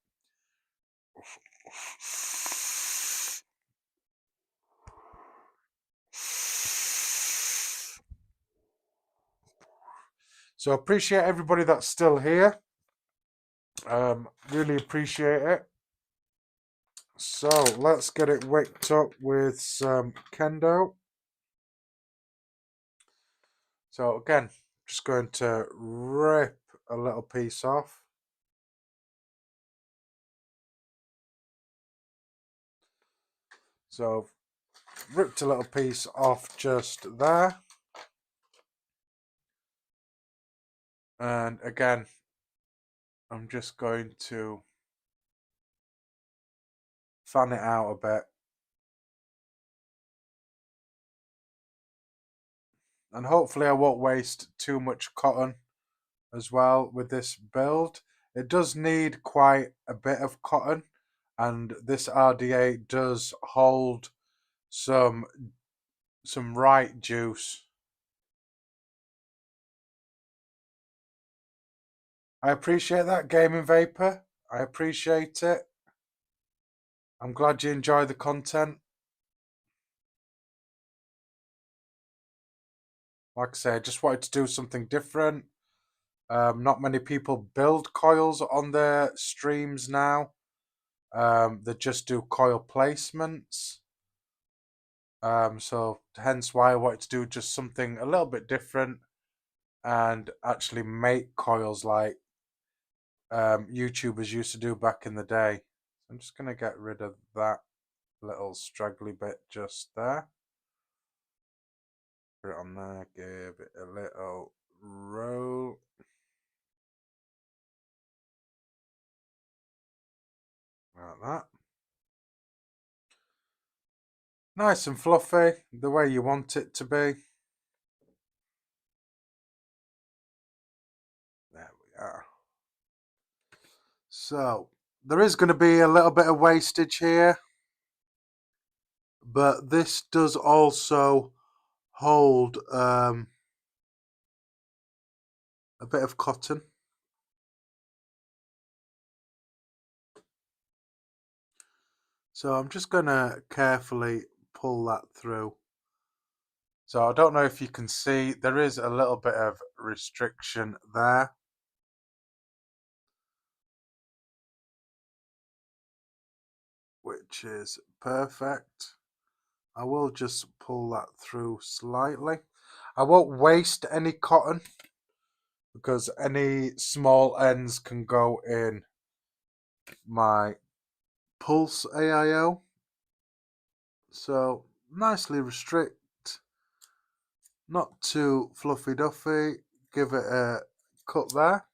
So appreciate everybody that's still here. Really appreciate it. So let's get it wicked up with some kendo. So again, just going to rip a little piece off. So ripped a little piece off just there. And again, I'm just going to fan it out a bit. And hopefully I won't waste too much cotton as well with this build. It does need quite a bit of cotton, and this RDA does hold some right juice. I appreciate that, Gaming Vapor. I appreciate it. I'm glad you enjoy the content. Like I say, I just wanted to do something different. Not many people build coils on their streams now. They just do coil placements. So hence why I wanted to do just something a little bit different and actually make coils like YouTubers used to do back in the day. I'm just going to get rid of that little straggly bit just there. Put it on there, give it a little roll. Like that. Nice and fluffy, the way you want it to be. There we are. So, there is going to be a little bit of wastage here, but this does also hold a bit of cotton. So I'm just going to carefully pull that through. So I don't know if you can see, there is a little bit of restriction there. Which is perfect. I will just pull that through slightly. I won't waste any cotton because any small ends can go in my pulse AIO. So nicely restrict, not too fluffy duffy. Give it a cut there.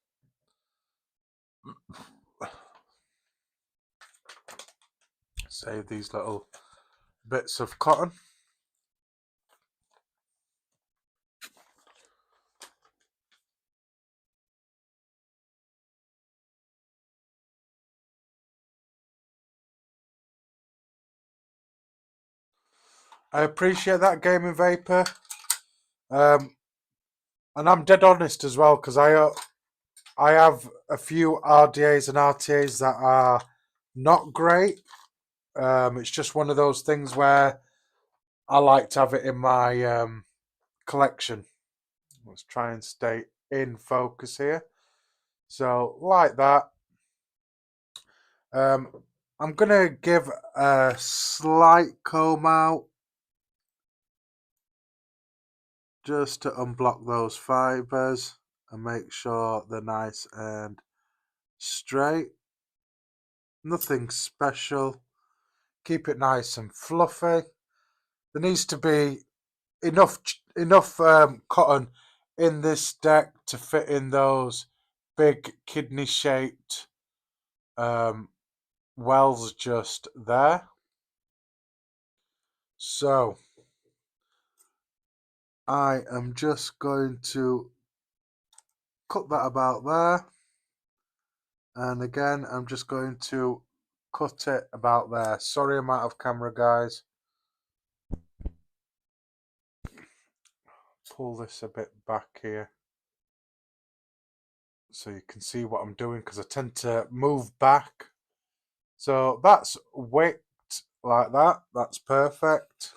Save these little bits of cotton. I appreciate that, Gaming Vapor. And I'm dead honest as well, because I have a few RDAs and RTAs that are not great. It's just one of those things where I like to have it in my collection. Let's try and stay in focus here. So, like that. I'm going to give a slight comb out just to unblock those fibers and make sure they're nice and straight. Nothing special. Keep it nice and fluffy. There needs to be enough cotton in this deck to fit in those big kidney shaped wells just there. So I am just going to cut that about there, and again I'm just going to cut it about there. Sorry I'm out of camera, guys. Pull this a bit back here so you can see what I'm doing, because I tend to move back. So that's wicked like that. That's perfect.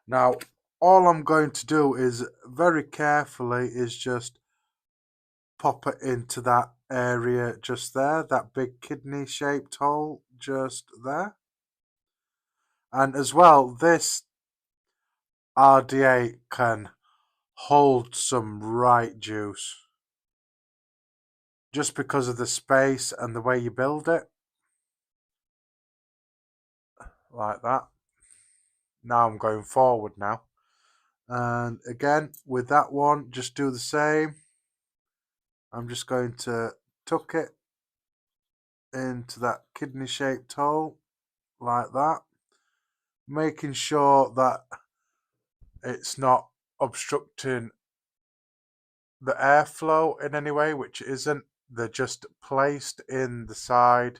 Now all I'm going to do is very carefully is just pop it into that area just there, that big kidney shaped hole just there. And as well, this RDA can hold some right juice just because of the space and the way you build it. Like that. Now I'm going forward now. And again, with that one, just do the same. I'm just going to tuck it into that kidney shaped hole like that, making sure that it's not obstructing the airflow in any way, which isn't. They're just placed in the side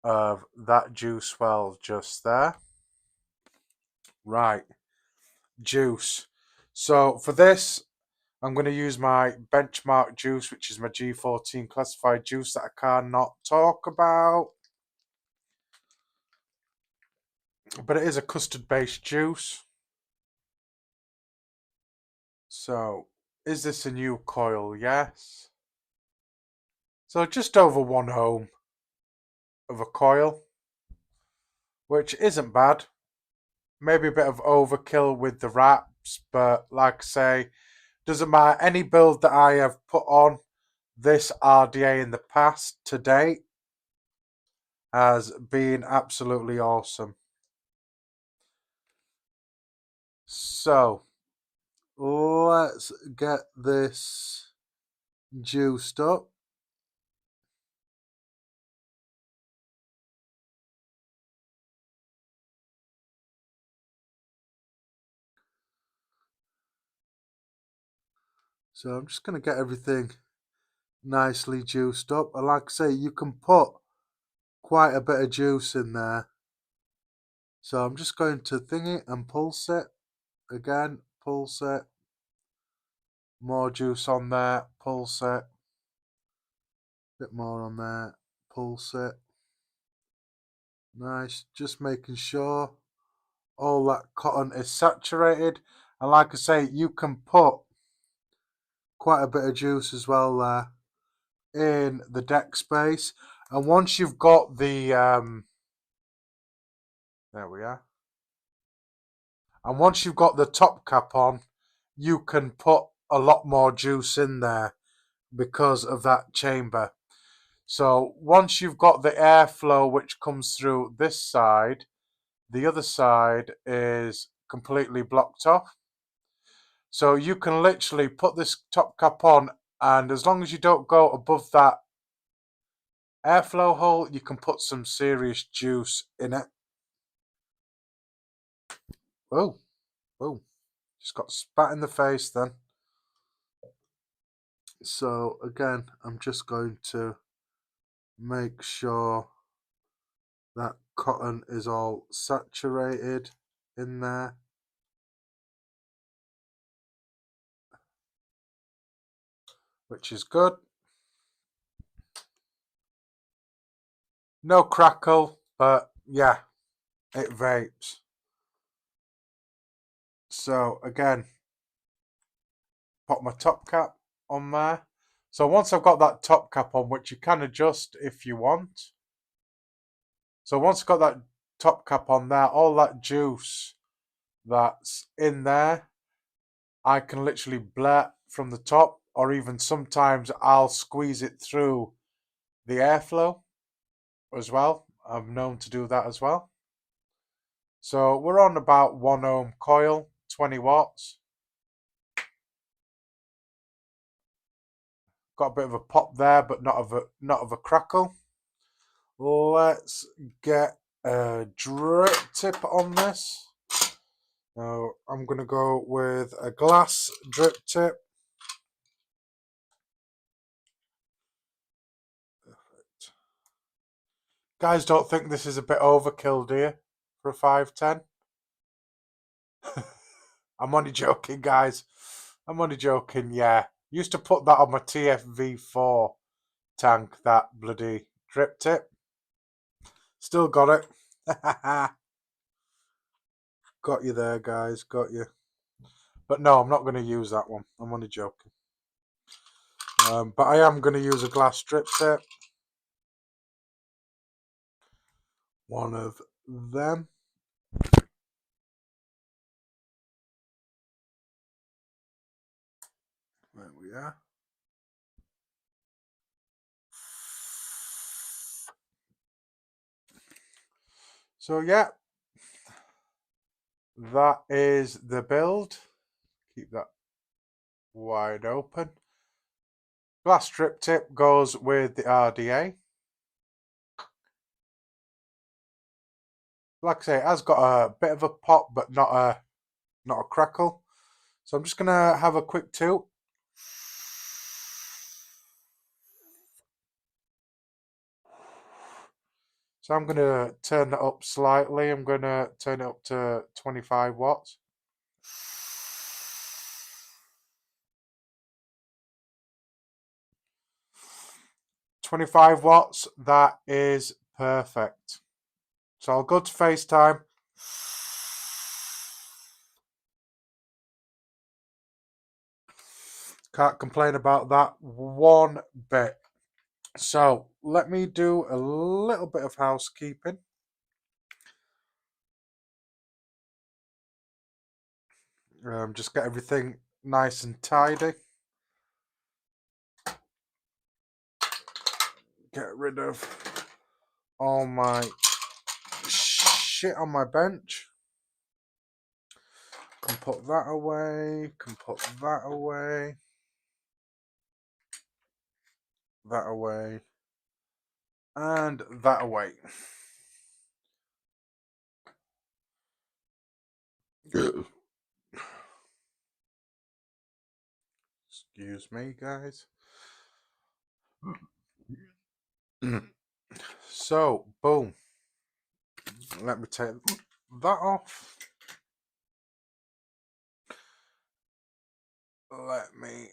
of that juice well just there. Right, juice. So for this, I'm going to use my benchmark juice, which is my G14 classified juice that I cannot talk about. But it is a custard-based juice. So, is this a new coil? Yes. So just over 1 ohm of a coil, which isn't bad. Maybe a bit of overkill with the wraps, but like I say, doesn't matter. Any build that I have put on this RDA in the past to date has been absolutely awesome. So let's get this juiced up. So I'm just going to get everything nicely juiced up. And like I say, you can put quite a bit of juice in there. So I'm just going to thing it and pulse it. Again, pulse it. More juice on there, pulse it. Bit more on there, pulse it. Nice, just making sure all that cotton is saturated. And like I say, you can put quite a bit of juice as well there in the deck space. And once you've got the there we are. And once you've got the top cap on, you can put a lot more juice in there because of that chamber. So once you've got the airflow which comes through this side, the other side is completely blocked off. So you can literally put this top cap on, and as long as you don't go above that airflow hole, you can put some serious juice in it. Oh, just got spat in the face then. So again, I'm just going to make sure that cotton is all saturated in there. Which is good. No crackle, but yeah, it vapes. So again, put my top cap on there. So once I've got that top cap on, which you can adjust if you want. So once I've got that top cap on there, all that juice that's in there, I can literally blare from the top, or even sometimes I'll squeeze it through the airflow as well. I'm known to do that as well. So we're on about 1 ohm coil, 20 watts. Got a bit of a pop there, but not of a crackle. Let's get a drip tip on this. Now I'm going to go with a glass drip tip. Perfect. Guys, don't think this is a bit overkill, do you? For a 510? I'm only joking, guys. I'm only joking, yeah. Used to put that on my TFV4 tank, that bloody drip tip. Still got it. Got you there, guys. Got you. But no, I'm not going to use that one. I'm only joking. But I am going to use a glass strip tip. One of them. There we are. So yeah, that is the build. Keep that wide open. Glass strip tip goes with the RDA. Like I say, it has got a bit of a pop, but not a crackle. So I'm just gonna have a quick toot. So I'm gonna turn that up slightly. I'm gonna turn it up to 25 watts. "25 watts, that is perfect." So I'll go to FaceTime. Can't complain about that one bit. So let me do a little bit of housekeeping. Just get everything nice and tidy. Get rid of all my shit on my bench. Can put that away. Can put that away. That away. And that away. Excuse me, guys. So, boom. Let me take that off. Let me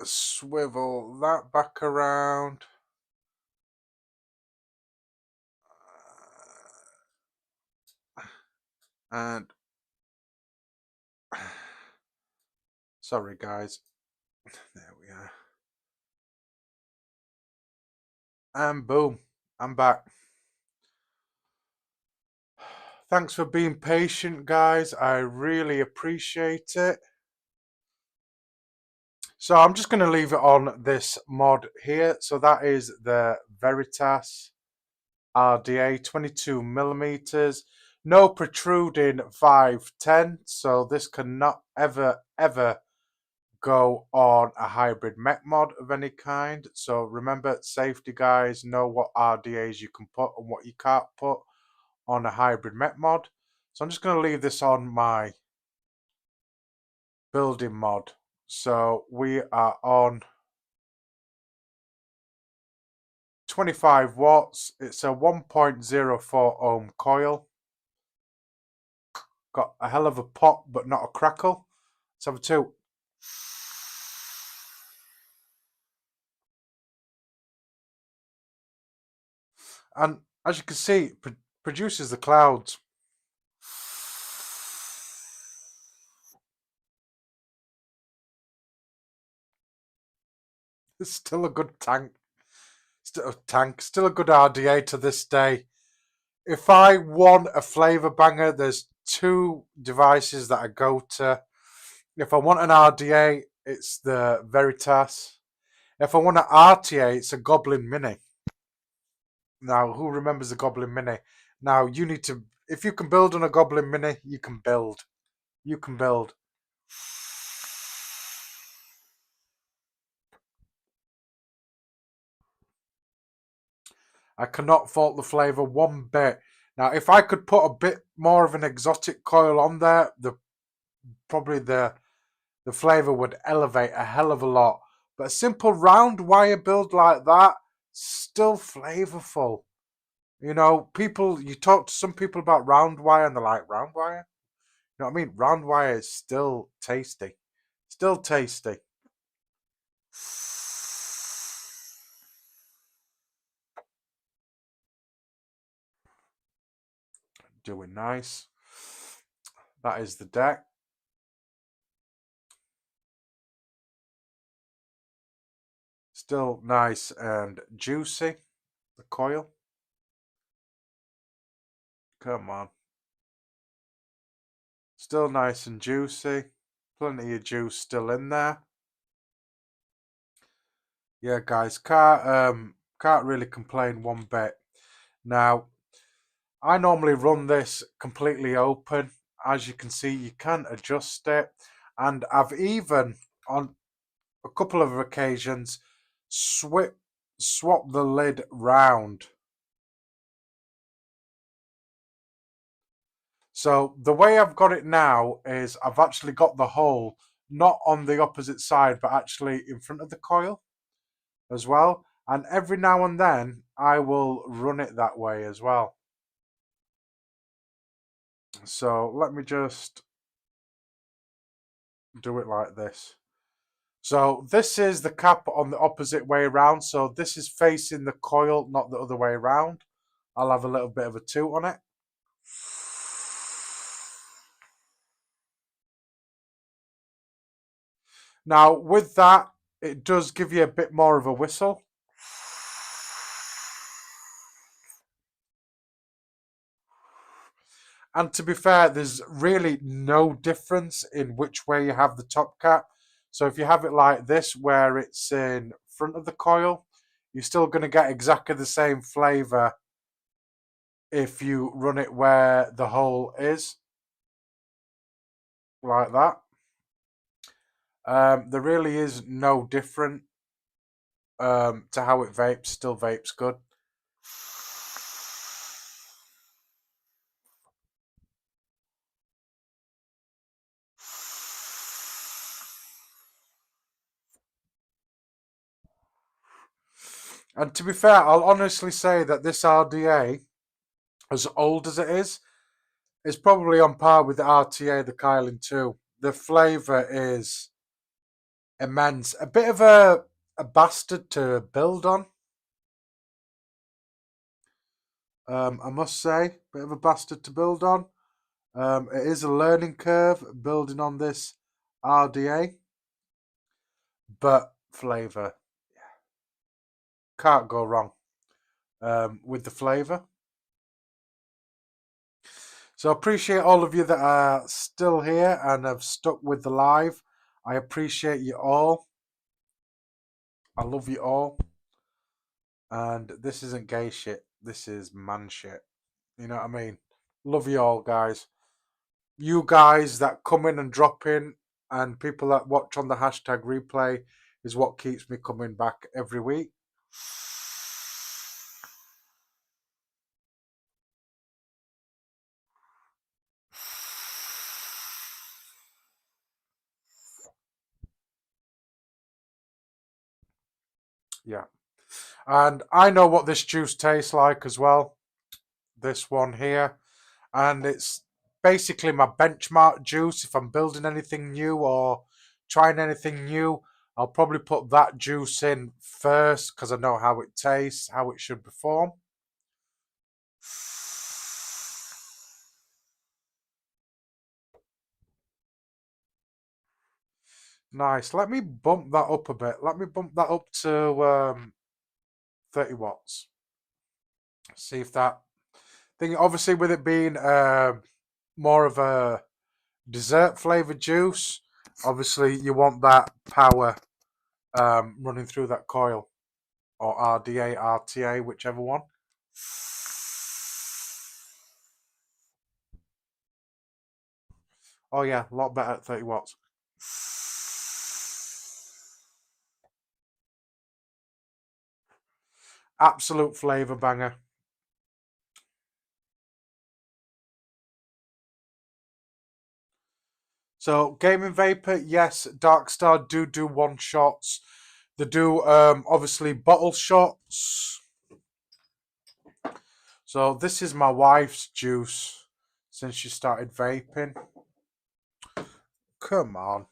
swivel that back around. And sorry, guys. There we are. And boom, I'm back. Thanks for being patient, guys. I really appreciate it. So I'm just going to leave it on this mod here. So that is the Veritas RDA 22 millimeters. No protruding 510. So this cannot ever go on a hybrid mech mod of any kind. So remember, safety guys, know what RDAs you can put and what you can't put on a hybrid mech mod. So I'm just going to leave this on my building mod. So we are on 25 watts. It's a 1.04 ohm coil. Got a hell of a pop, but not a crackle. Let's have a two. And as you can see, it produces the clouds. It's still a good tank. Still a good RDA to this day. If I want a flavor banger, there's two devices that I go to. If I want an RDA, it's the Veritas. If I want an RTA, it's a Goblin Mini. Now, who remembers the Goblin Mini? Now, you need to, if you can build on a Goblin Mini, you can build. You can build. I cannot fault the flavour one bit. Now, if I could put a bit more of an exotic coil on there, probably the flavour would elevate a hell of a lot. But a simple round wire build like that, still flavourful. You know, you talk to some people about round wire and they're like, round wire? You know what I mean? Round wire is still tasty. Still tasty. Doing nice. That is the deck. Still nice and juicy. The coil. Come on. Still nice and juicy. Plenty of juice still in there. Yeah, guys, can't really complain one bit. Now, I normally run this completely open. As you can see, you can adjust it. And I've even, on a couple of occasions, swapped the lid round. So the way I've got it now is I've actually got the hole not on the opposite side, but actually in front of the coil as well. And every now and then I will run it that way as well. So let me just do it like this. So this is the cap on the opposite way around. So this is facing the coil, not the other way around. I'll have a little bit of a toot on it. Now with that, it does give you a bit more of a whistle. And to be fair, there's really no difference in which way you have the top cap. So if you have it like this, where it's in front of the coil, you're still going to get exactly the same flavour if you run it where the hole is. Like that. There really is no different to how it vapes. Still vapes good. And to be fair, I'll honestly say that this RDA, as old as it is probably on par with the RTA, the Coil 2. The flavour is immense. A bit of a bastard to build on. I must say, bit of a bastard to build on. It is a learning curve building on this RDA. But flavour, can't go wrong with the flavour. So I appreciate all of you that are still here and have stuck with the live. I appreciate you all. I love you all. And this isn't gay shit. This is man shit. You know what I mean? Love you all, guys. You guys that come in and drop in and people that watch on the hashtag replay is what keeps me coming back every week. Yeah. And I know what this juice tastes like as well. This one here. And it's basically my benchmark juice. If I'm building anything new or trying anything new, I'll probably put that juice in first because I know how it tastes, how it should perform. Nice. Let me bump that up a bit. Let me bump that up to 30 watts. See if that thing, obviously with it being more of a dessert flavored juice, obviously you want that power running through that coil, or RDA, RTA, whichever one. Oh yeah, a lot better at 30 watts. Absolute flavour banger. So Gaming Vapor, yes, Darkstar do one shots. They do obviously bottle shots. So this is my wife's juice since she started vaping. Come on.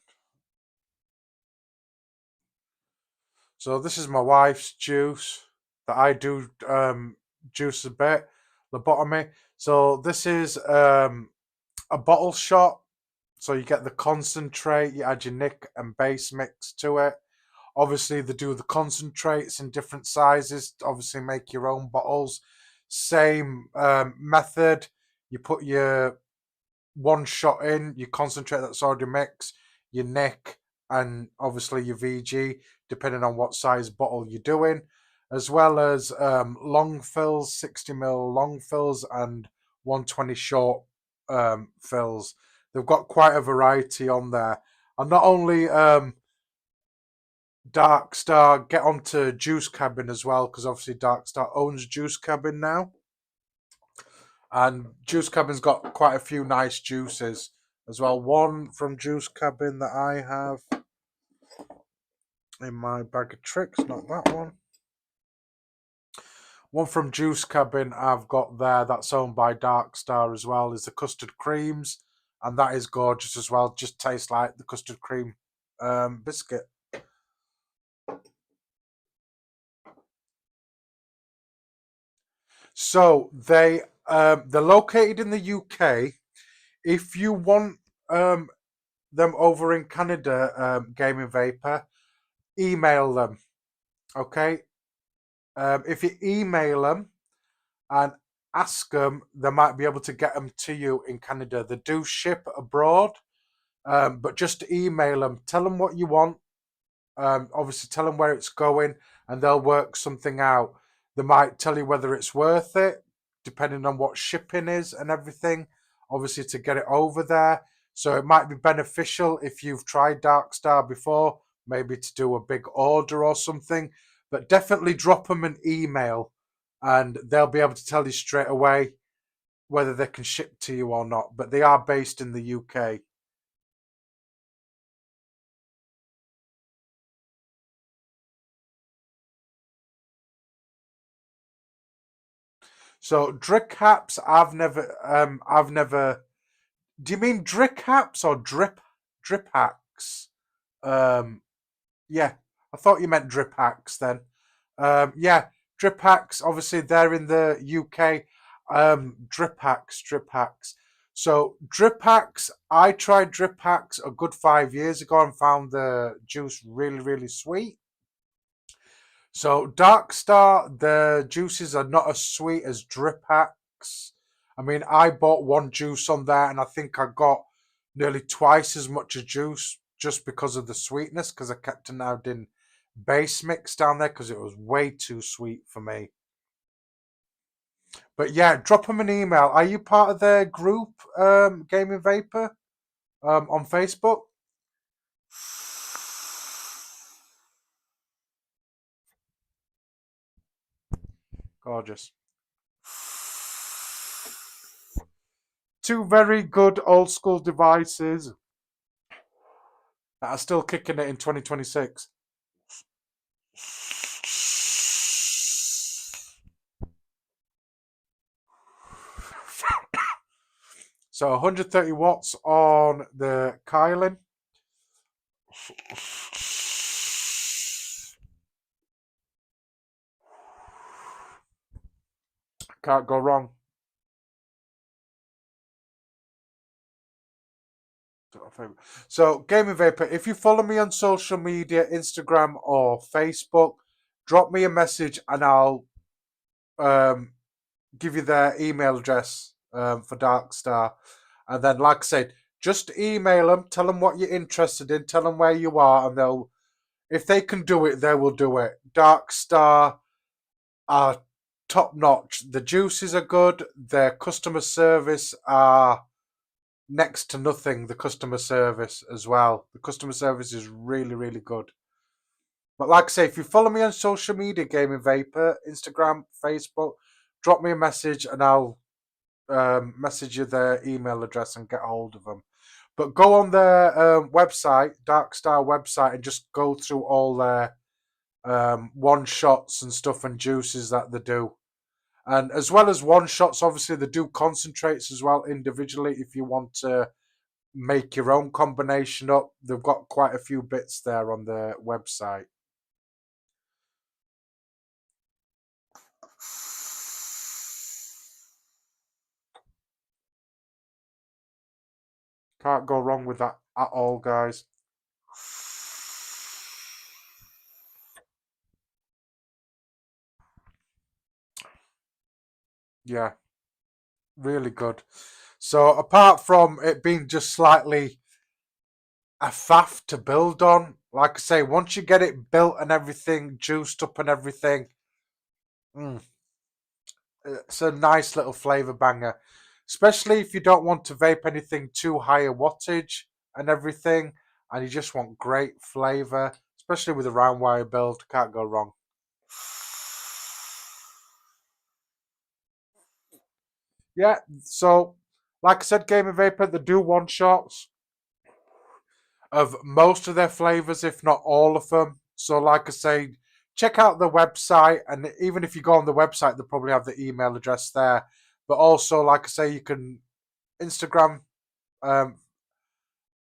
So this is my wife's juice that I do juice a bit, lobotomy. So this is a bottle shot. So you get the concentrate, you add your nick and base mix to it. Obviously, they do the concentrates in different sizes. Obviously, make your own bottles. Same method. You put your one shot in, your concentrate that's already mixed, your nick, and obviously your VG, depending on what size bottle you're doing, as well as long fills, 60ml long fills, and 120 short fills. They've got quite a variety on there. And not only Dark Star, get onto Juice Cabin as well, because obviously Dark Star owns Juice Cabin now. And Juice Cabin's got quite a few nice juices as well. One from Juice Cabin that I have in my bag of tricks, not that one. One from Juice Cabin I've got there that's owned by Dark Star as well is the custard creams. And that is gorgeous as well. Just tastes like the custard cream biscuit. So they're located in the UK. If you want them over in Canada, Gaming Vapor, email them. Okay. If you email them and ask them, they might be able to get them to you in Canada. They do ship abroad, but just email them. Tell them what you want. Obviously, tell them where it's going, and they'll work something out. They might tell you whether it's worth it, depending on what shipping is and everything, obviously, to get it over there. So it might be beneficial if you've tried Dark Star before, maybe to do a big order or something. But definitely drop them an email, and they'll be able to tell you straight away whether they can ship to you or not. But they are based in the UK. So drip caps, I've never. Do you mean drip caps or drip hacks? Yeah, I thought you meant drip hacks then. Yeah, drip hacks. Obviously, they're in the UK. Drip hacks. So drip hacks. I tried drip hacks a good 5 years ago and found the juice really, really sweet. So Dark Star, the juices are not as sweet as drip hacks. I mean, I bought one juice on there and I think I got nearly twice as much as juice just because of the sweetness, because I kept an out in base mix down there because it was way too sweet for me. But yeah, drop them an email. Are you part of their group, Gaming Vapor, on Facebook? Gorgeous. Two very good old school devices that are still kicking it in 2026. So 130 watts on the Coil. Can't go wrong. So, Gaming Vapor, if you follow me on social media, Instagram or Facebook, drop me a message and I'll give you their email address for Dark Star. And then, like I said, just email them, tell them what you're interested in, tell them where you are, and they'll, if they can do it, they will do it. Dark Star are top notch. The juices are good. Their customer service are next to nothing. The customer service as well. The customer service is really, really good. But like I say, if you follow me on social media, Gaming Vapor, Instagram, Facebook, drop me a message and I'll message you their email address and get a hold of them. But go on their website, Dark Star website, and just go through all their one shots and stuff and juices that they do. And as well as one shots, obviously they do concentrates as well individually if you want to make your own combination up. They've got quite a few bits there on their website. Can't go wrong with that at all, guys. Yeah, really good. So apart from it being just slightly a faff to build on, like I say, once you get it built and everything, juiced up and everything, it's a nice little flavour banger. Especially if you don't want to vape anything too high a wattage and everything, and you just want great flavour, especially with a round wire build, can't go wrong. Yeah, so like I said, Gamer Vapor, they do one shots of most of their flavors, if not all of them. So, like I say, check out the website, and even if you go on the website, they'll probably have the email address there. But also, like I say, you can Instagram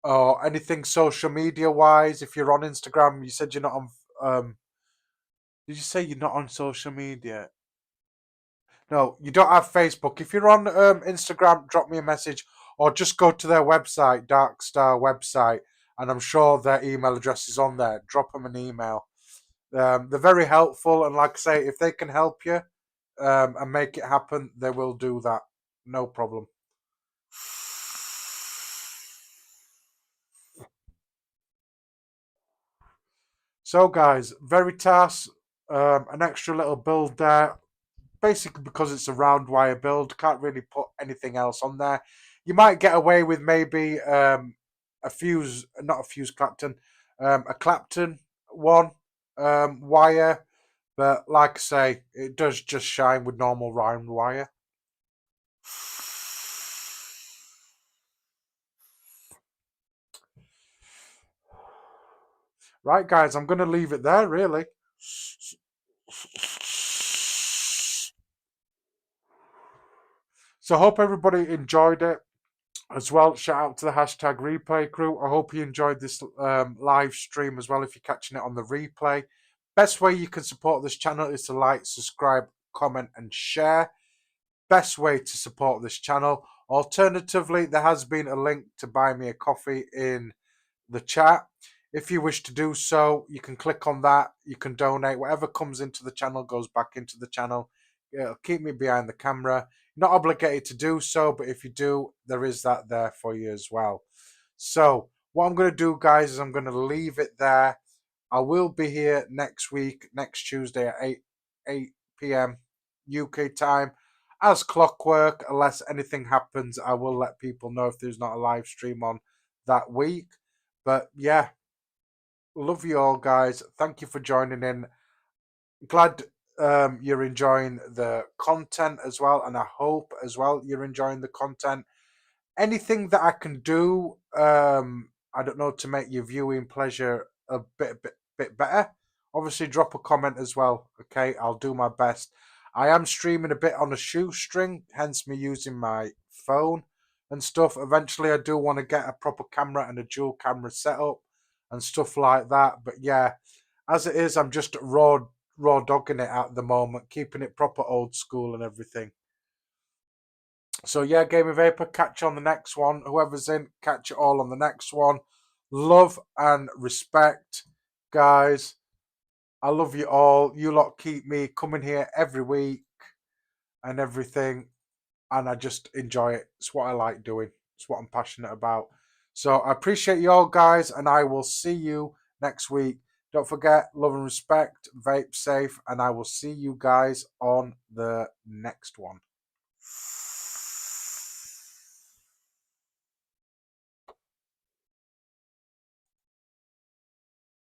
or anything social media wise. If you're on Instagram, you said you're not on. Did you say you're not on social media? No, you don't have Facebook. If you're on Instagram, drop me a message or just go to their website, Darkstar website, and I'm sure their email address is on there. Drop them an email. They're very helpful, and like I say, if they can help you and make it happen, they will do that. No problem. So, guys, Veritas, an extra little build there. Basically, because it's a round wire build, can't really put anything else on there. You might get away with maybe a fuse, not a fuse Clapton, a Clapton one wire, but like I say, it does just shine with normal round wire. Right, guys, I'm going to leave it there, really. So, hope everybody enjoyed it as well. Shout out to the hashtag replay crew. I hope you enjoyed this live stream as well if you're catching it on the replay. Best way you can support this channel is to like, subscribe, comment, and share. Best way to support this channel. Alternatively, there has been a link to buy me a coffee in the chat. If you wish to do so, you can click on that. You can donate. Whatever comes into the channel goes back into the channel. It'll keep me behind the camera. Not obligated to do so, but if you do, there is that there for you as well. So what I'm going to do, guys, is I'm going to leave it there. I will be here next week, next Tuesday at 8 p.m. UK time. As clockwork, unless anything happens, I will let people know if there's not a live stream on that week. But yeah, love you all, guys. Thank you for joining in. Glad you're enjoying the content as well, and I hope as well you're enjoying the content. Anything that I can do, I don't know, to make your viewing pleasure a bit better, obviously drop a comment as well. Okay, I'll do my best. I am streaming a bit on a shoestring, hence me using my phone and stuff. Eventually, I do want to get a proper camera and a dual camera setup and stuff like that. But yeah, as it is, I'm just raw dogging it at the moment, keeping it proper old school and everything. So yeah, Gamer Vapor, catch you on the next one. Whoever's in, catch you all on the next one. Love and respect, guys. I love you all. You lot keep me coming here every week and everything, and I just enjoy it. It's what I like doing. It's what I'm passionate about. So I appreciate you all, guys, and I will see you next week. Don't forget, love and respect, vape safe, and I will see you guys on the next one.